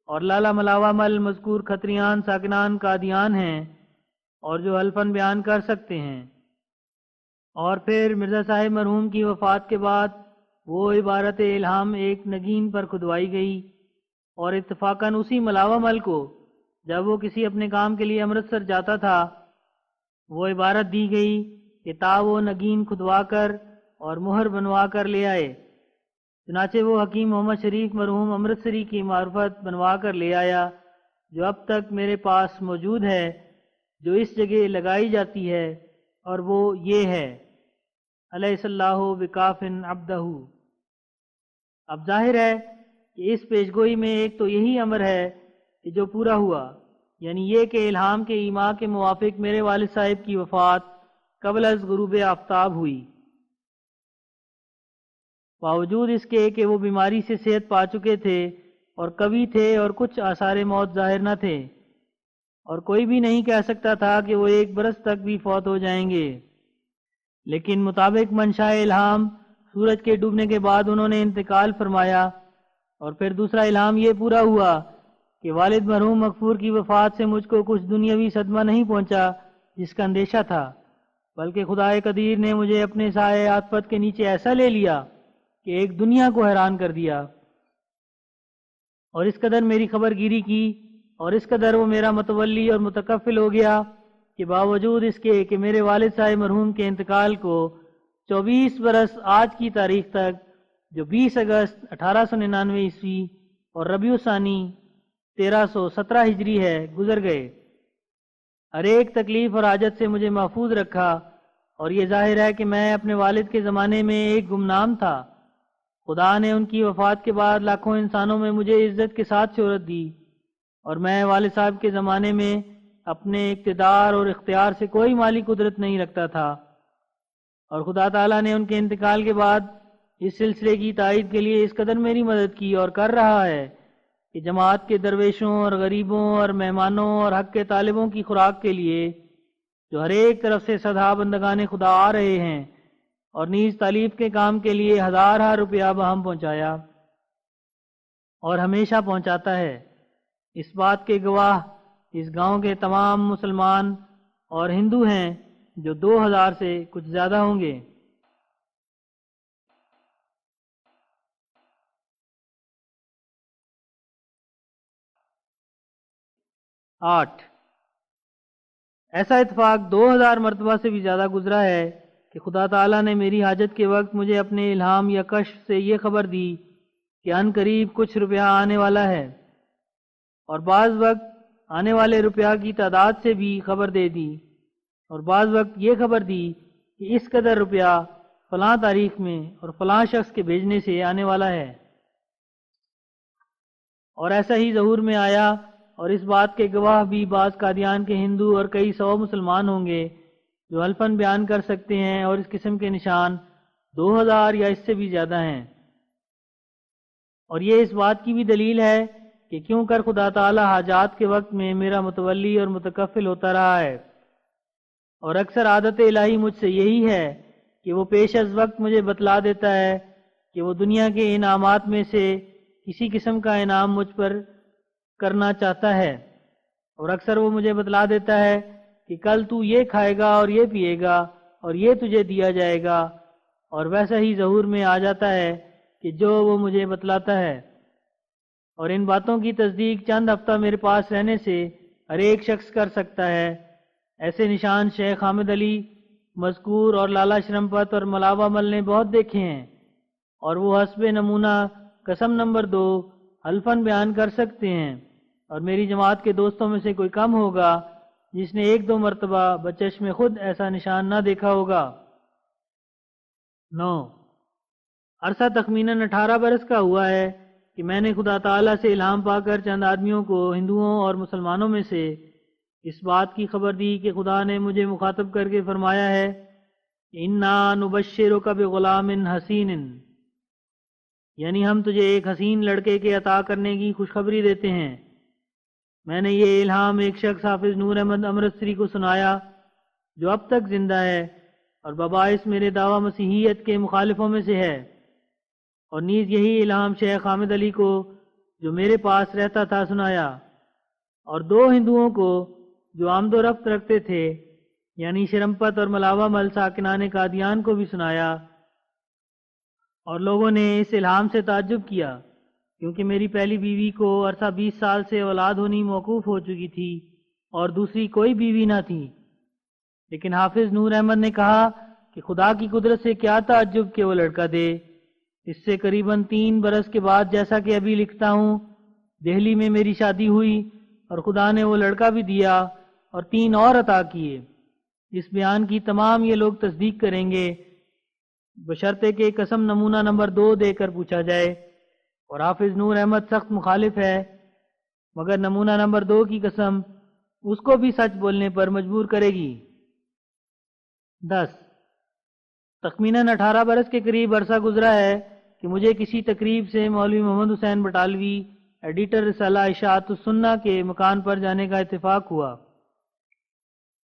Speaker 3: اور لالا ملاوہ مل مذکور کھتریان ساکنان قادیان ہیں، اور جو حلفاً بیان کر سکتے ہیں۔ اور پھر مرزا صاحب مرحوم کی وفات کے بعد وہ عبارت الہام ایک نگین پر کھدوائی گئی، اور اتفاقاً اسی ملاوہ مل کو جب وہ کسی اپنے کام کے لیے امرتسر جاتا تھا وہ عبارت دی گئی کہ تا وہ نگین کھدوا کر اور مہر بنوا کر لے آئے۔ چنانچہ وہ حکیم محمد شریف مرحوم امرتسری کی معرفت بنوا کر لے آیا، جو اب تک میرے پاس موجود ہے، جو اس جگہ لگائی جاتی ہے، اور وہ یہ ہے: الیس اللہ بکاف عبدہ۔ اب ظاہر ہے کہ اس پیشگوئی میں ایک تو یہی امر ہے کہ جو پورا ہوا، یعنی یہ کہ الہام کے ایما کے موافق میرے والد صاحب کی وفات قبل از غروب آفتاب ہوئی، باوجود اس کے کہ وہ بیماری سے صحت پا چکے تھے اور قوی تھے اور کچھ آثار موت ظاہر نہ تھے، اور کوئی بھی نہیں کہہ سکتا تھا کہ وہ 1 برس تک بھی فوت ہو جائیں گے۔
Speaker 2: لیکن مطابق منشاء الہام سورج کے ڈوبنے کے بعد انہوں نے انتقال فرمایا، اور پھر دوسرا الہام یہ پورا ہوا کہ والد مرحوم مغفور کی وفات سے مجھ کو کچھ دنیاوی صدمہ نہیں پہنچا جس کا اندیشہ تھا، بلکہ خدائے قدیر نے مجھے اپنے سائے عاطفت کے نیچے ایسا لے لیا کہ ایک دنیا کو حیران کر دیا، اور اس قدر میری خبر گیری کی، اور اس قدر وہ میرا متولی اور متکفل ہو گیا کہ باوجود اس کے کہ میرے والد صاحب مرحوم کے انتقال کو 24 برس آج کی تاریخ تک، جو 20 اگست 1899 عیسوی اور ربیع الثانی 1317 ہجری ہے، گزر گئے۔ ہر ایک تکلیف اور حاجت سے مجھے محفوظ رکھا، اور یہ ظاہر ہے کہ میں اپنے والد کے زمانے میں ایک گمنام تھا۔ خدا نے ان کی وفات کے بعد لاکھوں انسانوں میں مجھے عزت کے ساتھ شہرت دی، اور میں والد صاحب کے زمانے میں اپنے اقتدار اور اختیار سے کوئی مالی قدرت نہیں رکھتا تھا، اور خدا تعالیٰ نے ان کے انتقال کے بعد اس سلسلے کی تائید کے لیے اس قدر میری مدد کی اور کر رہا ہے کہ جماعت کے درویشوں اور غریبوں اور مہمانوں اور حق کے طالبوں کی خوراک کے لیے جو ہر ایک طرف سے صدہا بندگان خدا آ رہے ہیں، اور نیز تعلیف کے کام کے لیے ہزارہ روپیہ بہم پہنچایا اور ہمیشہ پہنچاتا ہے۔ اس بات کے گواہ اس گاؤں کے تمام مسلمان اور ہندو ہیں جو 2000 سے کچھ زیادہ ہوں گے۔ 8 ایسا اتفاق 2000 مرتبہ سے بھی زیادہ گزرا ہے کہ خدا تعالیٰ نے میری حاجت کے وقت مجھے اپنے الہام یا کشف سے یہ خبر دی کہ ان قریب کچھ روپیہ آنے والا ہے، اور بعض وقت آنے والے روپیہ کی تعداد سے بھی خبر دے دی، اور بعض وقت یہ خبر دی کہ اس قدر روپیہ فلاں تاریخ میں اور فلاں شخص کے بھیجنے سے آنے والا ہے۔ اور ایسا ہی ظہور میں آیا، اور اس بات کے گواہ بھی بعض قادیان کے ہندو اور کئی 100 مسلمان ہوں گے جو حلفاً بیان کر سکتے ہیں، اور اس قسم کے نشان 2000 یا اس سے بھی زیادہ ہیں۔ اور یہ اس بات کی بھی دلیل ہے کہ کیوں کر خدا تعالی حاجات کے وقت میں میرا متولی اور متکفل ہوتا رہا ہے، اور اکثر عادت الہی مجھ سے یہی ہے کہ وہ پیش از وقت مجھے بتلا دیتا ہے کہ وہ دنیا کے انعامات میں سے کسی قسم کا انعام مجھ پر کرنا چاہتا ہے، اور اکثر وہ مجھے بتلا دیتا ہے کہ کل تو یہ کھائے گا اور یہ پیے گا اور یہ تجھے دیا جائے گا، اور ویسا ہی ظہور میں آ جاتا ہے کہ جو وہ مجھے بتلاتا ہے۔ اور ان باتوں کی تصدیق چند ہفتہ میرے پاس رہنے سے ہر ایک شخص کر سکتا ہے۔ ایسے نشان شیخ حامد علی مذکور اور لالا شرمپت اور ملاوہ مل نے بہت دیکھے ہیں، اور وہ حسب نمونہ قسم نمبر 2 حلفاً بیان کر سکتے ہیں، اور میری جماعت کے دوستوں میں سے کوئی کم ہوگا جس نے 1-2 مرتبہ بچشم خود ایسا نشان نہ دیکھا ہوگا۔ 9 عرصہ تخمیناً 18 برس کا ہوا ہے کہ میں نے خدا تعالیٰ سے الہام پا کر چند آدمیوں کو ہندوؤں اور مسلمانوں میں سے اس بات کی خبر دی کہ خدا نے مجھے مخاطب کر کے فرمایا ہے اِنَّا نُبَشِّرُكَ بِغُلَامٍ حَسِينٍ، یعنی ہم تجھے ایک حسین لڑکے کے عطا کرنے کی خوشخبری دیتے ہیں۔ میں نے یہ الہام ایک شخص حافظ نور احمد امرتسری کو سنایا جو اب تک زندہ ہے اور بباعث میرے دعویٰ مسیحیت کے مخالفوں میں سے ہے، اور نیز یہی الہام شیخ حامد علی کو جو میرے پاس رہتا تھا سنایا، اور 2 ہندوؤں کو جو آمد و رفت رکھتے تھے یعنی شرمپت اور ملاوہ مل ساکنان قادیان کو بھی سنایا۔ اور لوگوں نے اس الہام سے تعجب کیا کیونکہ میری پہلی بیوی کو عرصہ 20 سال سے اولاد ہونی موقوف ہو چکی تھی اور دوسری کوئی بیوی نہ تھی، لیکن حافظ نور احمد نے کہا کہ خدا کی قدرت سے کیا تعجب کہ وہ لڑکا دے۔ اس سے قریباً 3 برس کے بعد جیسا کہ ابھی لکھتا ہوں دہلی میں میری شادی ہوئی اور خدا نے وہ لڑکا بھی دیا اور 3 اور عطا کیے۔ اس بیان کی تمام یہ لوگ تصدیق کریں گے بشرطے کہ قسم نمونہ نمبر 2 دے کر پوچھا جائے، اور حافظ نور احمد سخت مخالف ہے، مگر نمونہ نمبر 2 کی قسم اس کو بھی سچ بولنے پر مجبور کرے گی۔ 10 تخمیناً 18 برس کے قریب عرصہ گزرا ہے کہ مجھے کسی تقریب سے مولوی محمد حسین بٹالوی ایڈیٹر رسالہ اشاعت السنہ کے مکان پر جانے کا اتفاق ہوا۔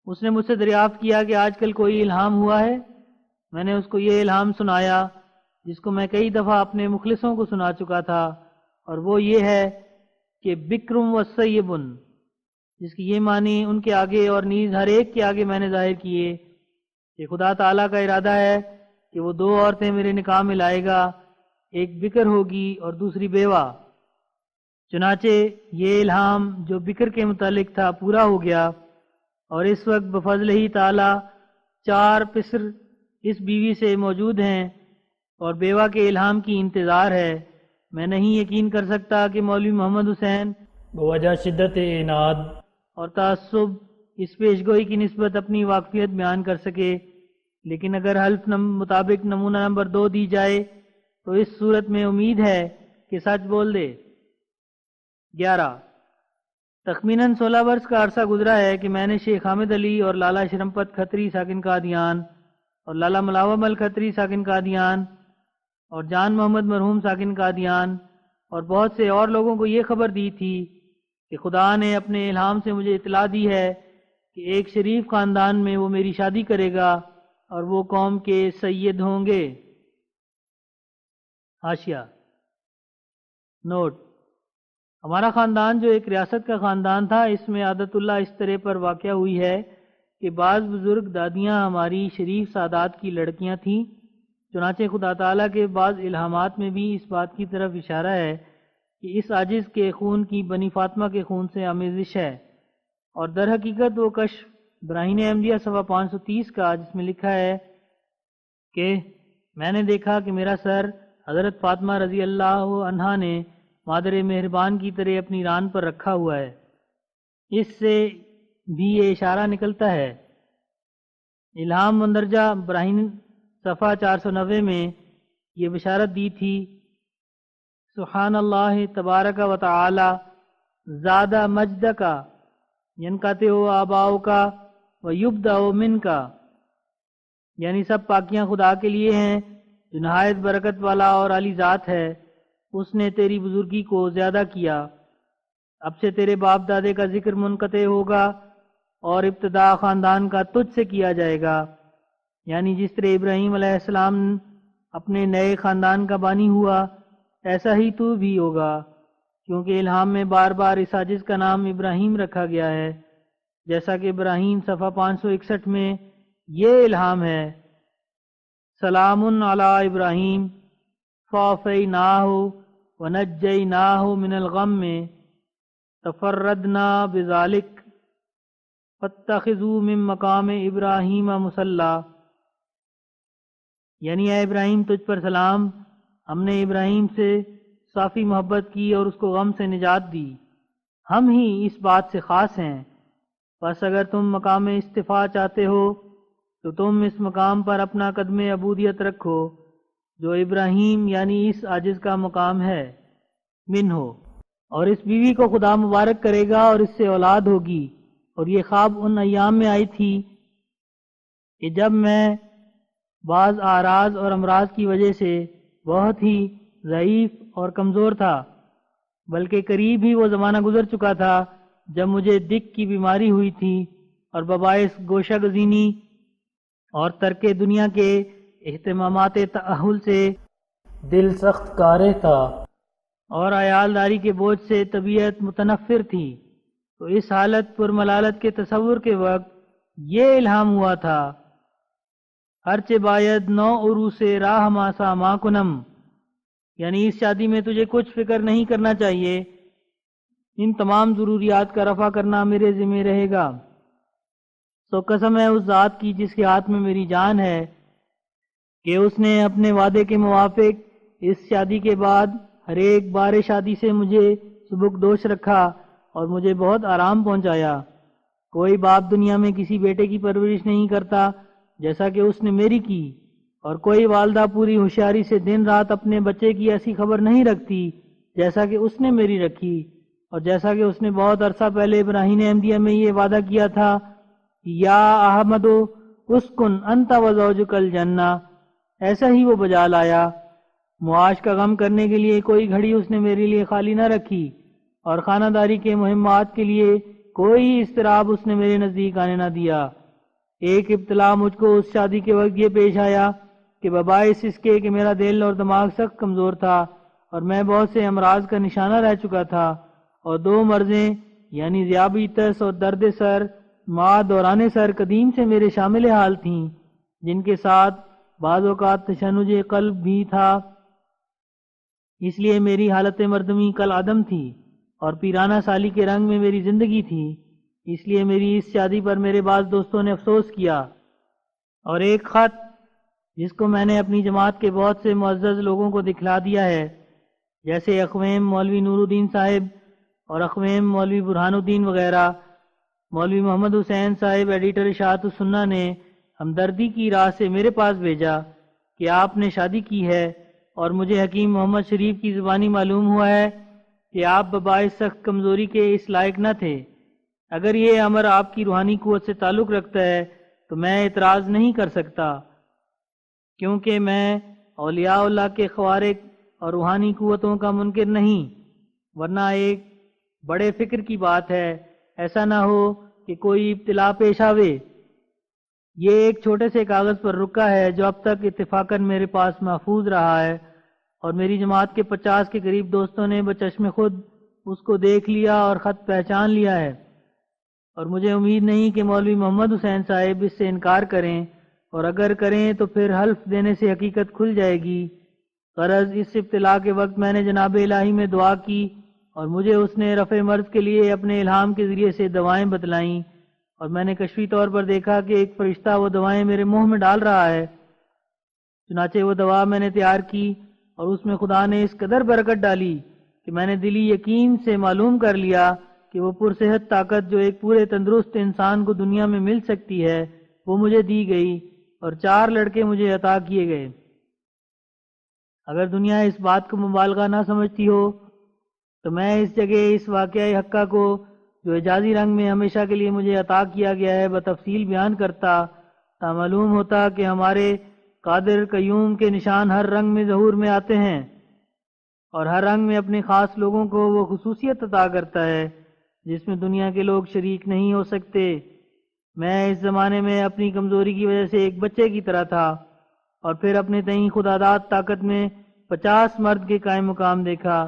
Speaker 2: اس نے مجھ سے دریافت کیا کہ آج کل کوئی الہام ہوا ہے، میں نے اس کو یہ الہام سنایا جس کو میں کئی دفعہ اپنے مخلصوں کو سنا چکا تھا، اور وہ یہ ہے کہ بکرم و سیبن، جس کی یہ معنی ان کے آگے اور نیز ہر ایک کے آگے میں نے ظاہر کیے کہ خدا تعالیٰ کا ارادہ ہے کہ وہ 2 عورتیں میرے نکاح میں لائے گا، ایک بکر ہوگی اور دوسری بیوہ۔ چنانچہ یہ الہام جو بکر کے متعلق تھا پورا ہو گیا، اور اس وقت بفضل ہی تعالیٰ 4 پسر اس بیوی سے موجود ہیں اور بیوہ کے الہام کی انتظار ہے۔ میں نہیں یقین کر سکتا کہ مولوی محمد حسین
Speaker 1: بوجہ شدت عناد
Speaker 2: اور تعصب اس پیشگوئی کی نسبت اپنی واقفیت بیان کر سکے، لیکن اگر حلف مطابق نمونہ نمبر 2 دی جائے تو اس صورت میں امید ہے کہ سچ بول دے۔ 11 تخمیناً 16 برس کا عرصہ گزرا ہے کہ میں نے شیخ حامد علی اور لالا شرمپت کھتری ساکن قادیان اور لالا ملاوم الکھتری ساکن قادیان اور جان محمد مرحوم ساکن قادیان اور بہت سے اور لوگوں کو یہ خبر دی تھی کہ خدا نے اپنے الہام سے مجھے اطلاع دی ہے کہ ایک شریف خاندان میں وہ میری شادی کرے گا اور وہ قوم کے سید ہوں گے۔ حاشیہ نوٹ: ہمارا خاندان جو ایک ریاست کا خاندان تھا، اس میں عادت اللہ اس طرح پر واقع ہوئی ہے کہ بعض بزرگ دادیاں ہماری شریف سادات کی لڑکیاں تھیں۔ چنانچہ خدا تعالیٰ کے بعض الہامات میں بھی اس بات کی طرف اشارہ ہے کہ اس عاجز کے خون کی بنی فاطمہ کے خون سے آمیزش ہے، اور در حقیقت وہ کشف براہین احمدیہ صفحہ 530 کا، جس میں لکھا ہے کہ میں نے دیکھا کہ میرا سر حضرت فاطمہ رضی اللہ عنہا نے مادر مہربان کی طرح اپنی ران پر رکھا ہوا ہے۔ اس سے بھی یہ اشارہ نکلتا ہے۔ الہام مندرجہ براہین صفحہ 490 میں یہ بشارت دی تھی: سبحان اللہ تبارک و تعالی زادہ مجد کا ینقطع آباؤ کا و یبدأ من کا، یعنی سب پاکیاں خدا کے لیے ہیں جو نہایت برکت والا اور عالی ذات ہے۔ اس نے تیری بزرگی کو زیادہ کیا، اب سے تیرے باپ دادے کا ذکر منقطع ہوگا اور ابتدا خاندان کا تجھ سے کیا جائے گا، یعنی جس طرح ابراہیم علیہ السلام اپنے نئے خاندان کا بانی ہوا، ایسا ہی تو بھی ہوگا، کیونکہ الہام میں بار بار اس عاجز کا نام ابراہیم رکھا گیا ہے، جیسا کہ ابراہیم صفحہ 561 میں یہ الہام ہے: سلام علی ابراہیم فوفیناہ ونجیناہ من الغم میں تفردنا بذالک فاتخذوا من مقام ابراہیم مصلی، یعنی اے ابراہیم تجھ پر سلام، ہم نے ابراہیم سے صافی محبت کی اور اس کو غم سے نجات دی، ہم ہی اس بات سے خاص ہیں۔ بس اگر تم مقام استفاء چاہتے ہو تو تم اس مقام پر اپنا قدم عبودیت رکھو جو ابراہیم یعنی اس عاجز کا مقام ہے من ہو، اور اس بیوی کو خدا مبارک کرے گا اور اس سے اولاد ہوگی۔ اور یہ خواب ان ایام میں آئی تھی کہ جب میں بعض اعراض اور امراض کی وجہ سے بہت ہی ضعیف اور کمزور تھا، بلکہ قریب ہی وہ زمانہ گزر چکا تھا جب مجھے دک کی بیماری ہوئی تھی اور بباعث گوشہ گزینی اور ترک دنیا کے اہتمامات تأہل سے
Speaker 1: دل سخت کارے تھا
Speaker 2: اور عیالداری کے بوجھ سے طبیعت متنفر تھی۔ تو اس حالت پر ملالت کے تصور کے وقت یہ الہام ہوا تھا: ہرچہ باید نو عروس راہ ماسا ما کنم، یعنی اس شادی میں تجھے کچھ فکر نہیں کرنا چاہیے، ان تمام ضروریات کا رفع کرنا میرے ذمہ رہے گا۔ تو قسم ہے اس ذات کی جس کے ہاتھ میں میری جان ہے کہ اس نے اپنے وعدے کے موافق اس شادی کے بعد ہر ایک بار شادی سے مجھے سبک دوش رکھا اور مجھے بہت آرام پہنچایا۔ کوئی باپ دنیا میں کسی بیٹے کی پرورش نہیں کرتا جیسا کہ اس نے میری کی، اور کوئی والدہ پوری ہوشیاری سے دن رات اپنے بچے کی ایسی خبر نہیں رکھتی جیسا کہ اس نے میری رکھی، اور جیسا کہ اس نے بہت عرصہ پہلے ابراہیم احمدیہ میں یہ وعدہ کیا تھا: یا احمد اسکن انت و زوجک الجنہ، ایسا ہی وہ بجا لایا۔ معاش کا غم کرنے کے لیے کوئی گھڑی اس نے میرے لیے خالی نہ رکھی، اور خانہ داری کے مہمات کے لیے کوئی اضطراب اس نے میرے نزدیک آنے نہ دیا۔ ایک ابتلا مجھ کو اس شادی کے وقت یہ پیش آیا کہ بباعث اس کے کہ میرا دل اور دماغ سخت کمزور تھا اور میں بہت سے امراض کا نشانہ رہ چکا تھا، اور 2 مرضیں یعنی ذیابیطس اور درد سر مع دوران سر قدیم سے میرے شامل حال تھیں، جن کے ساتھ بعض اوقات تشنج قلب بھی تھا۔ اس لیے میری حالت مردمی کل عدم تھی اور پیرانہ سالی کے رنگ میں میری زندگی تھی۔ اس لیے میری اس شادی پر میرے بعض دوستوں نے افسوس کیا، اور ایک خط جس کو میں نے اپنی جماعت کے بہت سے معزز لوگوں کو دکھلا دیا ہے، جیسے اخویم مولوی نور الدین صاحب اور اخویم مولوی برہان الدین وغیرہ، مولوی محمد حسین صاحب ایڈیٹر اشاعت السنہ نے ہمدردی کی راہ سے میرے پاس بھیجا کہ آپ نے شادی کی ہے، اور مجھے حکیم محمد شریف کی زبانی معلوم ہوا ہے کہ آپ بباعث سخت کمزوری کے اس لائق نہ تھے۔ اگر یہ امر آپ کی روحانی قوت سے تعلق رکھتا ہے تو میں اعتراض نہیں کر سکتا، کیونکہ میں اولیاء اللہ کے خوارق اور روحانی قوتوں کا منکر نہیں، ورنہ ایک بڑے فکر کی بات ہے، ایسا نہ ہو کہ کوئی ابتلا پیش آوے۔ یہ ایک چھوٹے سے کاغذ پر رکا ہے جو اب تک اتفاقاً میرے پاس محفوظ رہا ہے، اور میری جماعت کے 50 کے قریب دوستوں نے بچشم خود اس کو دیکھ لیا اور خط پہچان لیا ہے، اور مجھے امید نہیں کہ مولوی محمد حسین صاحب اس سے انکار کریں، اور اگر کریں تو پھر حلف دینے سے حقیقت کھل جائے گی۔ غرض اس ابتلا کے وقت میں نے جناب الہی میں دعا کی، اور مجھے اس نے رفع مرض کے لیے اپنے الہام کے ذریعے سے دوائیں بتلائیں، اور میں نے کشفی طور پر دیکھا کہ ایک فرشتہ وہ دوائیں میرے منہ میں ڈال رہا ہے۔ چنانچہ وہ دوا میں نے تیار کی، اور اس میں خدا نے اس قدر برکت ڈالی کہ میں نے دلی یقین سے معلوم کر لیا کہ وہ پرصحت طاقت جو ایک پورے تندرست انسان کو دنیا میں مل سکتی ہے وہ مجھے دی گئی، اور 4 لڑکے مجھے عطا کیے گئے۔ اگر دنیا اس بات کو مبالغہ نہ سمجھتی ہو تو میں اس جگہ اس واقعہ حقہ کو جو اعجازی رنگ میں ہمیشہ کے لیے مجھے عطا کیا گیا ہے بتفصیل بیان کرتا، تا معلوم ہوتا کہ ہمارے قادر قیوم کے نشان ہر رنگ میں ظہور میں آتے ہیں، اور ہر رنگ میں اپنے خاص لوگوں کو وہ خصوصیت عطا کرتا ہے جس میں دنیا کے لوگ شریک نہیں ہو سکتے۔ میں اس زمانے میں اپنی کمزوری کی وجہ سے ایک بچے کی طرح تھا، اور پھر اپنے تئیں خداداد طاقت میں 50 مرد کے قائم مقام دیکھا۔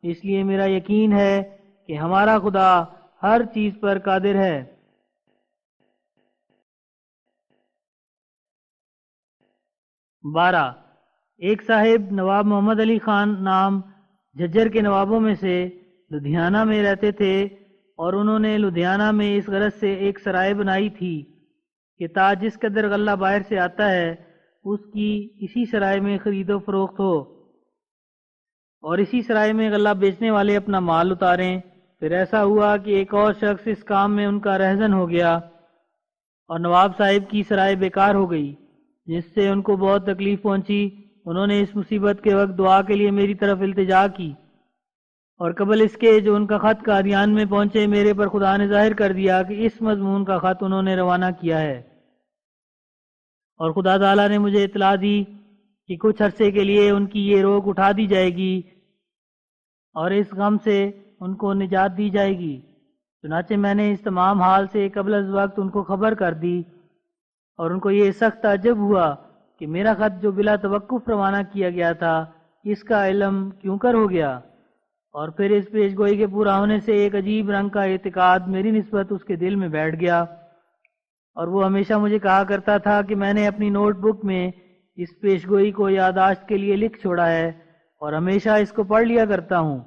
Speaker 2: اس لیے میرا یقین ہے کہ ہمارا خدا ہر چیز پر قادر ہے۔ 12 ایک صاحب نواب محمد علی خان نام جھجر کے نوابوں میں سے لدھیانہ میں رہتے تھے، اور انہوں نے لدھیانہ میں اس غرض سے ایک سرائے بنائی تھی کہ تا جس قدر غلہ باہر سے آتا ہے اس کی اسی سرائے میں خرید و فروخت ہو، اور اسی سرائے میں غلہ بیچنے والے اپنا مال اتاریں۔ پھر ایسا ہوا کہ ایک اور شخص اس کام میں ان کا رہزن ہو گیا، اور نواب صاحب کی سرائے بیکار ہو گئی، جس سے ان کو بہت تکلیف پہنچی۔ انہوں نے اس مصیبت کے وقت دعا کے لیے میری طرف التجا کی، اور قبل اس کے جو ان کا خط قادیان میں پہنچے میرے پر خدا نے ظاہر کر دیا کہ اس مضمون کا خط انہوں نے روانہ کیا ہے، اور خدا تعالیٰ نے مجھے اطلاع دی کہ کچھ عرصے کے لیے ان کی یہ روک اٹھا دی جائے گی اور اس غم سے ان کو نجات دی جائے گی۔ چنانچہ میں نے اس تمام حال سے قبل از وقت ان کو خبر کر دی، اور ان کو یہ سخت تعجب ہوا کہ میرا خط جو بلا توقف روانہ کیا گیا تھا اس کا علم کیوں کر ہو گیا، اور پھر اس پیش گوئی کے پورا ہونے سے ایک عجیب رنگ کا اعتقاد میری نسبت اس کے دل میں بیٹھ گیا، اور وہ ہمیشہ مجھے کہا کرتا تھا کہ میں نے اپنی نوٹ بک میں اس پیش گوئی کو یادداشت کے لیے لکھ چھوڑا ہے اور ہمیشہ اس کو پڑھ لیا کرتا ہوں۔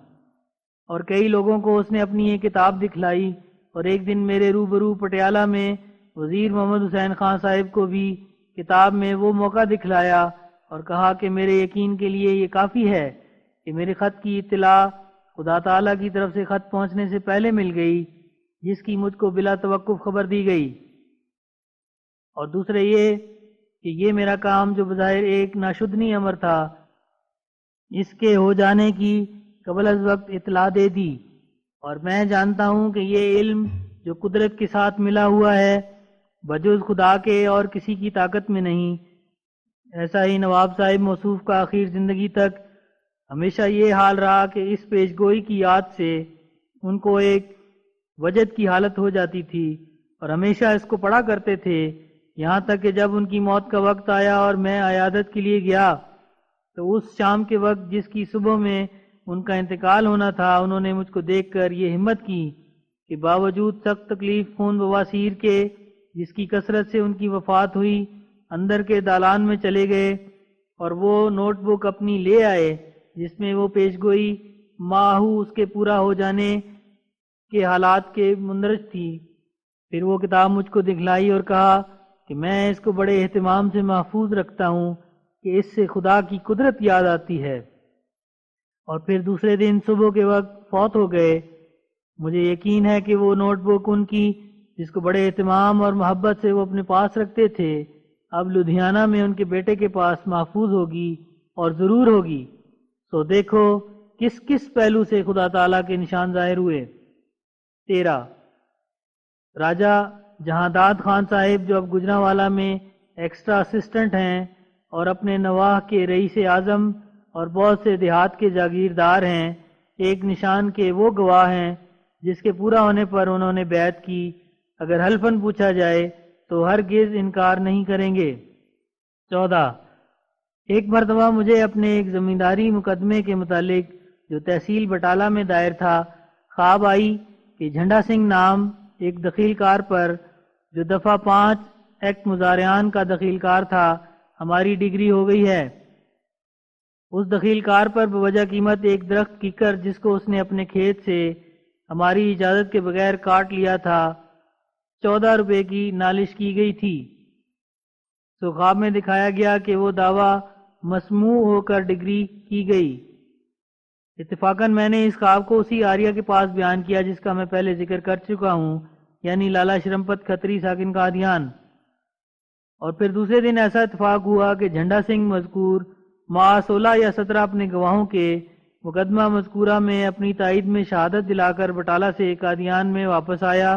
Speaker 2: اور کئی لوگوں کو اس نے اپنی یہ کتاب دکھلائی، اور ایک دن میرے روبرو پٹیالہ میں وزیر محمد حسین خان صاحب کو بھی کتاب میں وہ موقع دکھلایا اور کہا کہ میرے یقین کے لیے یہ کافی ہے کہ میرے خط کی اطلاع خدا تعالیٰ کی طرف سے خط پہنچنے سے پہلے مل گئی، جس کی مجھ کو بلا توقف خبر دی گئی، اور دوسرے یہ کہ یہ میرا کام جو بظاہر ایک ناشدنی امر تھا اس کے ہو جانے کی قبل از وقت اطلاع دے دی، اور میں جانتا ہوں کہ یہ علم جو قدرت کے ساتھ ملا ہوا ہے بجز خدا کے اور کسی کی طاقت میں نہیں۔ ایسا ہی نواب صاحب موصوف کا آخر زندگی تک ہمیشہ یہ حال رہا کہ اس پیش گوئی کی یاد سے ان کو ایک وجد کی حالت ہو جاتی تھی، اور ہمیشہ اس کو پڑھا کرتے تھے
Speaker 3: یہاں تک کہ جب ان کی موت کا وقت آیا اور میں عیادت کے لیے گیا تو اس شام کے وقت جس کی صبح میں ان کا انتقال ہونا تھا، انہوں نے مجھ کو دیکھ کر یہ ہمت کی کہ باوجود سخت تکلیف خون بواسیر کے جس کی کثرت سے ان کی وفات ہوئی، اندر کے دالان میں چلے گئے اور وہ نوٹ بک اپنی لے آئے جس میں وہ پیشگوئی ماہو اس کے پورا ہو جانے کے حالات کے مندرج تھی۔ پھر وہ کتاب مجھ کو دکھلائی اور کہا کہ میں اس کو بڑے اہتمام سے محفوظ رکھتا ہوں کہ اس سے خدا کی قدرت یاد آتی ہے، اور پھر دوسرے دن صبح کے وقت فوت ہو گئے۔ مجھے یقین ہے کہ وہ نوٹ بک ان کی جس کو بڑے اہتمام اور محبت سے وہ اپنے پاس رکھتے تھے، اب لدھیانہ میں ان کے بیٹے کے پاس محفوظ ہوگی اور ضرور ہوگی۔ سو دیکھو کس کس پہلو سے خدا تعالیٰ کے نشان ظاہر ہوئے۔ 13 راجہ جہاں داد خان صاحب جو اب گجرانوالہ میں ایکسٹرا اسسٹنٹ ہیں اور اپنے نواح کے رئیس اعظم اور بہت سے دیہات کے جاگیردار ہیں، ایک نشان کے وہ گواہ ہیں جس کے پورا ہونے پر انہوں نے بیعت کی، اگر حلفاً پوچھا جائے تو ہرگز انکار نہیں کریں گے۔ 14 ایک مرتبہ مجھے اپنے ایک زمینداری مقدمے کے متعلق جو تحصیل بٹالہ میں دائر تھا خواب آئی کہ جھنڈا سنگھ نام ایک دخیل کار پر جو دفعہ 5 ایکٹ مزارعان کا دخیل کار تھا ہماری ڈگری ہو گئی ہے۔ اس دخیل کار پر بوجہ قیمت ایک درخت کیکر جس کو اس نے اپنے کھیت سے ہماری اجازت کے بغیر کاٹ لیا تھا 14 روپے کی نالش کی گئی تھی۔ سو خواب میں دکھایا گیا کہ وہ دعویٰ مسموع ہو کر ڈگری کی گئی۔ اتفاقاً میں نے اس خواب کو اسی آریہ کے پاس بیان کیا جس کا میں پہلے ذکر کر چکا ہوں، یعنی لالا شرمپت کھتری ساکن قادیان۔ اور پھر دوسرے دن ایسا اتفاق ہوا کہ جھنڈا سنگھ مذکور ماہ 16 یا 17 اپنے گواہوں کے مقدمہ مذکورہ میں اپنی تائید میں شہادت دلا کر بٹالہ سے قادیان میں واپس آیا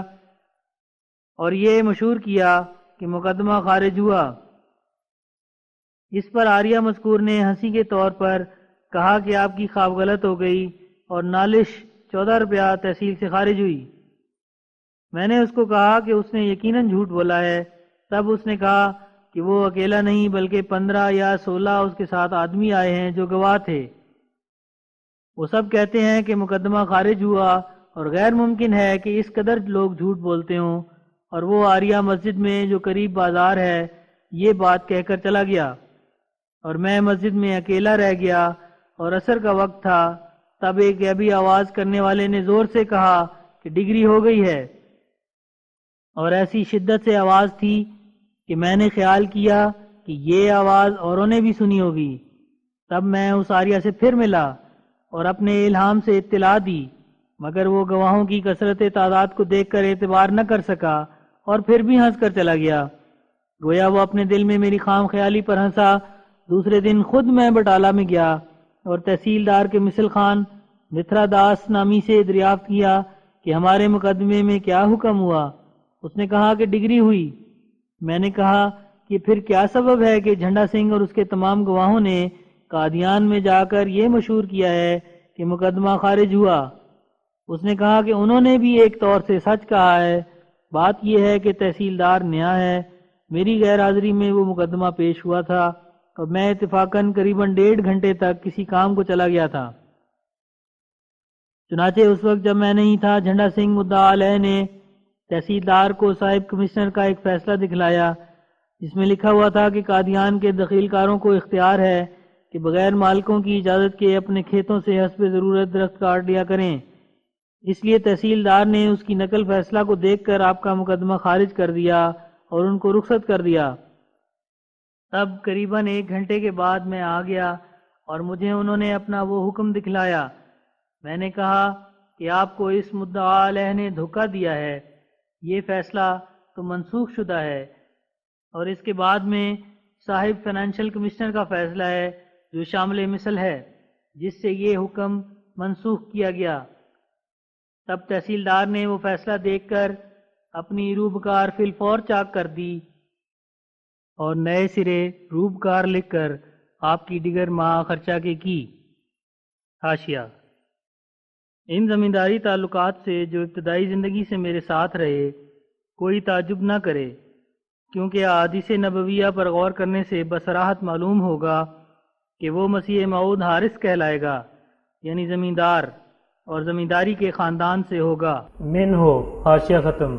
Speaker 3: اور یہ مشہور کیا کہ مقدمہ خارج ہوا۔ اس پر آریہ مذکور نے ہنسی کے طور پر کہا کہ آپ کی خواب غلط ہو گئی اور نالش 14 روپیہ تحصیل سے خارج ہوئی۔ میں نے اس کو کہا کہ اس نے یقیناً جھوٹ بولا ہے۔ تب اس نے کہا کہ وہ اکیلا نہیں بلکہ 15 یا 16 اس کے ساتھ آدمی آئے ہیں جو گواہ تھے۔ وہ سب کہتے ہیں کہ مقدمہ خارج ہوا اور غیر ممکن ہے کہ اس قدر لوگ جھوٹ بولتے ہوں، اور وہ آریہ مسجد میں جو قریب بازار ہے یہ بات کہہ کر چلا گیا، اور میں مسجد میں اکیلا رہ گیا اور عصر کا وقت تھا۔ تب ایک غیبی آواز کرنے والے نے زور سے کہا کہ ڈگری ہو گئی ہے، اور ایسی شدت سے آواز تھی کہ میں نے خیال کیا کہ یہ آواز اوروں نے بھی سنی ہوگی۔ تب میں اس آریہ سے پھر ملا اور اپنے الہام سے اطلاع دی، مگر وہ گواہوں کی کثرت تعداد کو دیکھ کر اعتبار نہ کر سکا اور پھر بھی ہنس کر چلا گیا، گویا وہ اپنے دل میں میری خام خیالی پر ہنسا۔ دوسرے دن خود میں بٹالہ میں گیا اور تحصیلدار کے مثل خان متھرا داس نامی سے دریافت کیا کہ ہمارے مقدمے میں کیا حکم ہوا۔ اس نے کہا کہ ڈگری ہوئی۔ میں نے کہا کہ پھر کیا سبب ہے کہ جھنڈا سنگھ اور اس کے تمام گواہوں نے قادیان میں جا کر یہ مشہور کیا ہے کہ مقدمہ خارج ہوا؟ اس نے کہا کہ انہوں نے بھی ایک طور سے سچ کہا ہے۔ بات یہ ہے کہ تحصیلدار نیا ہے، میری غیر حاضری میں وہ مقدمہ پیش ہوا تھا اور میں اتفاقاً قریباً 1.5 گھنٹے تک کسی کام کو چلا گیا تھا۔ چنانچہ اس وقت جب میں نہیں تھا، جھنڈا سنگھ مدعا علیہ نے تحصیلدار کو صاحب کمشنر کا ایک فیصلہ دکھلایا جس میں لکھا ہوا تھا کہ قادیان کے دخیل کاروں کو اختیار ہے کہ بغیر مالکوں کی اجازت کے اپنے کھیتوں سے حسب ضرورت درخت کاٹ لیا کریں۔ اس لیے تحصیلدار نے اس کی نقل فیصلہ کو دیکھ کر آپ کا مقدمہ خارج کر دیا اور ان کو رخصت کر دیا۔ تب قریباً 1 گھنٹے کے بعد میں آ گیا اور مجھے انہوں نے اپنا وہ حکم دکھلایا۔ میں نے کہا کہ آپ کو اس مدعا علیہ نے دھوکہ دیا ہے، یہ فیصلہ تو منسوخ شدہ ہے، اور اس کے بعد میں صاحب فائنینشل کمشنر کا فیصلہ ہے جو شامل مثل ہے جس سے یہ حکم منسوخ کیا گیا۔ تب تحصیلدار نے وہ فیصلہ دیکھ کر اپنی روبکار فی الفور چاک کر دی اور نئے سرے روبکار لکھ کر آپ کی دیگر ماہ خرچہ کی۔ حاشیہ: ان زمینداری تعلقات سے جو ابتدائی زندگی سے میرے ساتھ رہے کوئی تعجب نہ کرے کیونکہ احادیث نبویہ پر غور کرنے سے بصراحت معلوم ہوگا کہ وہ مسیح موعود حارث کہلائے گا، یعنی زمیندار، اور زمینداری کے خاندان سے ہوگا۔
Speaker 1: من ہو حاشیہ ختم۔